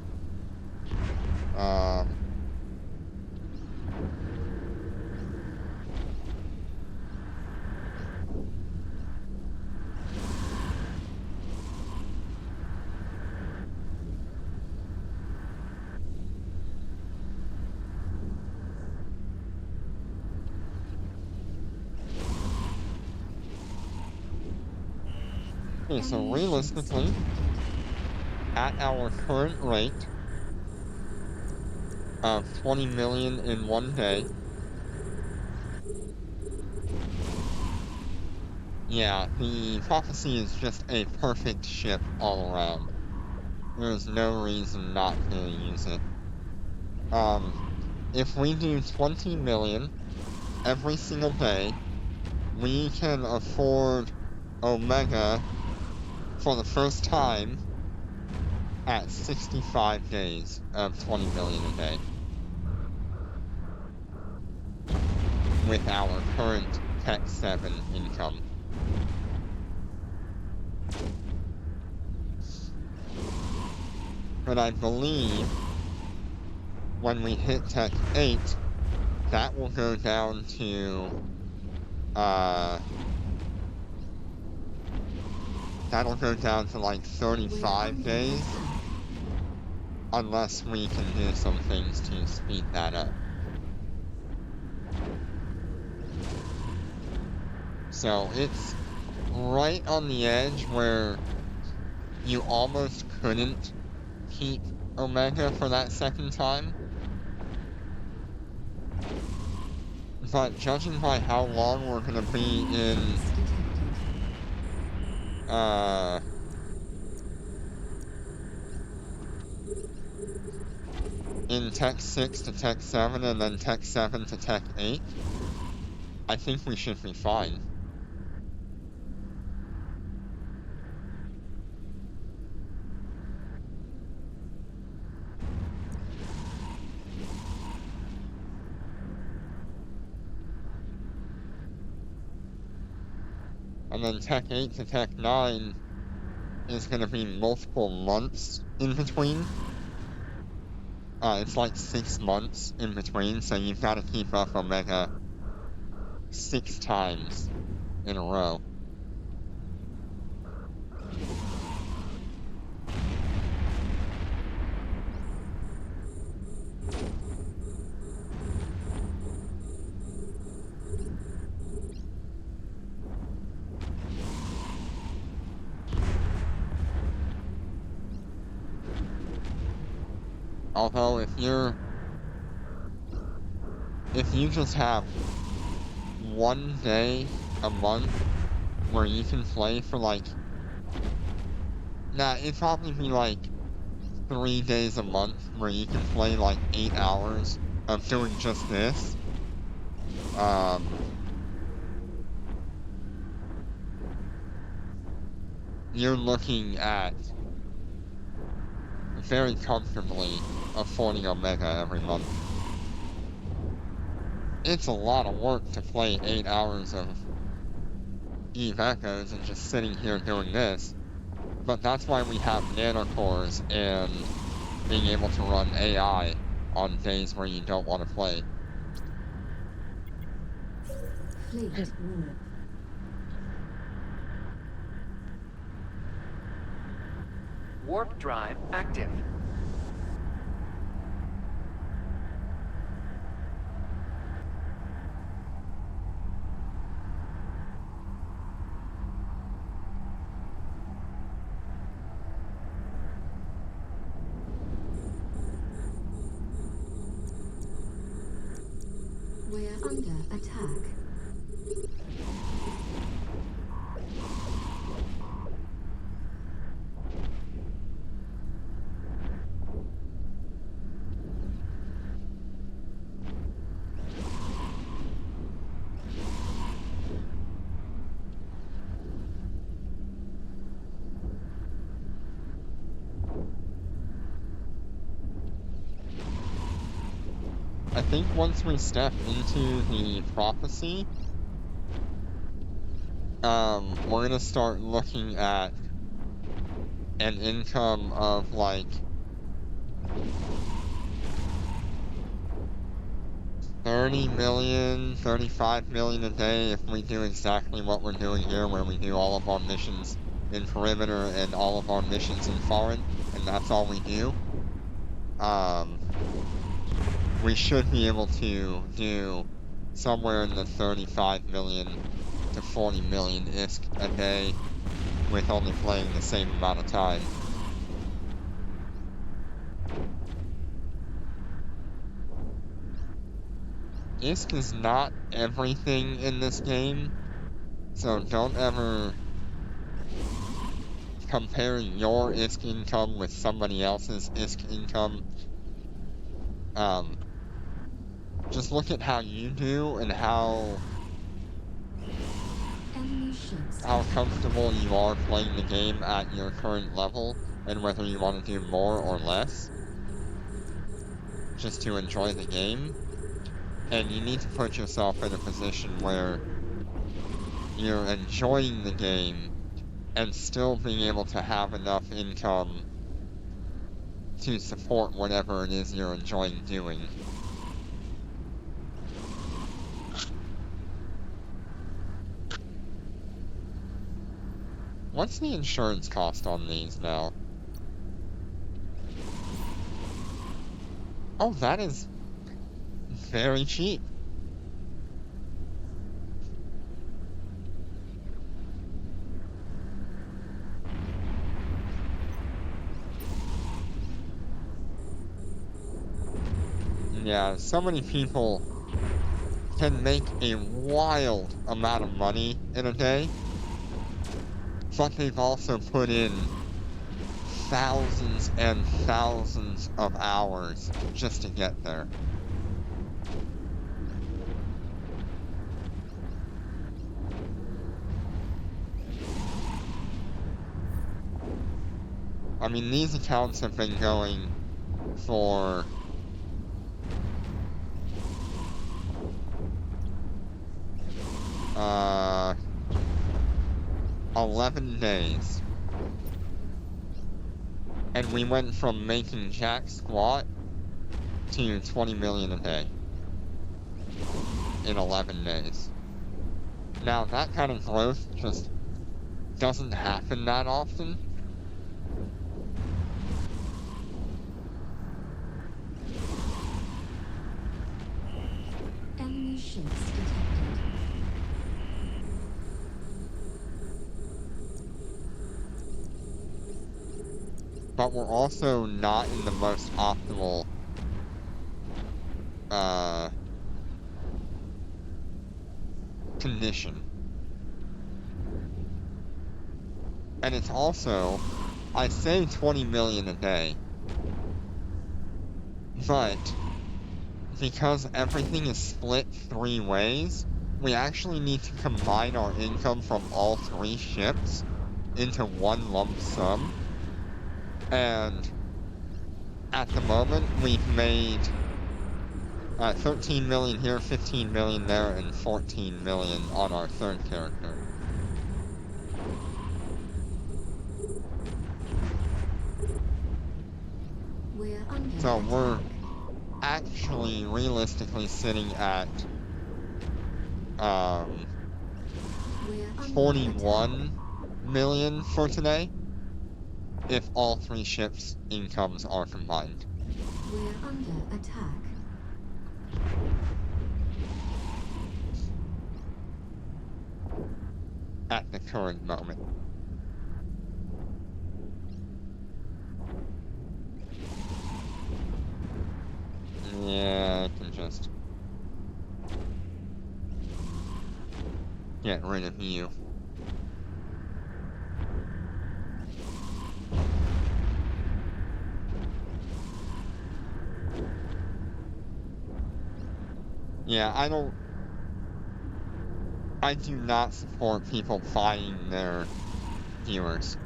Okay, so Enemy ships realistically, detected. at our current rate of 20 million in one day, yeah, the Prophecy is just a perfect ship all around. There's no reason not to use it. If we do 20 million every single day, we can afford Omega for the first time at 65 days of 20 million a day. With our current Tech 7 income. But I believe when we hit Tech 8, that will go down to, that'll go down to like We're 35 under days, attack. unless we can do some things to speed that up. So it's right on the edge where you almost couldn't keep Omega for that second time. But judging by how long we're gonna be Enemy in, ships detected. in Tech 6 to Tech 7 and then Tech 7 to Tech 8, I think we should be fine. And then Tech 8 to Tech 9 is gonna be multiple months in between. It's like 6 months in between, so you've gotta keep up Omega 6 times in a row. Although if you just have one day a month where you can play for like, it'd probably be like 3 days a month where you can play like 8 hours of doing just this. You're looking at very comfortably affording Omega every month. It's a lot of work to play 8 hours of Eve Echoes and just sitting here doing this, but that's why we have nanocores and being able to run AI on days where you don't want to play. Fleet warp. Warp drive active. We're under attack. I think once we step into the prophecy, we're gonna start looking at an income of like 30 million, 35 million a day if we do exactly what we're doing here, where we do all of our missions in perimeter and all of our missions in foreign, and that's all we do. We should be able to do somewhere in the 35 million to 40 million ISK a day with only playing the same amount of time. ISK is not everything in this game, so don't ever compare your ISK income with somebody else's ISK income. Just look at how you do and how Enemy ships. comfortable you are playing the game at your current level, and whether you want to do more or less, just to enjoy the game. And you need to put yourself in a position where you're enjoying the game and still being able to have enough income to support whatever it is you're enjoying doing. What's the insurance cost on these now? Oh, that is very cheap. Yeah, so many people can make a wild amount of money in a day, but they've also put in thousands and thousands of hours just to get there. I mean, these accounts have been going for 11 days. And we went from making jack squat to 20 million a day in 11 days. Now, that kind of growth just doesn't happen that often. Enemy ships detected. But we're also not in the most optimal condition. And it's also, I say 20 million a day, but because everything is split 3 ways, we actually need to combine our income from all 3 ships into one lump sum. And at the moment, we've made 13 million here, 15 million there, and 14 million on our 3rd character. We're under So we're attack. actually realistically sitting at We're under 41 million for today, if all 3 ships' incomes are combined. attack. We're under attack. At the current moment. Yeah, I can just get rid of you. Yeah, I do not support people fighting their viewers.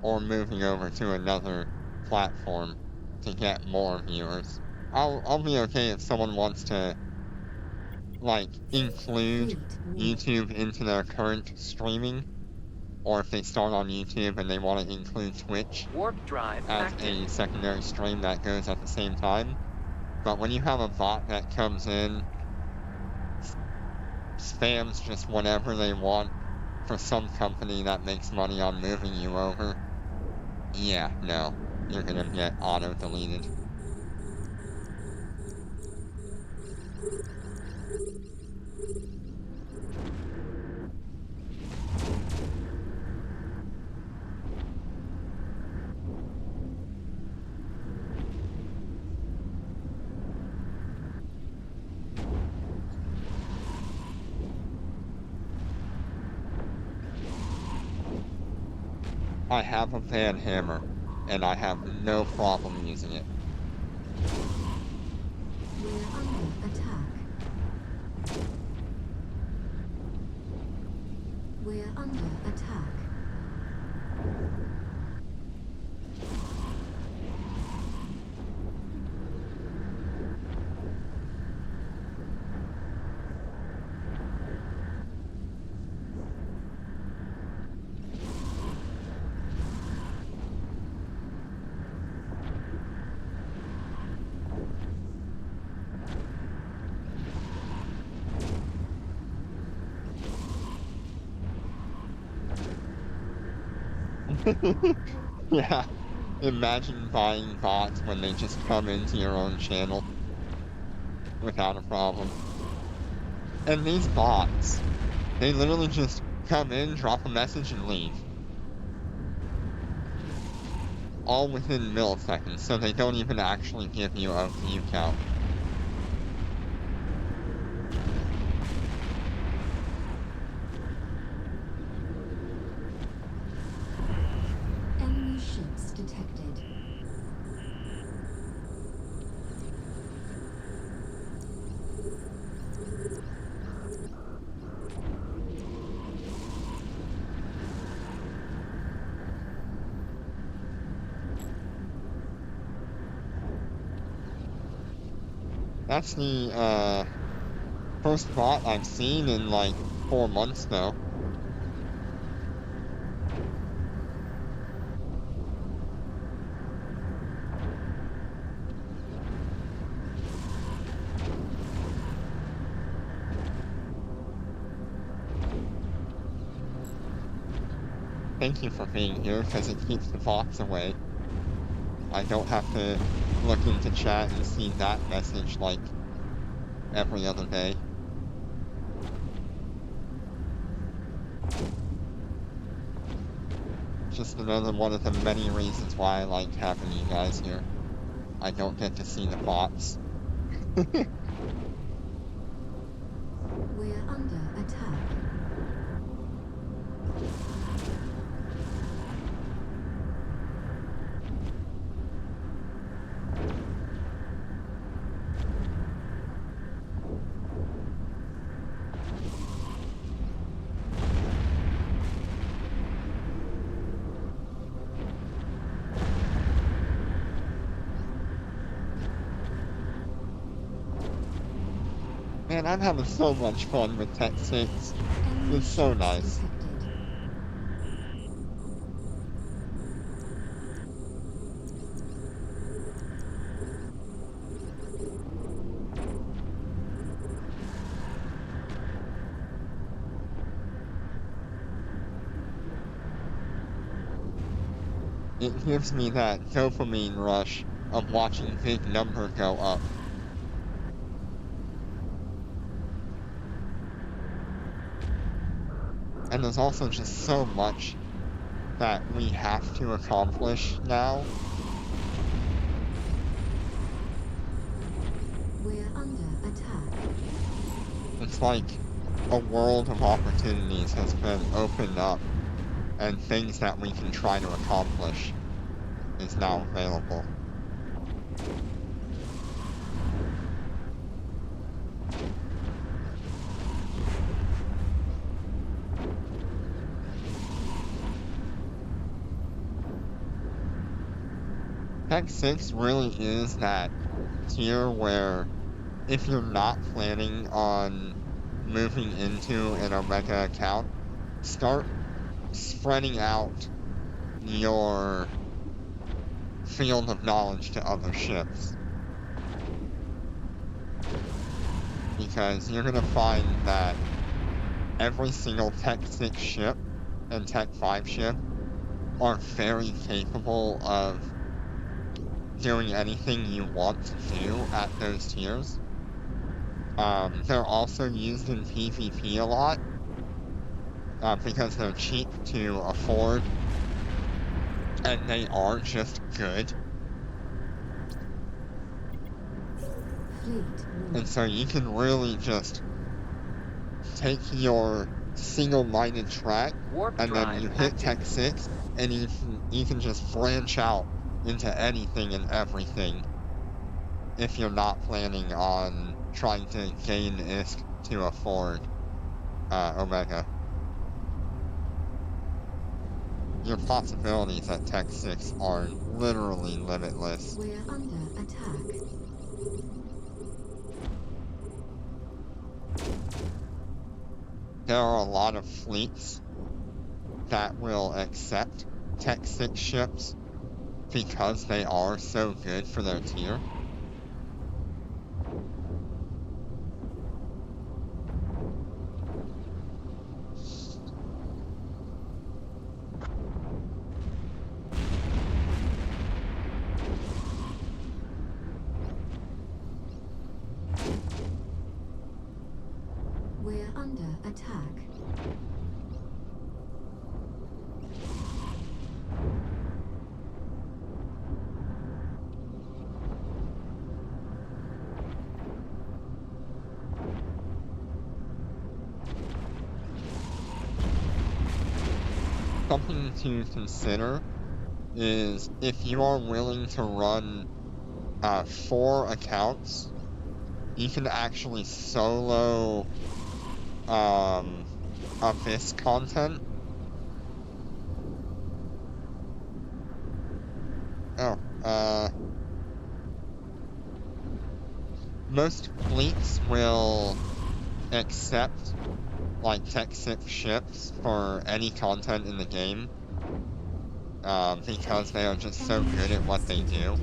Or moving over to another platform to get more viewers. I'll be okay if someone wants to, like, include Fleet warp. YouTube into their current streaming, or if they start on YouTube and they want to include Twitch Warp drive as active. a secondary stream that goes at the same time. But when you have a bot that comes in, spams just whatever they want for some company that makes money on moving you over, yeah, no, you're gonna get auto-deleted. I have a Van Hammer, and I have no problem using it. We're under attack. We're under attack. Yeah, imagine buying bots when they just come into your own channel without a problem. And these bots, they literally just come in, drop a message, and leave. All within milliseconds, so they don't even actually give you a view count. Enemy ships detected. That's the, first bot I've seen in, like, 4 months, though. Thank you for being here, because it keeps the bots away. I don't have to look into chat and see that message, like, every other day. Just another one of the many reasons why I like having you guys here. I don't get to see the bots. We're under attack. Man, I'm having so much fun with Tech 6. Enemy It's so ships nice. detected. It gives me that dopamine rush of watching big number go up. And there's also just so much that we have to accomplish now. We're under attack. It's like a world of opportunities has been opened up, and things that we can try to accomplish is now available. Tech 6 really is that tier where if you're not planning on moving into an Omega account, start spreading out your field of knowledge to other ships. Because you're gonna find that every single Tech 6 ship and Tech 5 ship are very capable of doing anything you want to do at those tiers. They're also used in PvP a lot because they're cheap to afford and they are just good. And so you can really just take your single-minded track Warp and then drive you hit active. Tech 6 and you can just branch out into anything and everything if you're not planning on trying to gain ISK to afford Omega. Your possibilities at Tech 6 are literally limitless. We're under attack. There are a lot of fleets that will accept Tech 6 ships because they are so good for their tier. We're under attack. Something to consider is if you are willing to run 4 accounts, you can actually solo Abyss content. Most fleets will accept like Tech 6 ships for any content in the game because they are just so good at what they do.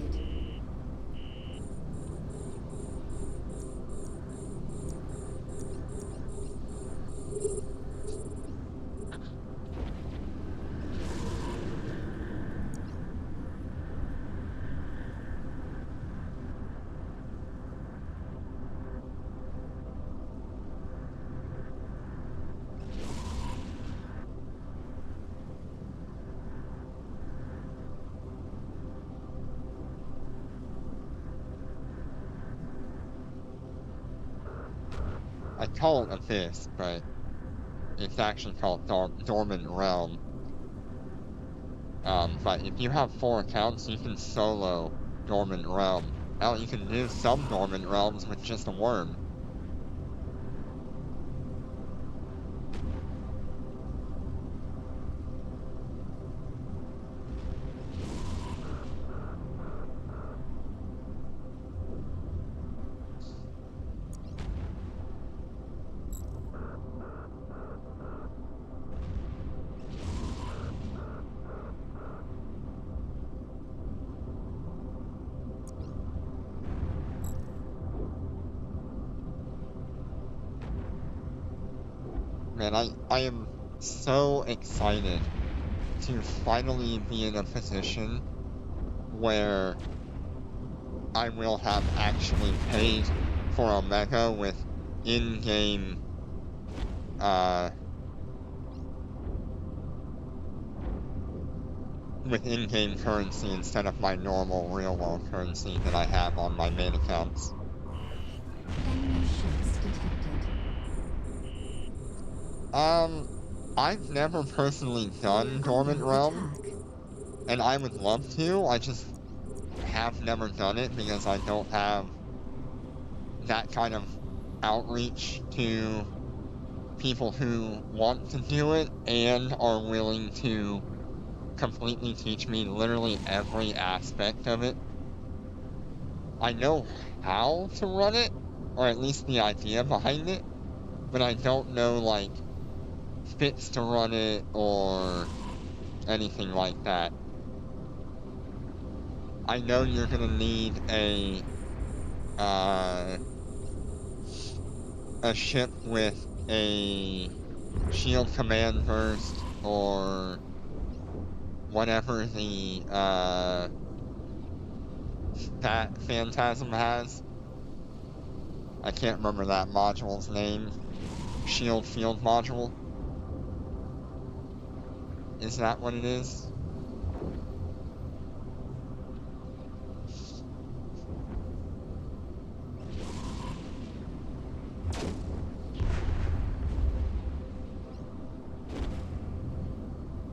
I call it Abyss, but it's actually called Dormant Realm. But if you have 4 accounts, you can solo Dormant Realm. Now you can do some Dormant Realms with just a worm. Man, I am so excited to finally be in a position where I will have actually paid for Omega with in-game currency instead of my normal real-world currency that I have on my main accounts. Enemy ships detected. I've never personally done We're Dormant under Realm, attack. and I would love to. I just have never done it because I don't have that kind of outreach to people who want to do it and are willing to completely teach me literally every aspect of it. I know how to run it, or at least the idea behind it, but I don't know, like, fits to run it or anything like that. I know you're gonna need uh, a ship with a shield command burst or whatever the, that Phantasm has. I can't remember that module's name. Shield field module. Is that what it is?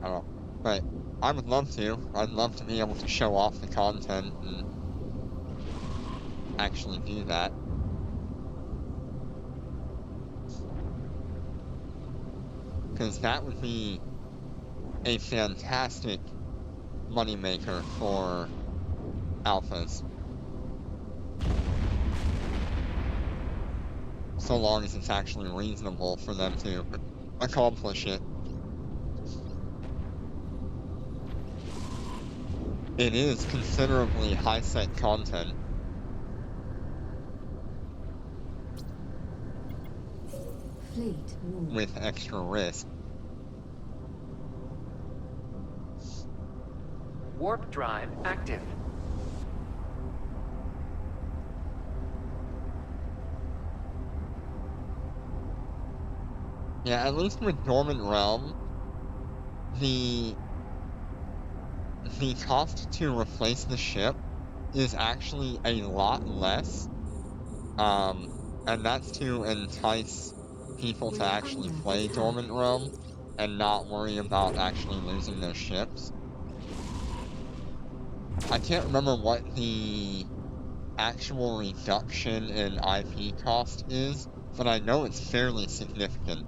I don't know. But I would love to. I'd love to be able to show off the content and actually do that. Because that would be a fantastic moneymaker for alphas. So long as it's actually reasonable for them to accomplish it. It is considerably high-set content. Fleet war. With extra risk. Warp drive active. Yeah, at least with Dormant Realm, the cost to replace the ship is actually a lot less. And that's to entice people to actually play Dormant Realm and not worry about actually losing their ships. I can't remember what the actual reduction in IP cost is, but I know it's fairly significant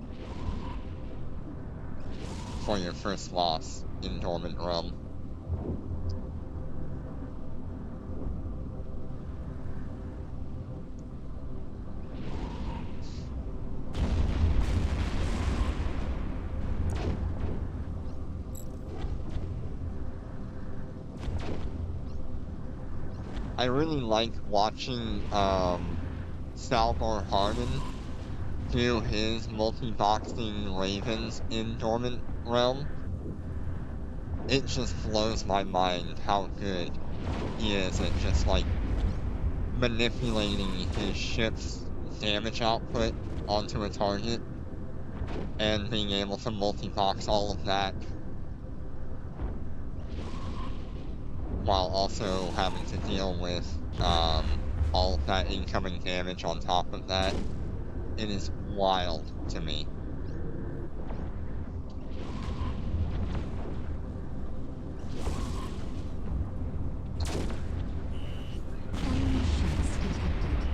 for your first loss in Dormant Realm. I really like watching Salvor Hardin do his multi-boxing Ravens in Dormant Realm. It just blows my mind how good he is at just, like, manipulating his ship's damage output onto a target and being able to multi-box all of that while also having to deal with all of that incoming damage on top of that. It is wild to me. Enemy ships detected.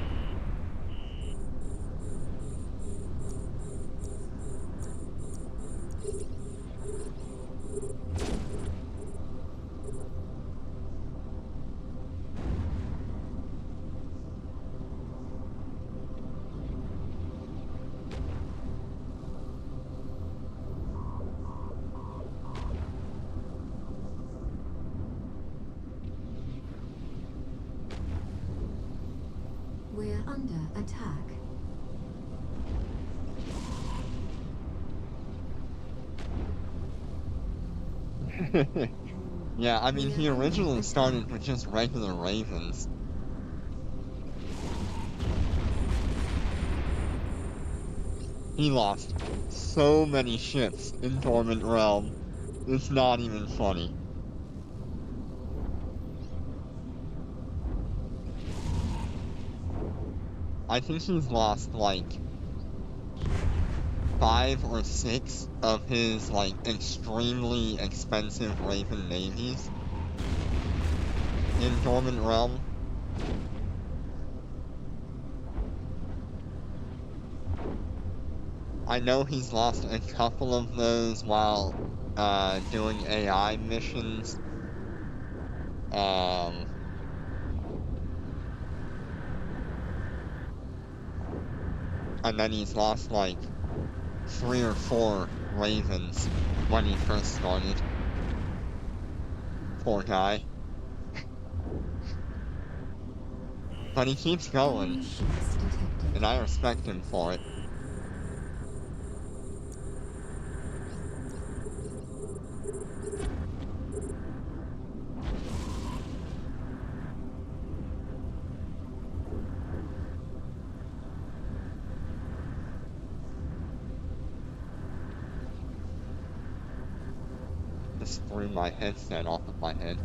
We're under attack. Yeah, I mean, he originally started with just regular Ravens. He lost so many ships in Dormant Realm. It's not even funny. I think he's lost, like, 5 or 6 of his, like, extremely expensive Raven navies in Dormant Realm. I know he's lost a couple of those while doing AI missions. And then he's lost like 3 or 4 Ravens when he first started. Poor guy. But he keeps going, Enemy ships detected. and I respect him for it. Just threw my headset off of my head.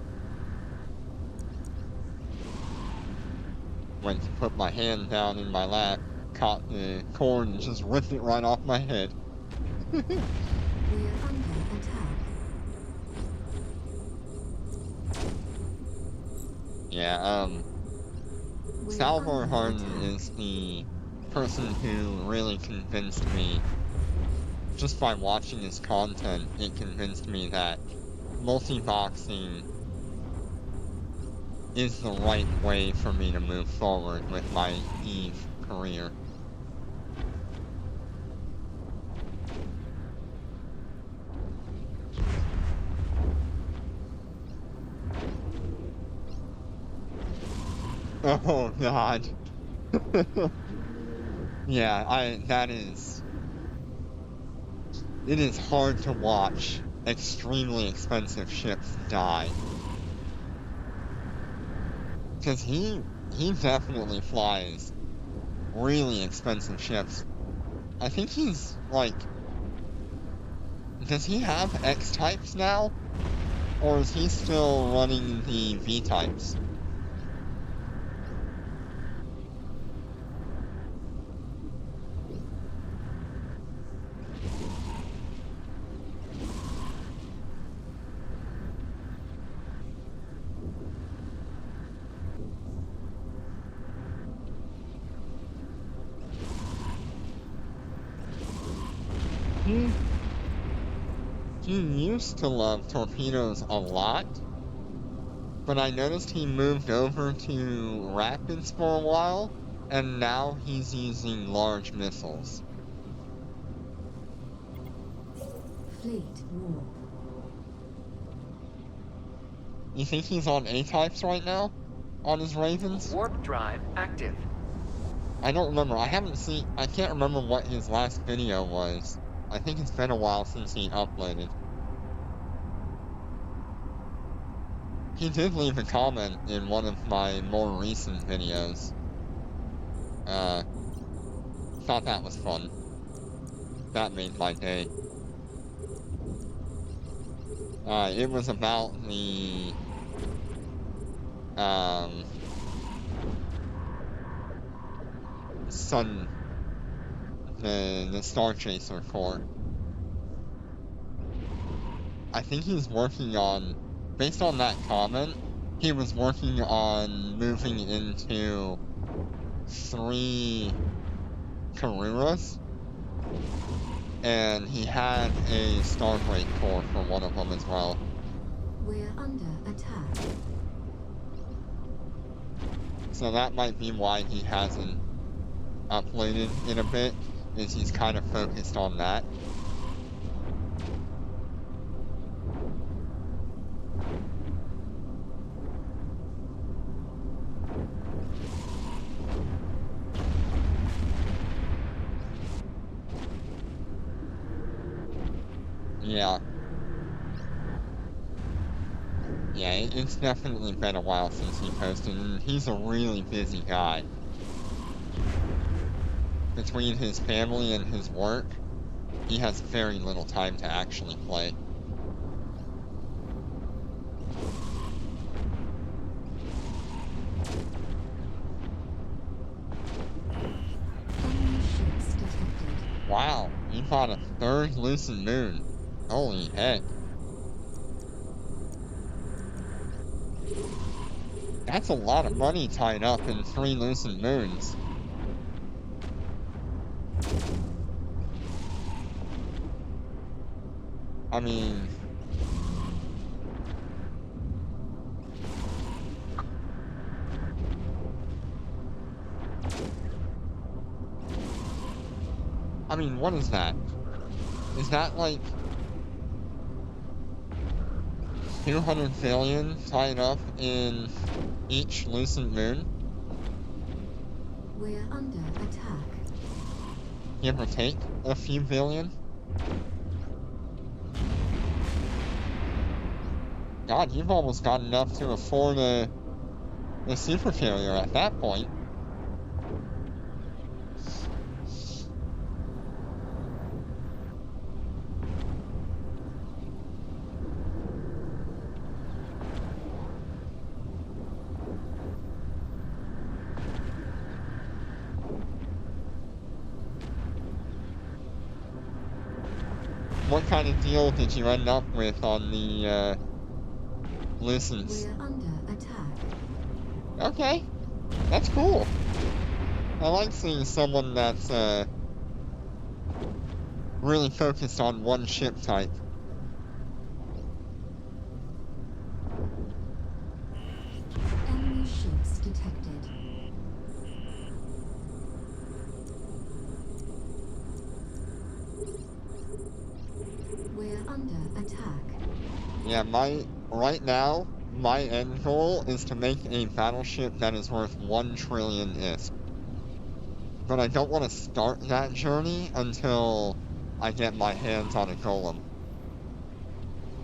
Went to put my hand down in my lap, caught the cord and just ripped it right off my head. We are under attack. Yeah, We are Salvor under Hardin attack. is the person who really convinced me, just by watching his content, it convinced me that multi-boxing is the right way for me to move forward with my EVE career. Oh god. Yeah, it is hard to watch extremely expensive ships die. Cause he definitely flies really expensive ships. I think he's like, does he have X types now? Or is he still running the V types? He used to love torpedoes a lot, but I noticed he moved over to Rapids for a while, and now he's using large missiles. Fleet war. You think he's on A-types right now? On his Ravens? Warp drive active. I don't remember. I can't remember what his last video was. I think it's been a while since he uploaded. He did leave a comment in one of my more recent videos. Thought that was fun. That made my day. It was about the, the Star Chaser Corps. I think he's working on, based on that comment, he was working on moving into 3 Karuras, and he had a Starfreight Corps for one of them as well. We're under attack. So that might be why he hasn't uploaded in a bit, is he's kind of focused on that. Yeah. Yeah, it's definitely been a while since he posted, and he's a really busy guy. Between his family and his work, he has very little time to actually play. Enemy ships detected. Wow, caught a third Lucent Moon. Holy heck. That's a lot of money tied up in 3 Lucent Moons. I mean... what is that? Is that like 200 billion tied up in each Lucent Moon? We're under attack. Give or take a few billion? God, you've almost got enough to afford a super carrier at that point. What kind of deal did you end up with on the, Lucents? We're under attack. Okay, that's cool. I like seeing someone that's, really focused on one ship type. Enemy ships detected. We're under attack. Yeah, right now, my end goal is to make a battleship that is worth 1 trillion ISK. But I don't want to start that journey until I get my hands on a Golem.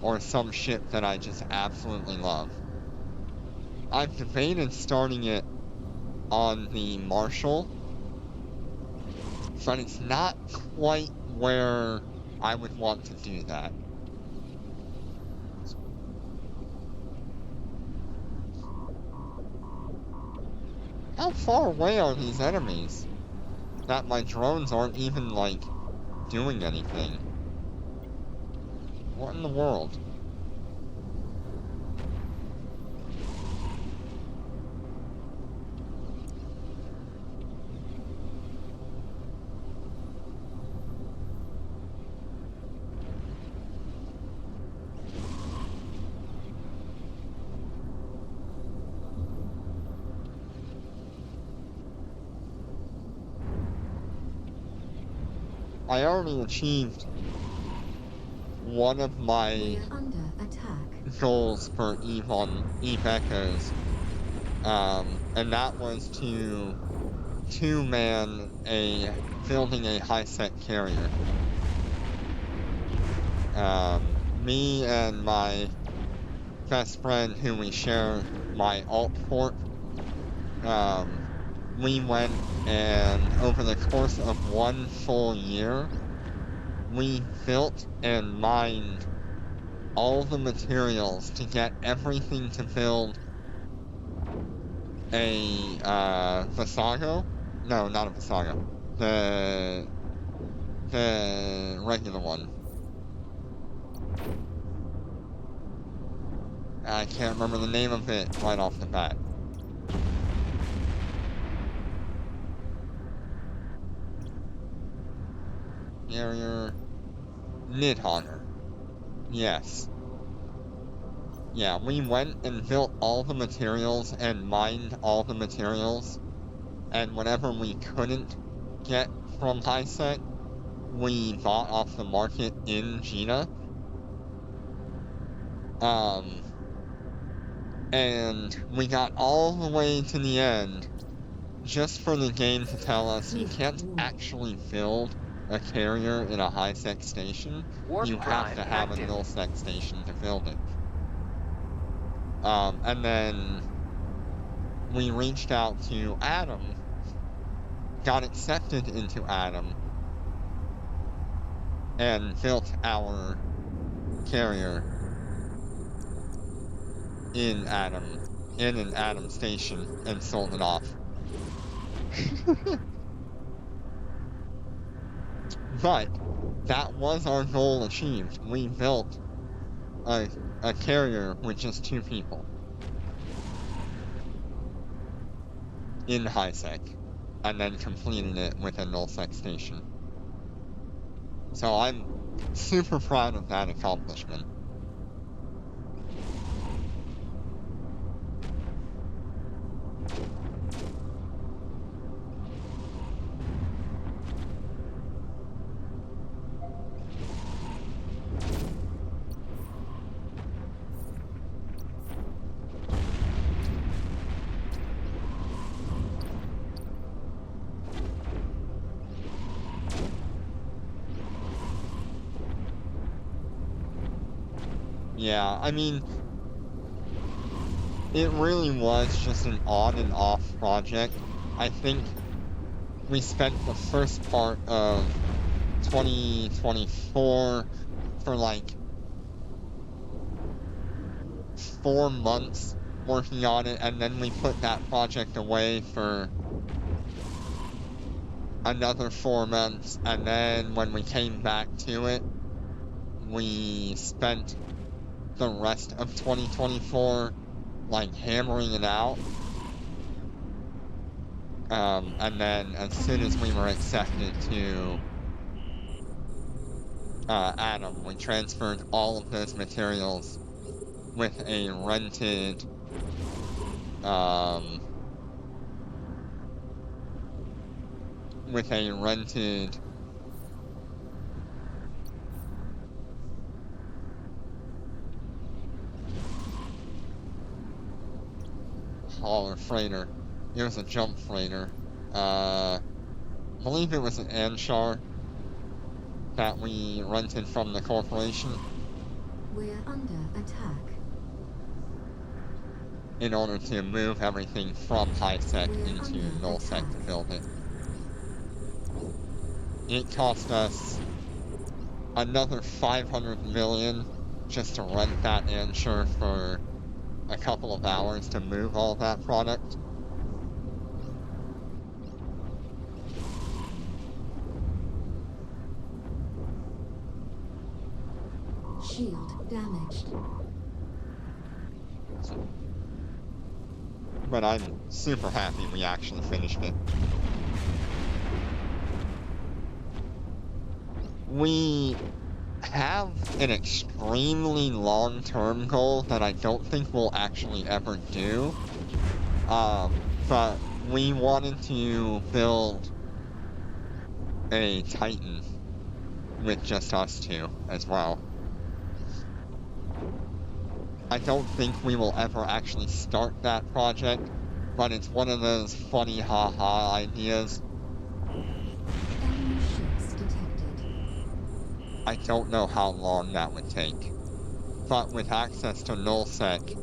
Or some ship that I just absolutely love. I've debated starting it on the Marshall, but it's not quite where I would want to do that. How far away are these enemies? That my drones aren't even, like, doing anything. What in the world? I already achieved one of my We're under attack. goals for Eve Echoes, and that was to two-man building a high-sec carrier. Me and my best friend, who we share my alt port, we went and over the course of 1 full year, we built and mined all the materials to get everything to build a, Visago? No, not a Visago. The regular one. I can't remember the name of it right off the bat. Carrier Nidhogger. Yes. Yeah, we went and built all the materials and mined all the materials, and whatever we couldn't get from HiSec, we bought off the market in Gina. And we got all the way to the end just for the game to tell us you can't actually build a carrier in a high-sec station. Warp You have drive to have active. a null-sec station to build it. And then we reached out to Adam, got accepted into Adam, and built our carrier in an Adam station, and sold it off. But that was our goal achieved. We built a carrier with just 2 people in HiSec, and then completed it with a nullsec station. So I'm super proud of that accomplishment. Yeah, I mean, it really was just an on and off project. I think we spent the first part of 2024 for like 4 months working on it, and then we put that project away for another 4 months, and then when we came back to it, we spent the rest of 2024 like hammering it out. And then as soon as we were accepted to Atom, we transferred all of those materials with a rented hauler freighter. It was a jump freighter. I believe it was an Anshar that we rented from the corporation We're under attack. in order to move everything from HiSec into nullsec to build it. It cost us another 500 million just to rent that Anshar for a couple of hours to move all that product. Shield damaged. But I'm super happy we actually finished it. We have an extremely long-term goal that I don't think we'll actually ever do. But we wanted to build a Titan with just us 2 as well. I don't think we will ever actually start that project, but it's one of those funny ha-ha ideas. Enemy ships detected. I don't know how long that would take. But with access to nullsec,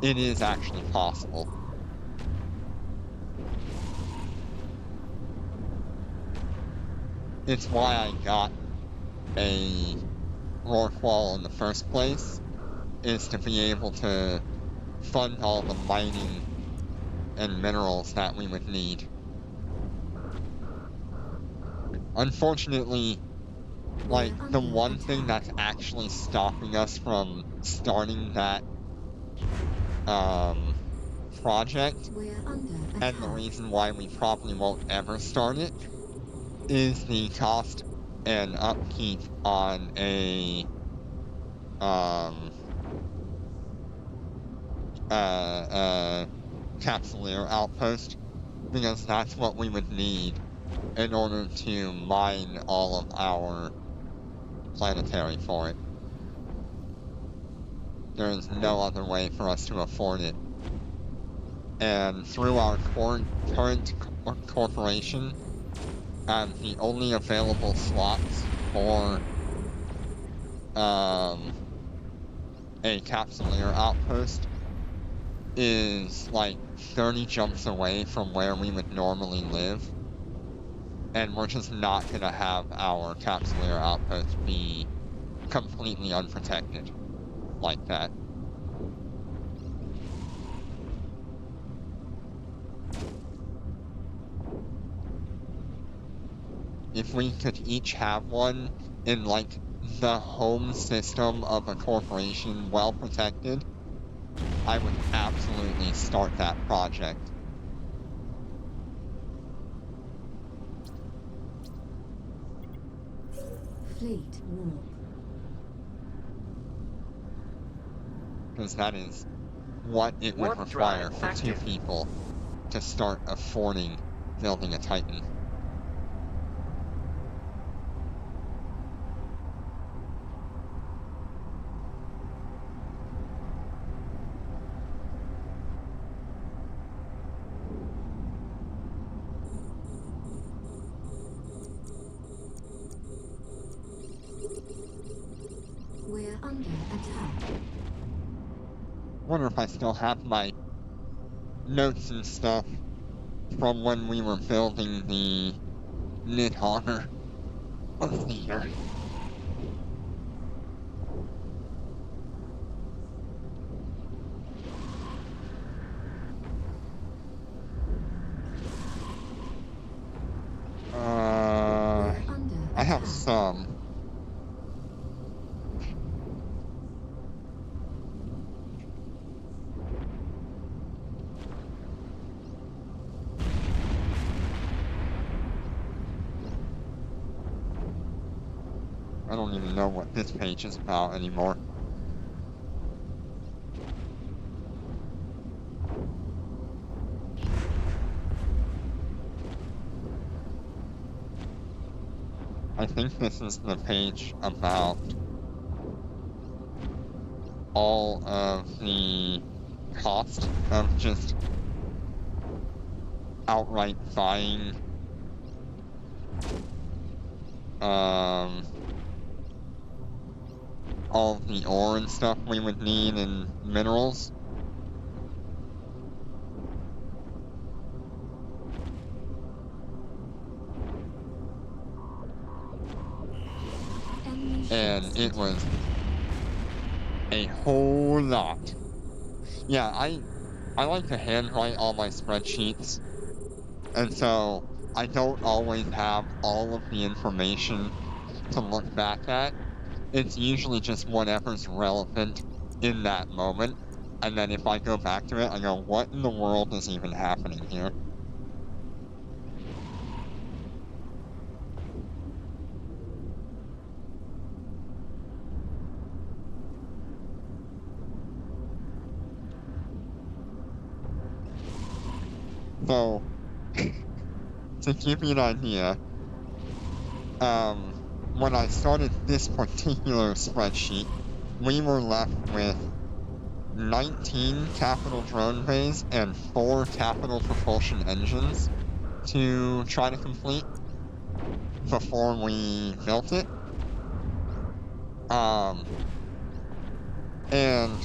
it is actually possible. It's why I got a Rorqual in the first place, is to be able to fund all the mining and minerals that we would need. Unfortunately, like, the one thing that's actually stopping us from starting that project, and the reason why we probably won't ever start it, is the cost and upkeep on a Capsuleer outpost, because that's what we would need in order to mine all of our planetary for it. There is no other way for us to afford it. And through our current corporation, the only available slots for a Capsuleer outpost is like 30 jumps away from where we would normally live. And we're just not going to have our Capsuleer outpost be completely unprotected like that. if we could each have one in like the home system of a corporation well protected, I would absolutely start that project. Fleet warp. Because that is what it would Warp require drive for two active. people to start affording building a Titan. We're under attack. Wonder if I still have my notes and stuff from when we were building the Nidhogger. Let's see here. We're under I have attack. some. I don't even know what this page is about anymore. I think this is the page about all of the cost of just outright buying all of the ore and stuff we would need and minerals. Enemy And ships it was detected. a whole lot. Yeah, I like to handwrite all my spreadsheets, and so I don't always have all of the information to look back at. It's usually just whatever's relevant in that moment, and then if I go back to it, I go, what in the world is even happening here? So, to give you an idea, when I started this particular spreadsheet, we were left with 19 capital drone bays and 4 capital propulsion engines to try to complete before we built it. And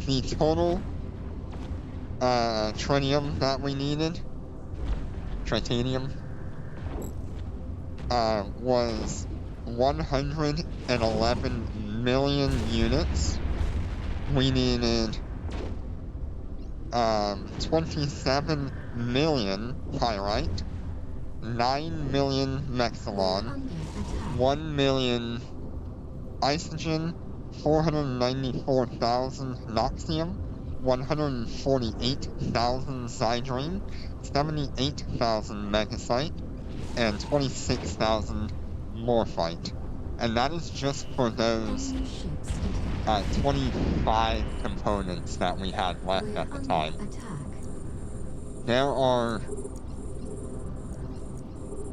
the total tritium that we needed, titanium, was 111 million units. We needed 27 million pyrite, 9 million We're mexilon, under attack. 1 million isogen, 494,000 noxium, 148,000 zydrine, 78,000 megasite, and 26,000 morphite. And that is just for those Enemy ships detected. 25 components that we had left We're at the under time. attack. There are,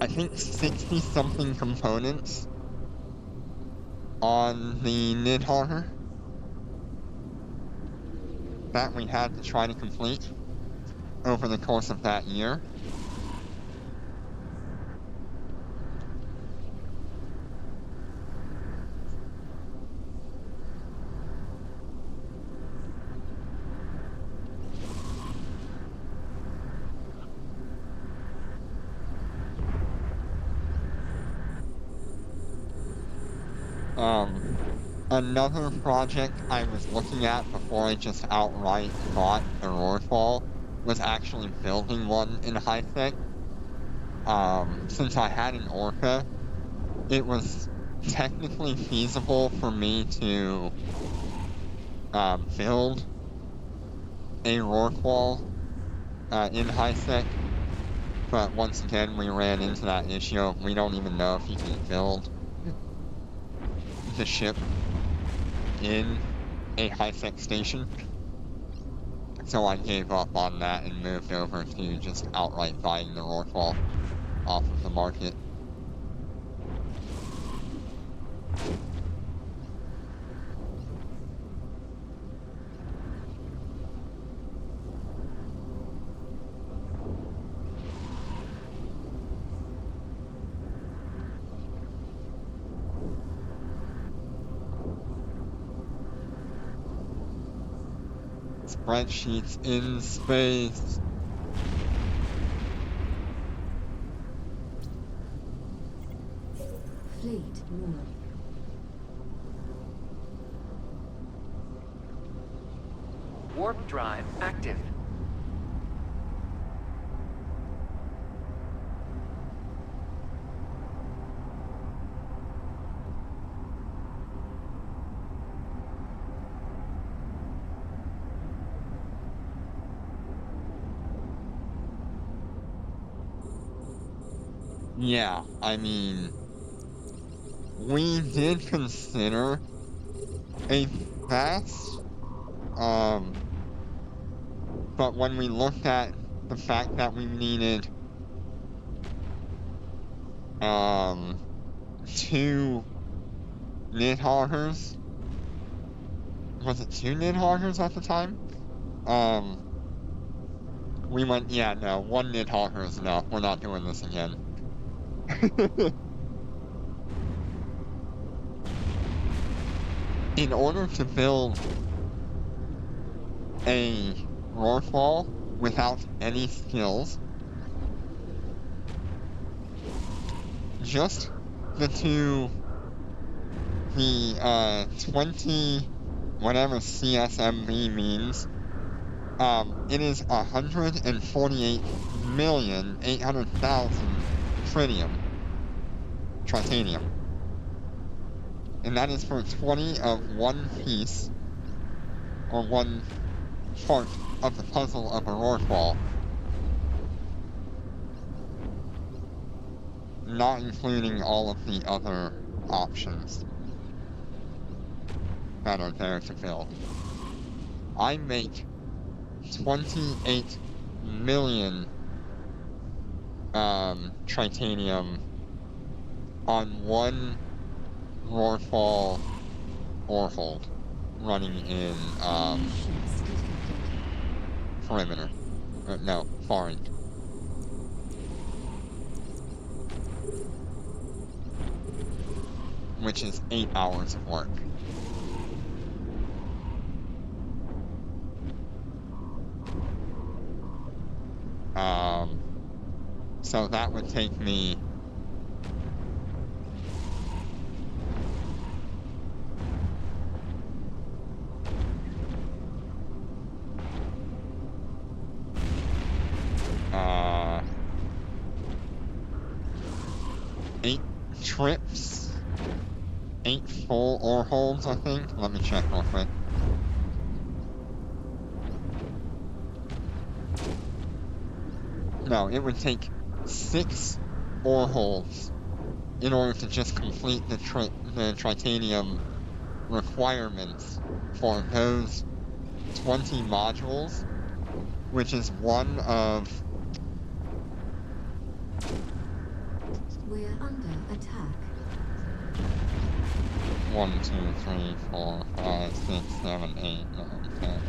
I think, 60-something components on the Nidhogger that we had to try to complete over the course of that year. Another project I was looking at before I just outright bought a Roarfall was actually building one in HiSec. since I had an Orca, it was technically feasible for me to build a Rorqual in HiSec, but once again we ran into that issue. We don't even know if you can build the ship in a HiSec station. So I gave up on that and moved over to just outright buying the Rorqual off of the market. Spreadsheets in space. Fleet mode. Warp drive active. Yeah, I mean, we did consider a fast, but when we looked at the fact that we needed, 2 Nidhoggers, was it 2 Nidhoggers at the time? We went, yeah, no, 1 Nidhogger is enough, we're not doing this again. In order to build a Rorqual without any skills, just the 20, whatever CSMB means, it is 148,800,000 tritium, tritanium. And that is for 20 of one piece, or one part of the puzzle of a Rorqual. Not including all of the other options that are there to build. I make 28 million tritanium on one Rorqual Orhold running in Ships detected. perimeter. No, far end. Which is 8 hours of work. So that would take me eight trips, 8 full Orholds, I think. Let me check real quick. No, it would take 6 Orholds in order to just complete the tritanium requirements for those 20 modules, which is one of... We're under attack. 1, 2, 3, 4, 5, 6, 7, 8, 9, 10,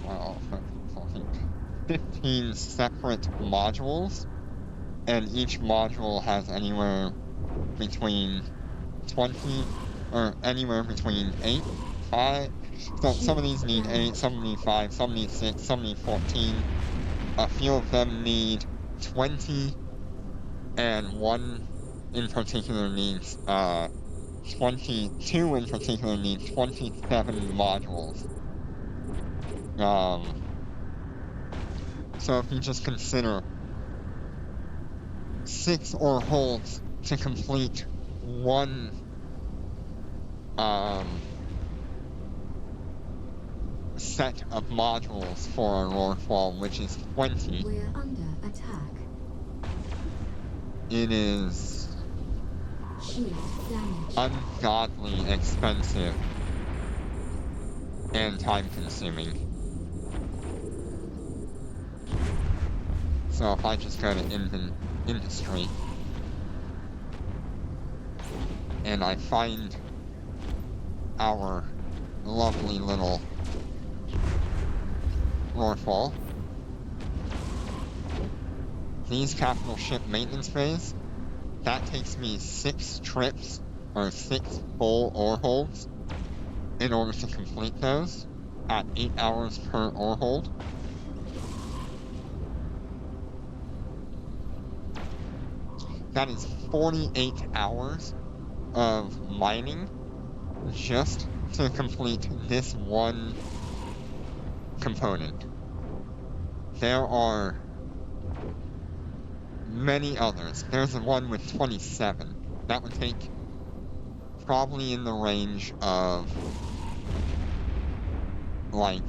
12, 13, 14, 15 separate modules, and each module has anywhere between 20, or anywhere between 8, 5, so some of these need 8, some need 5, some need 6, some need 14, a few of them need 20, and one in particular needs, 22 in particular need 27 modules. So if you just consider 6 ore holes to complete one set of modules for a Roarfall, which is 20. We're under attack. It is Shield damage. ungodly expensive and time-consuming. So if I just go to industry and I find our lovely little Roarfall, these capital ship maintenance bays, that takes me 6 trips or 6 full ore holds in order to complete those at 8 hours per ore hold. That is 48 hours of mining just to complete this one component. There are many others. There's the one with 27. That would take probably in the range of like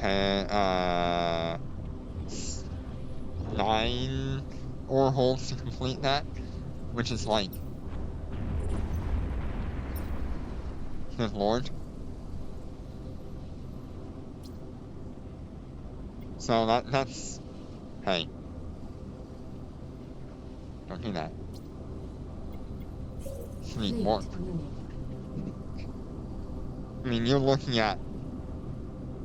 9 ore holds to complete that, which is like, good lord. So that's, hey, don't do that. Need more. I mean, you're looking at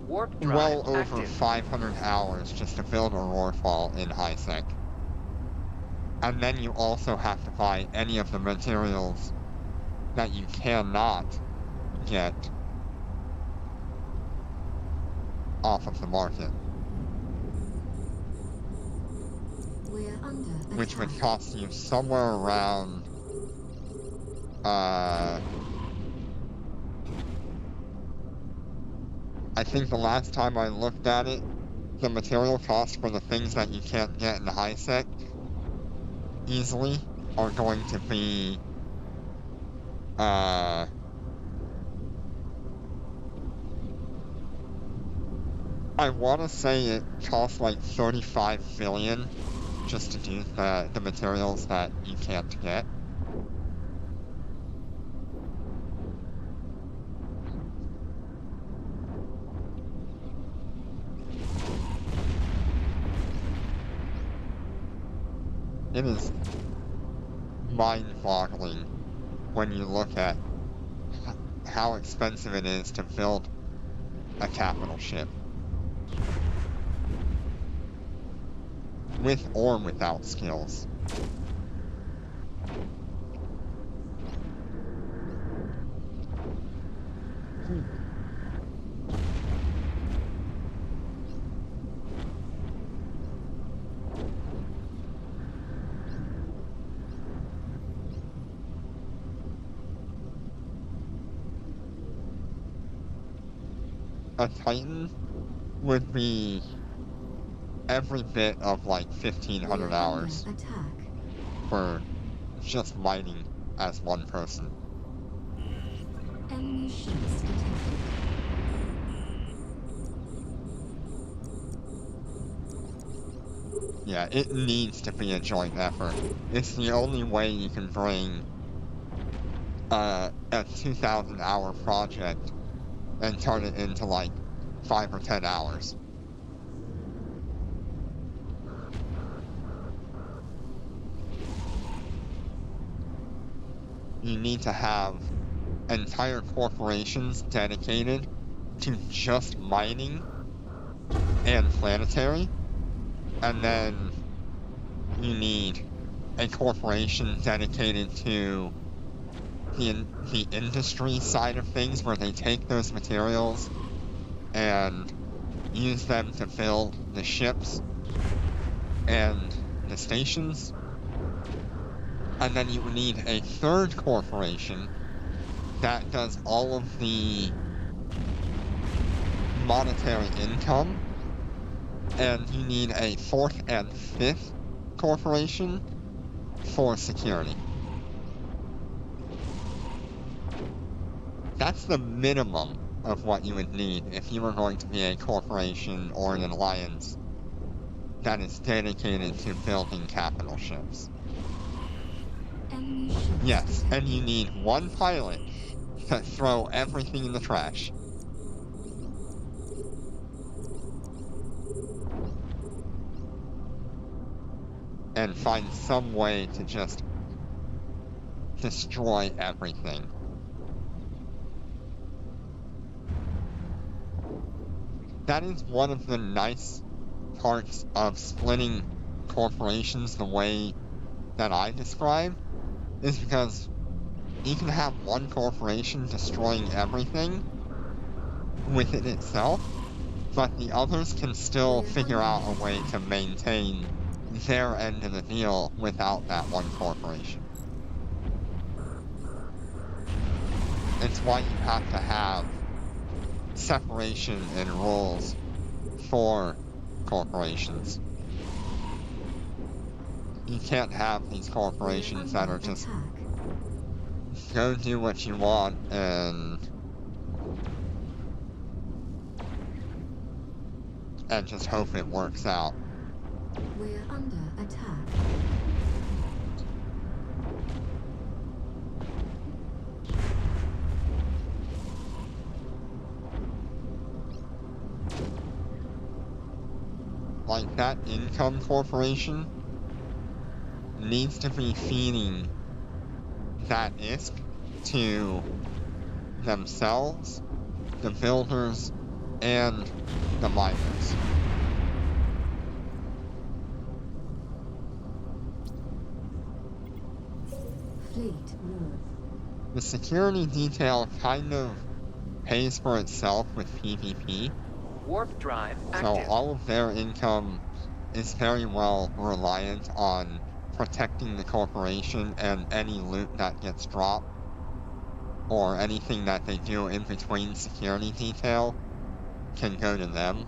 Warp drive well over active. 500 hours just to build a Roarfall in HiSec. And then you also have to buy any of the materials that you cannot get off of the market, We're under attack. which would cost you somewhere around I think the last time I looked at it, the material costs for the things that you can't get in HiSec easily are going to be I want to say it costs like 35 billion just to do the materials that you can't get. It is mind-boggling when you look at how expensive it is to build a capital ship. With or without skills. A Titan would be every bit of like 1,500 hours Attack. for just mining as one person. Enemy ships detected. Yeah, it needs to be a joint effort. It's the only way you can bring a 2,000 hour project and turn it into like 5 or 10 hours. You need to have entire corporations dedicated to just mining and planetary, and then you need a corporation dedicated to the industry side of things, where they take those materials and use them to build the ships and the stations. And then you need a third corporation that does all of the monetary income, and you need a fourth and fifth corporation for security. That's the minimum of what you would need if you were going to be a corporation or an alliance that is dedicated to building capital ships. Enemy ships Yes, and you detected. need one pilot to throw everything in the trash. And find some way to just destroy everything. That is one of the nice parts of splitting corporations the way that I describe, is because you can have one corporation destroying everything within itself, but the others can still figure out a way to maintain their end of the deal without that one corporation. It's why you have to have separation and rules for corporations. You can't have these corporations that are just Attack. go do what you want and just hope it works out. We're under attack. Like, that income corporation needs to be feeding that ISK to themselves, the builders, and the miners. Fleet war. The security detail kind of pays for itself with PvP, Warp drive so active. all of their income is very well reliant on protecting the corporation, and any loot that gets dropped or anything that they do in between security detail can go to them.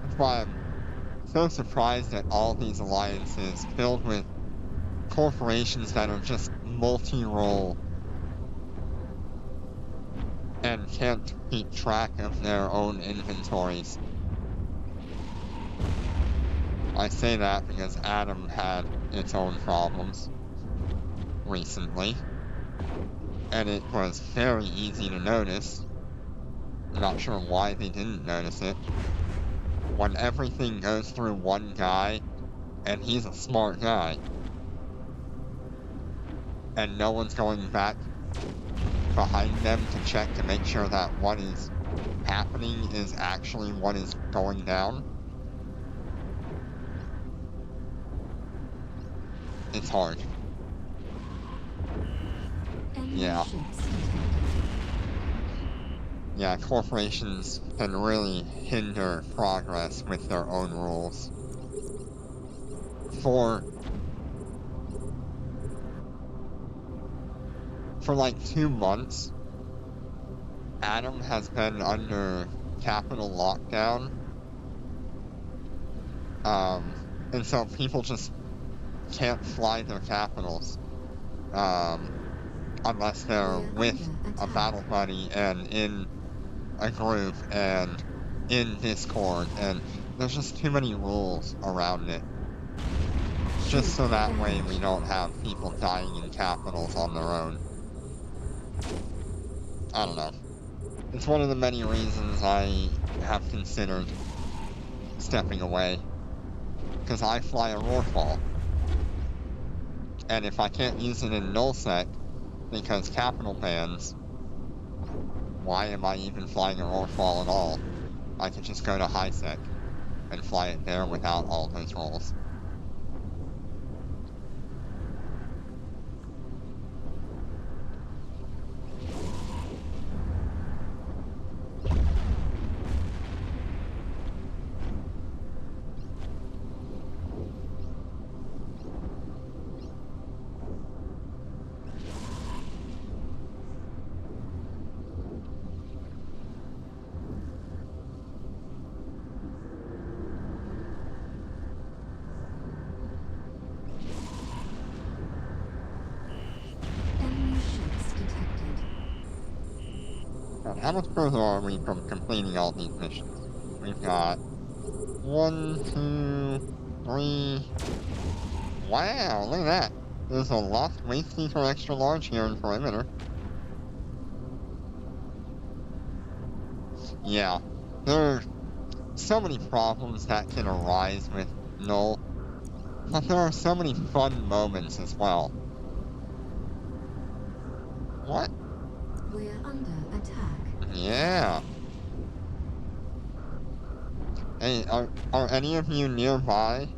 That's why I'm so surprised at all these alliances filled with corporations that are just multi-role and can't keep track of their own inventories. I say that because Adam had its own problems recently, and it was very easy to notice. I'm not sure why they didn't notice it. When everything goes through one guy, and he's a smart guy, and no one's going back behind them to check to make sure that what is happening is actually what is going down, it's hard. Enemy Yeah. ships detected. Yeah, corporations can really hinder progress with their own rules. For like 2 months, Adam has been under capital lockdown. And so people just can't fly their capitals. Unless they're with a battle buddy and in a group and in Discord, and there's just too many rules around it. Just so that way we don't have people dying in capitals on their own. I don't know. It's one of the many reasons I have considered stepping away. Because I fly a Rorqual. And if I can't use it in nullsec because capital bans, why am I even flying a Rorqual at all? I could just go to highsec and fly it there without all those rolls. how much further are we from completing all these missions? We've got 1, 2, 3. Wow, look at that. There's a Lost Waste Seeker Extra Large here in Perimeter. Yeah, there are so many problems that can arise with Null, but there are so many fun moments as well. What? We're under attack. Yeah. Hey, are any of you nearby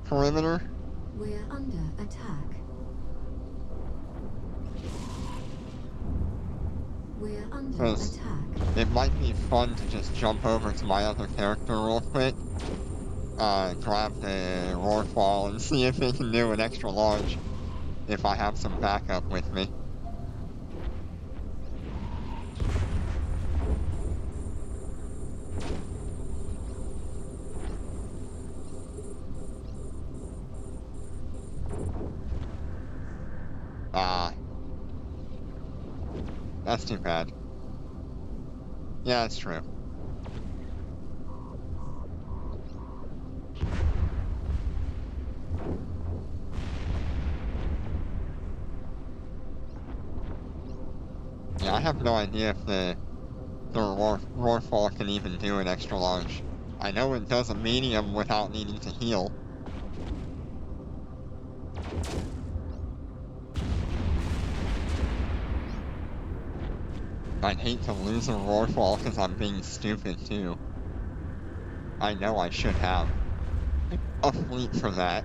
Perimeter? We're under attack. We're under 'Cause attack. it might be fun to just jump over to my other character real quick, grab the Roarfall and see if it can do an extra large if I have some backup with me. Ah. That's too bad. Yeah, that's true. Yeah, I have no idea if the Roarfall can even do an extra large. I know it does a medium without needing to heal. I'd hate to lose a Roarfall because I'm being stupid too. I know I should have a fleet for that.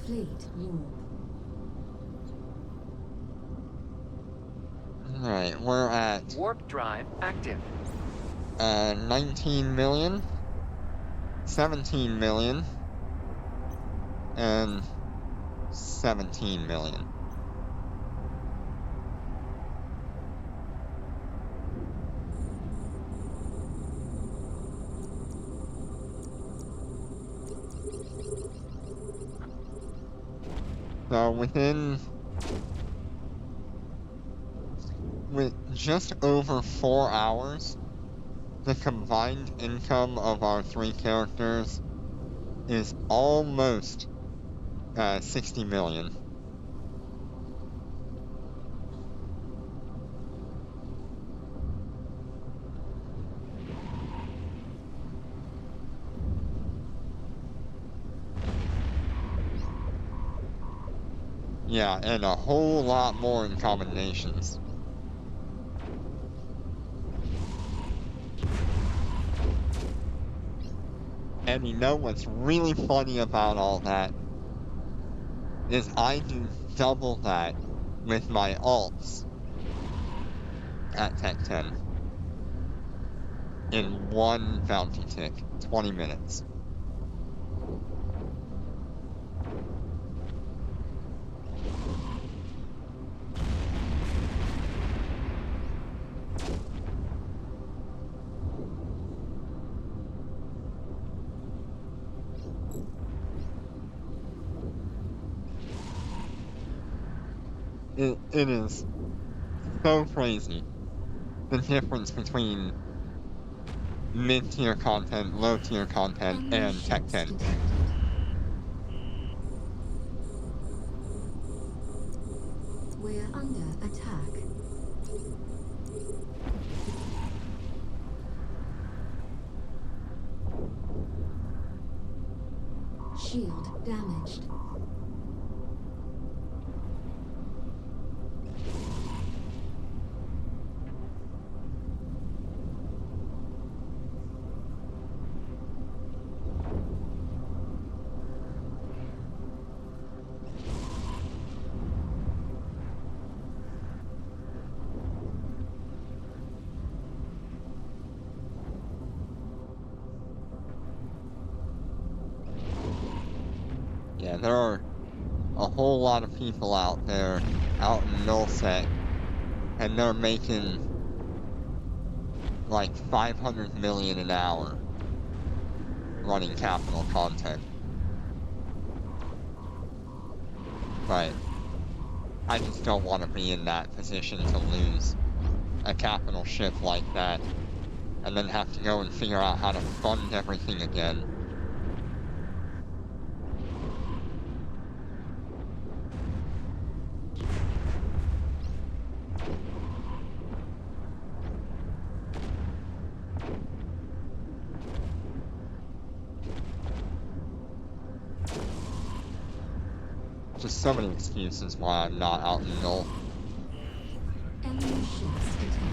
Fleet warp. Alright, we're at Warp drive active. 19 million, 17 million, and 17 million. So with just over 4 hours, the combined income of our three characters is almost 60 million. Yeah, and a whole lot more in combinations. And you know what's really funny about all that? Is I do double that with my alts at Tech 10 in one bounty tick, 20 minutes. It is so crazy, the difference between mid-tier content, low-tier content, Enemy and Tech ships 10. detected. We're under attack. Shield damaged. Yeah, there are a whole lot of people out there, out in Nullsec, and they're making like 500 million an hour running capital content. but I just don't want to be in that position to lose a capital ship like that and then have to go and figure out how to fund everything again. Just so many excuses why I'm not out in Null. Enemy ships detected.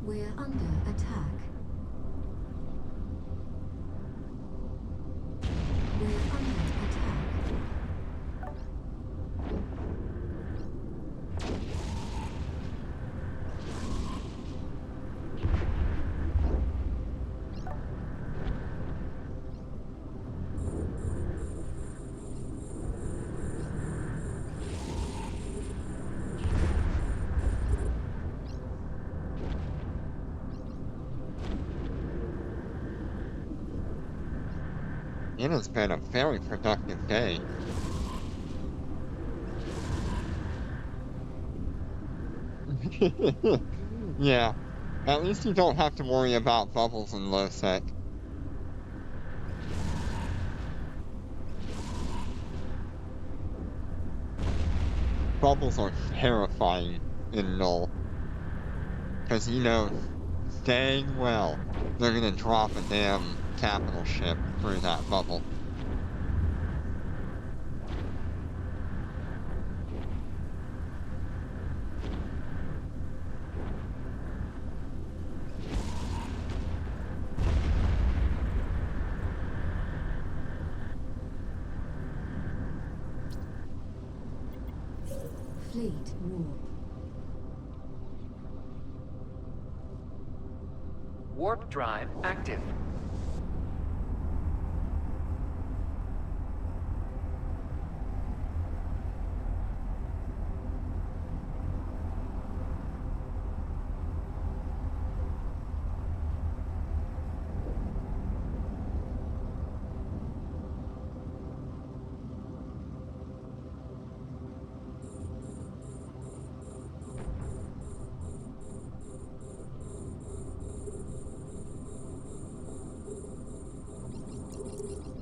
We're under attack. We're under attack. It has been a very productive day. Yeah, at least you don't have to worry about bubbles in low sec. Bubbles are terrifying in Null. Because you know dang well they're gonna drop a damn capital ship through that bubble. Fleet warp. Warp drive active.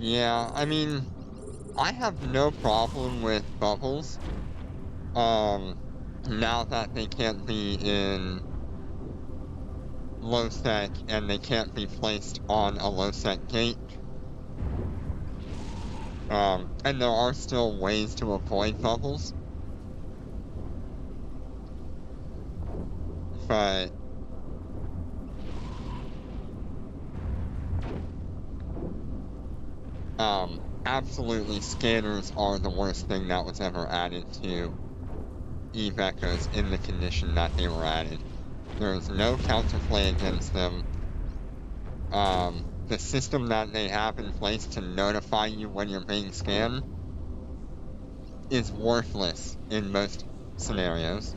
Yeah, I mean, I have no problem with bubbles. Now that they can't be in low sec and they can't be placed on a low sec gate. And there are still ways to avoid bubbles. But absolutely scanners are the worst thing that was ever added to Eve Echoes in the condition that they were added. There is no counterplay against them. The system that they have in place to notify you when you're being scanned is worthless in most scenarios.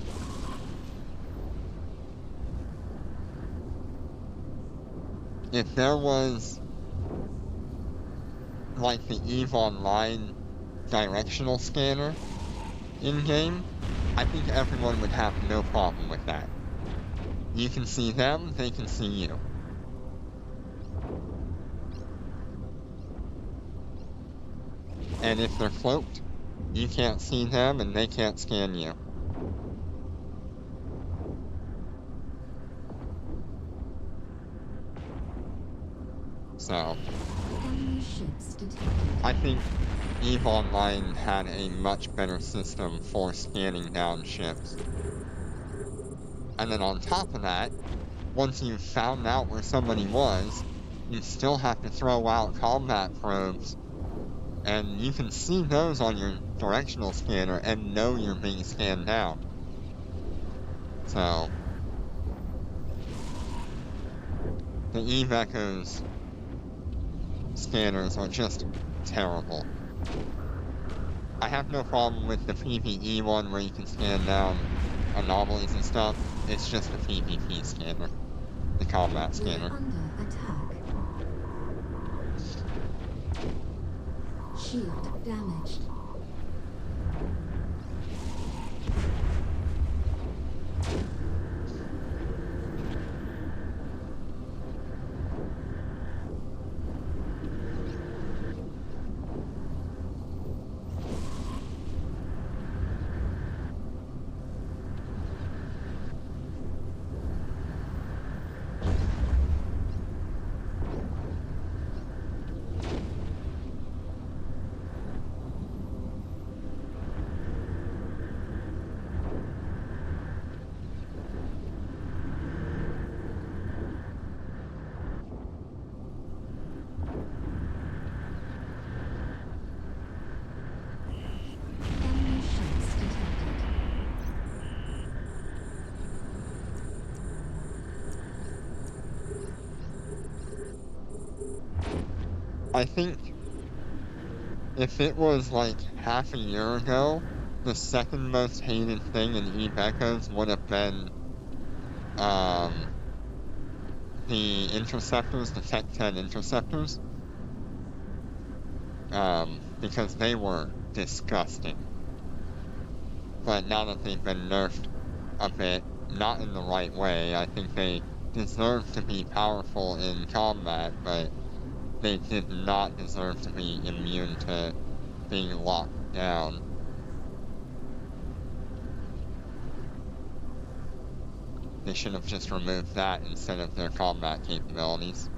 If there was like the EVE Online directional scanner in-game, I think everyone would have no problem with that. You can see them, they can see you. And if they're cloaked, you can't see them and they can't scan you. So, Enemy ships detected. I think EVE Online had a much better system for scanning down ships. And then on top of that, once you found out where somebody was, you still have to throw out combat probes, and you can see those on your directional scanner and know you're being scanned down. So, the Eve Echo's scanners are just terrible. I have no problem with the PvE one where you can scan down anomalies and stuff. It's just the PvP scanner, the combat We're scanner. under attack. Shield damaged. Enemy ships detected. I think if it was like half a year ago, the second most hated thing in Eve Echoes would have been the interceptors, the Tech 10 interceptors. Because they were disgusting. But now that they've been nerfed a bit, not in the right way, I think they deserve to be powerful in combat, but they did not deserve to be immune to being locked down. They should have just removed that instead of their combat capabilities.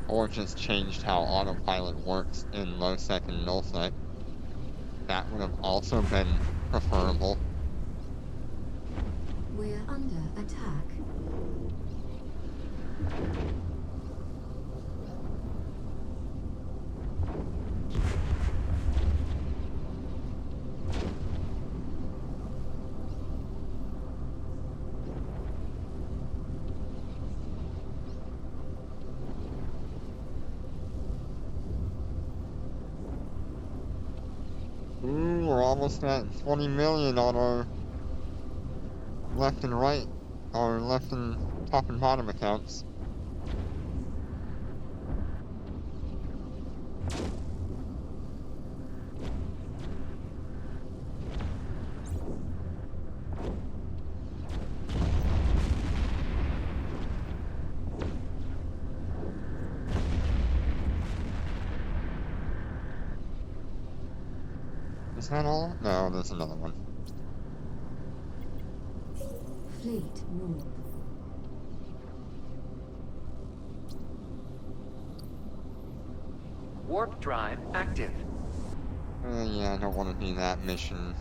Or just changed how autopilot works in low-sec and null-sec. That would have also been preferable. We're under attack. Ooh, we're almost at 20 million on our left and right, our left and top and bottom accounts. Is that all? No, there's another one. Fleet North. Warp drive active. Yeah, I don't want to do that mission.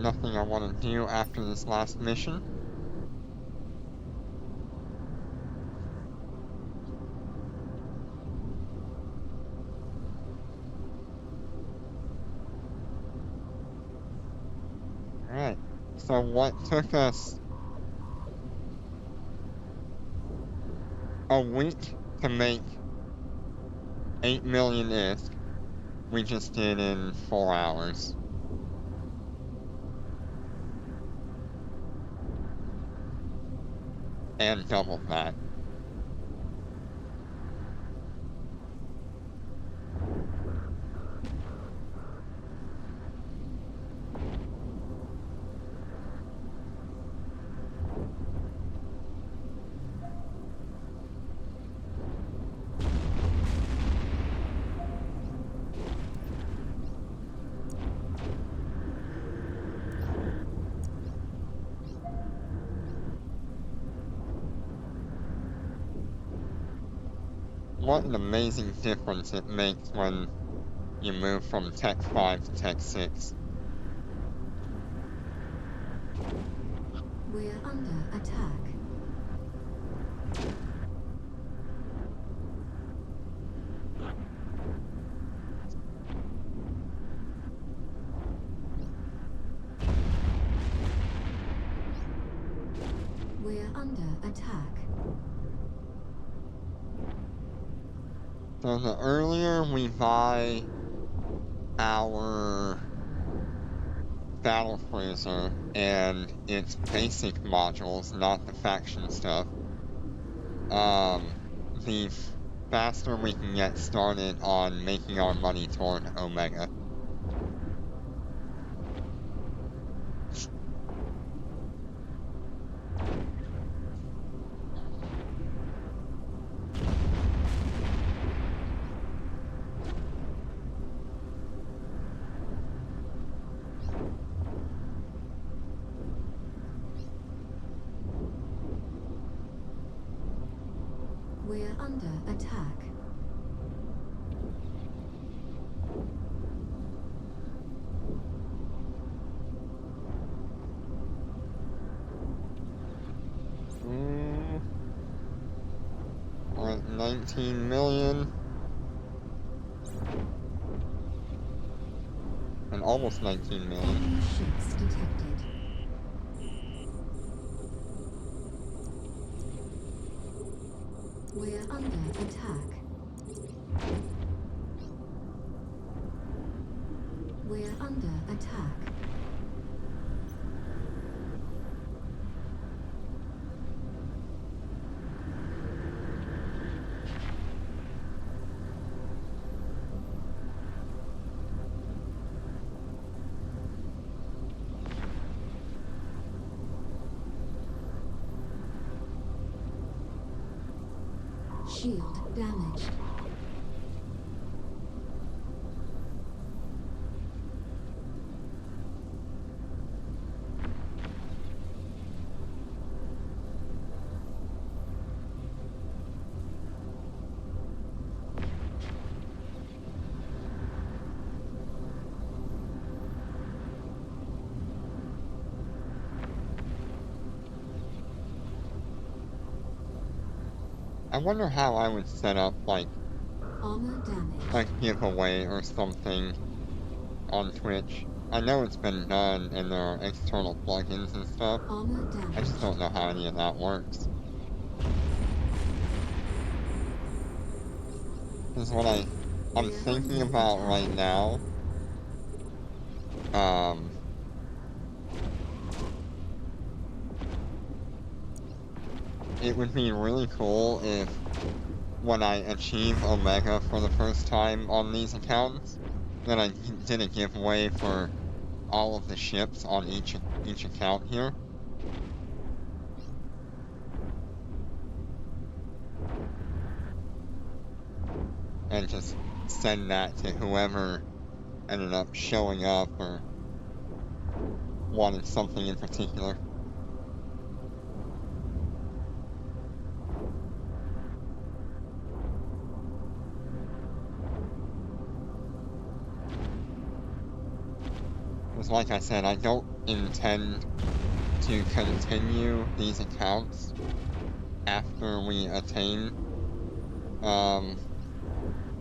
Nothing I want to do after this last mission. Alright, so what took us a week to make 8 million ISK, we just did in 4 hours. And double that. what an amazing difference it makes when you move from Tech 5 to Tech 6. We're under attack. We're under attack. So the earlier we buy our battle cruiser and its basic modules, not the faction stuff, the faster we can get started on making our money toward Omega. We're under attack. We're at 19 million. And almost 19 million. Enemy ships detected. We're under attack. We're under attack. Shield damaged. I wonder how I would set up, like, Armor damage. a giveaway or something on Twitch. I know it's been done and there are external plugins and stuff. Armor I damage. just don't know how any of that works. Because what I'm thinking about right now, it would be really cool if when I achieve Omega for the first time on these accounts, that I did a giveaway for all of the ships on each account here. And just send that to whoever ended up showing up or wanted something in particular. Because like I said, I don't intend to continue these accounts after we attain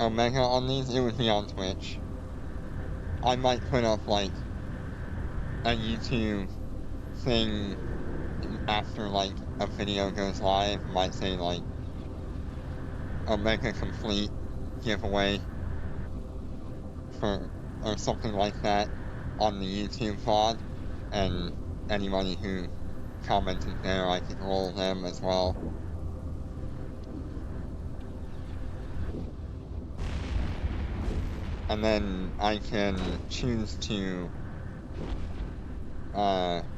Omega on these. It would be on Twitch. I might put up like a YouTube thing after like a video goes live. Might say like Omega complete giveaway for or something like that on the YouTube VOD, and anybody who commented there, I could roll them as well. And then I can choose to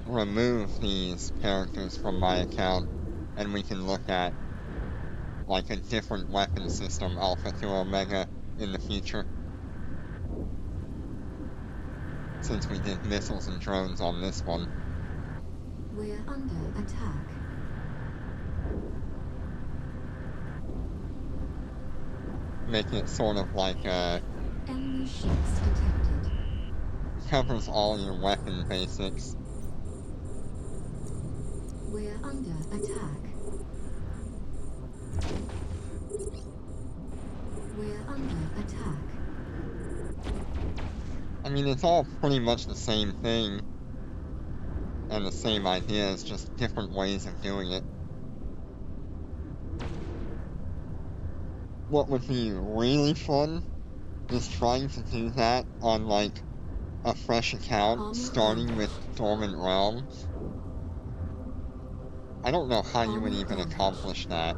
remove these characters from my account, and we can look at like a different weapon system, Alpha to Omega, in the future. Since we did missiles and drones on this one. We're under attack. make it sort of like, Enemy ships detected. covers all your weapon basics. We're under attack. We're under attack. I mean, it's all pretty much the same thing, and the same ideas, just different ways of doing it. What would be really fun is trying to do that on, like, a fresh account, starting with Dormant Realms. I don't know how you would even accomplish that.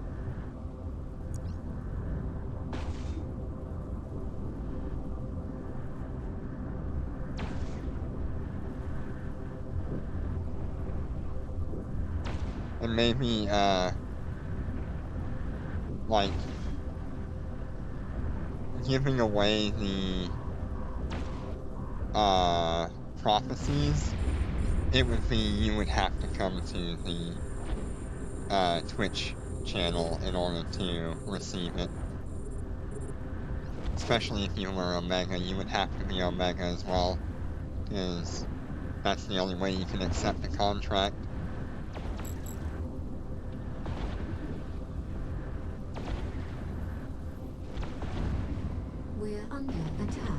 And maybe, like, giving away the, prophecies, it would be you would have to come to the, Twitch channel in order to receive it. Especially if you were Omega, you would have to be Omega as well, because that's the only way you can accept the contract. We're under attack.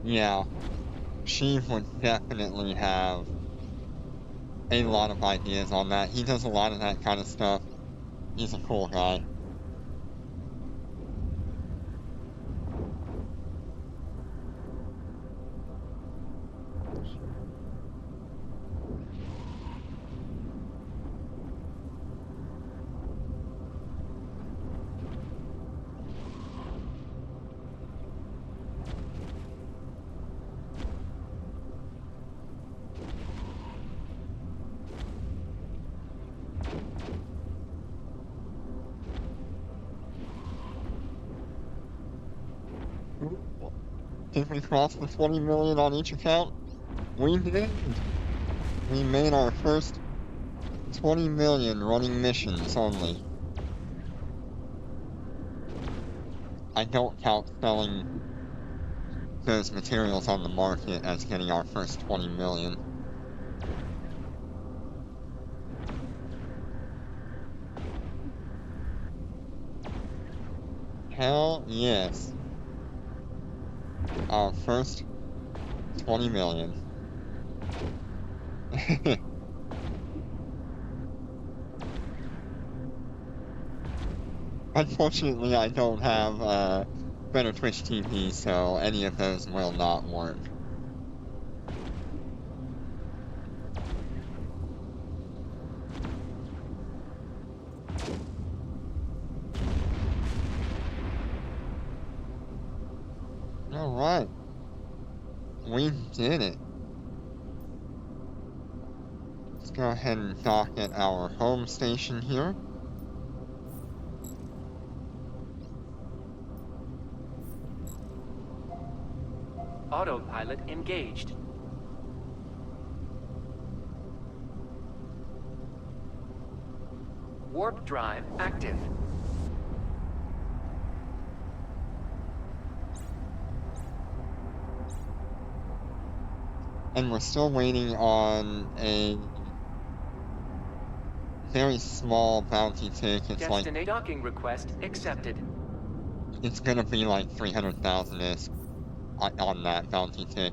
Yeah, Sheev would definitely have a lot of ideas on that. He does a lot of that kind of stuff. He's a cool guy. Did we cross the 20 million on each account? We did! We made our first 20 million running missions only. I don't count selling those materials on the market as getting our first 20 million. Hell yes. Our first 20 million. Unfortunately, I don't have better Twitch TV, so any of those will not work. Alright. We did it. Let's go ahead and dock at our home station here. Autopilot engaged. Warp drive active. And we're still waiting on a very small bounty tick. It's like, Docking request accepted. it's gonna be like 300,000 ISK on that bounty tick.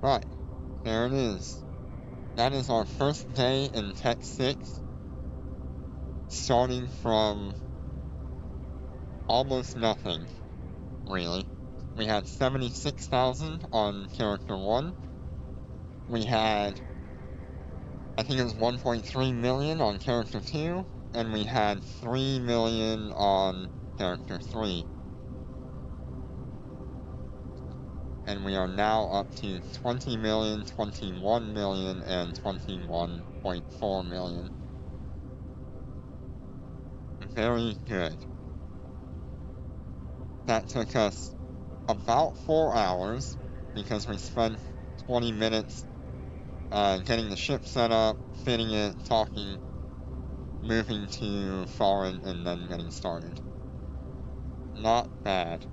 Right, there it is. That is our first day in Tech 6, starting from almost nothing, really. We had 76,000 on Character 1, we had, I think it was 1.3 million on character 2, and we had 3 million on character 3. And we are now up to 20 million, 21 million, and 21.4 million. Very good. That took us about 4 hours, because we spent 20 minutes getting the ship set up, fitting it, talking, moving to foreign, and then getting started. Not bad.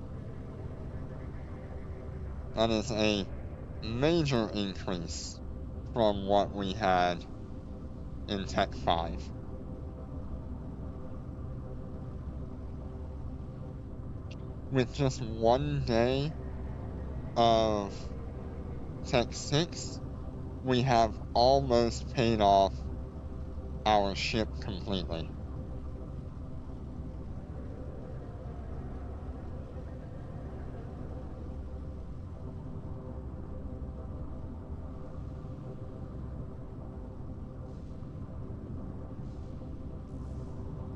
That is a major increase from what we had in Tech 5. With just 1 day of Tech 6, we have almost paid off our ship completely.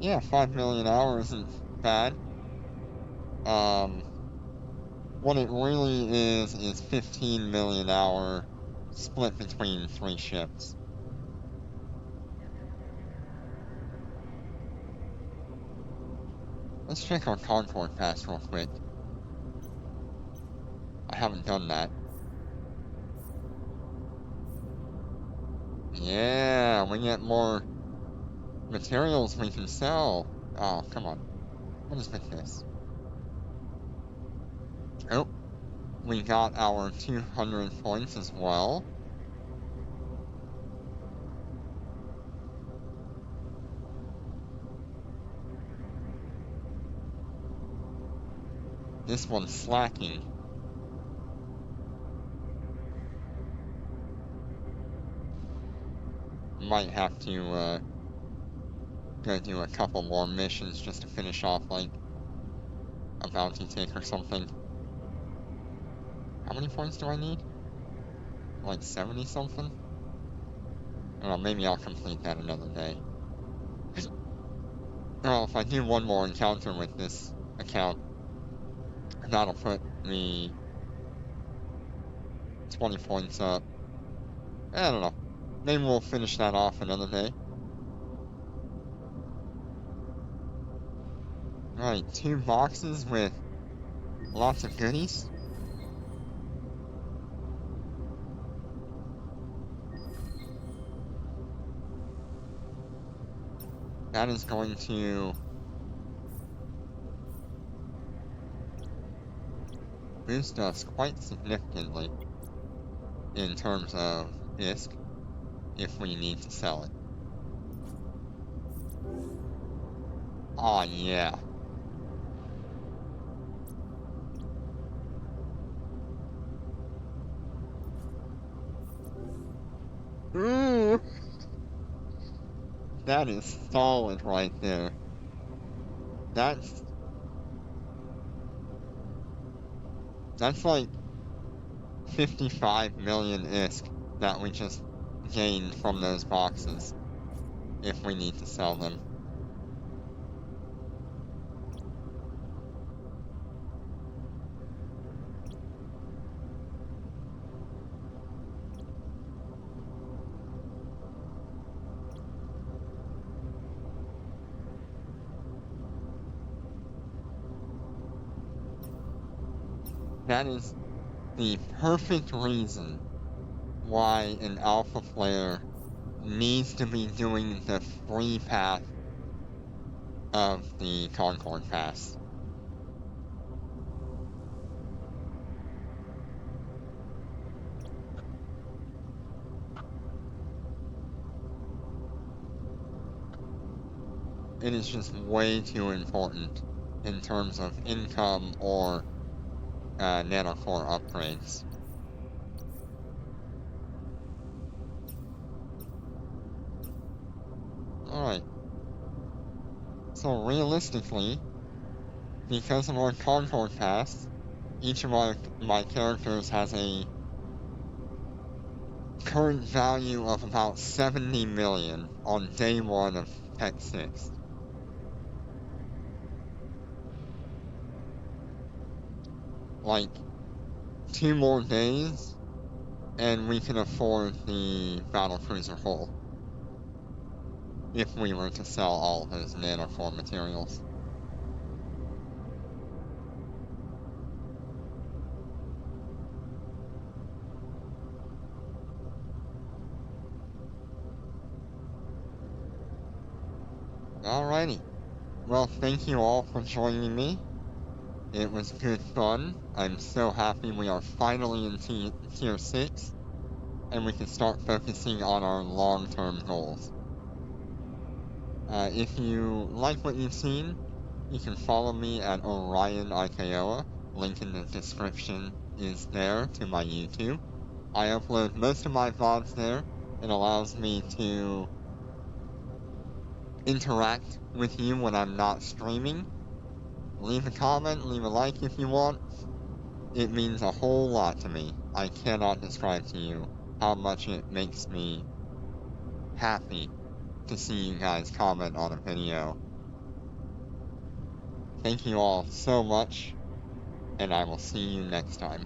Yeah, 5 million hours isn't bad. What it really is 15 million hour split between 3 ships. Let's check our Concord Pass real quick. I haven't done that. Yeah, we get more materials we can sell. Oh, come on. What is with this? Oh, we got our 200 points as well. This one's slacking. Might have to, go do a couple more missions just to finish off, like, a bounty tick or something. How many points do I need? Like 70 something? Well, maybe I'll complete that another day. Well, if I do one more encounter with this account, that'll put me 20 points up. I don't know. Maybe we'll finish that off another day. Alright, 2 boxes with lots of goodies. That is going to boost us quite significantly in terms of ISK if we need to sell it. Aw, yeah. Ooh! That is solid right there. That's like 55 million ISK that we just gained from those boxes, if we need to sell them. That is the perfect reason why an alpha player needs to be doing the free path of the Concord Pass. It is just way too important in terms of income or nanocore upgrades. Alright. So realistically, because of our Concord Pass, each of my characters has a current value of about 70 million on day 1 of Tech 6. Like, 2 more days, and we can afford the battlecruiser hull. If we were to sell all those nanoform materials. Alrighty. Well, thank you all for joining me. It was good fun. I'm so happy we are finally in Tier 6, and we can start focusing on our long-term goals. If you like what you've seen, you can follow me at Orion Ikaoa. Link in the description is there to my YouTube. I upload most of my VODs there. It allows me to interact with you when I'm not streaming. Leave a comment, leave a like if you want. It means a whole lot to me. I cannot describe to you how much it makes me happy to see you guys comment on a video. Thank you all so much, and I will see you next time.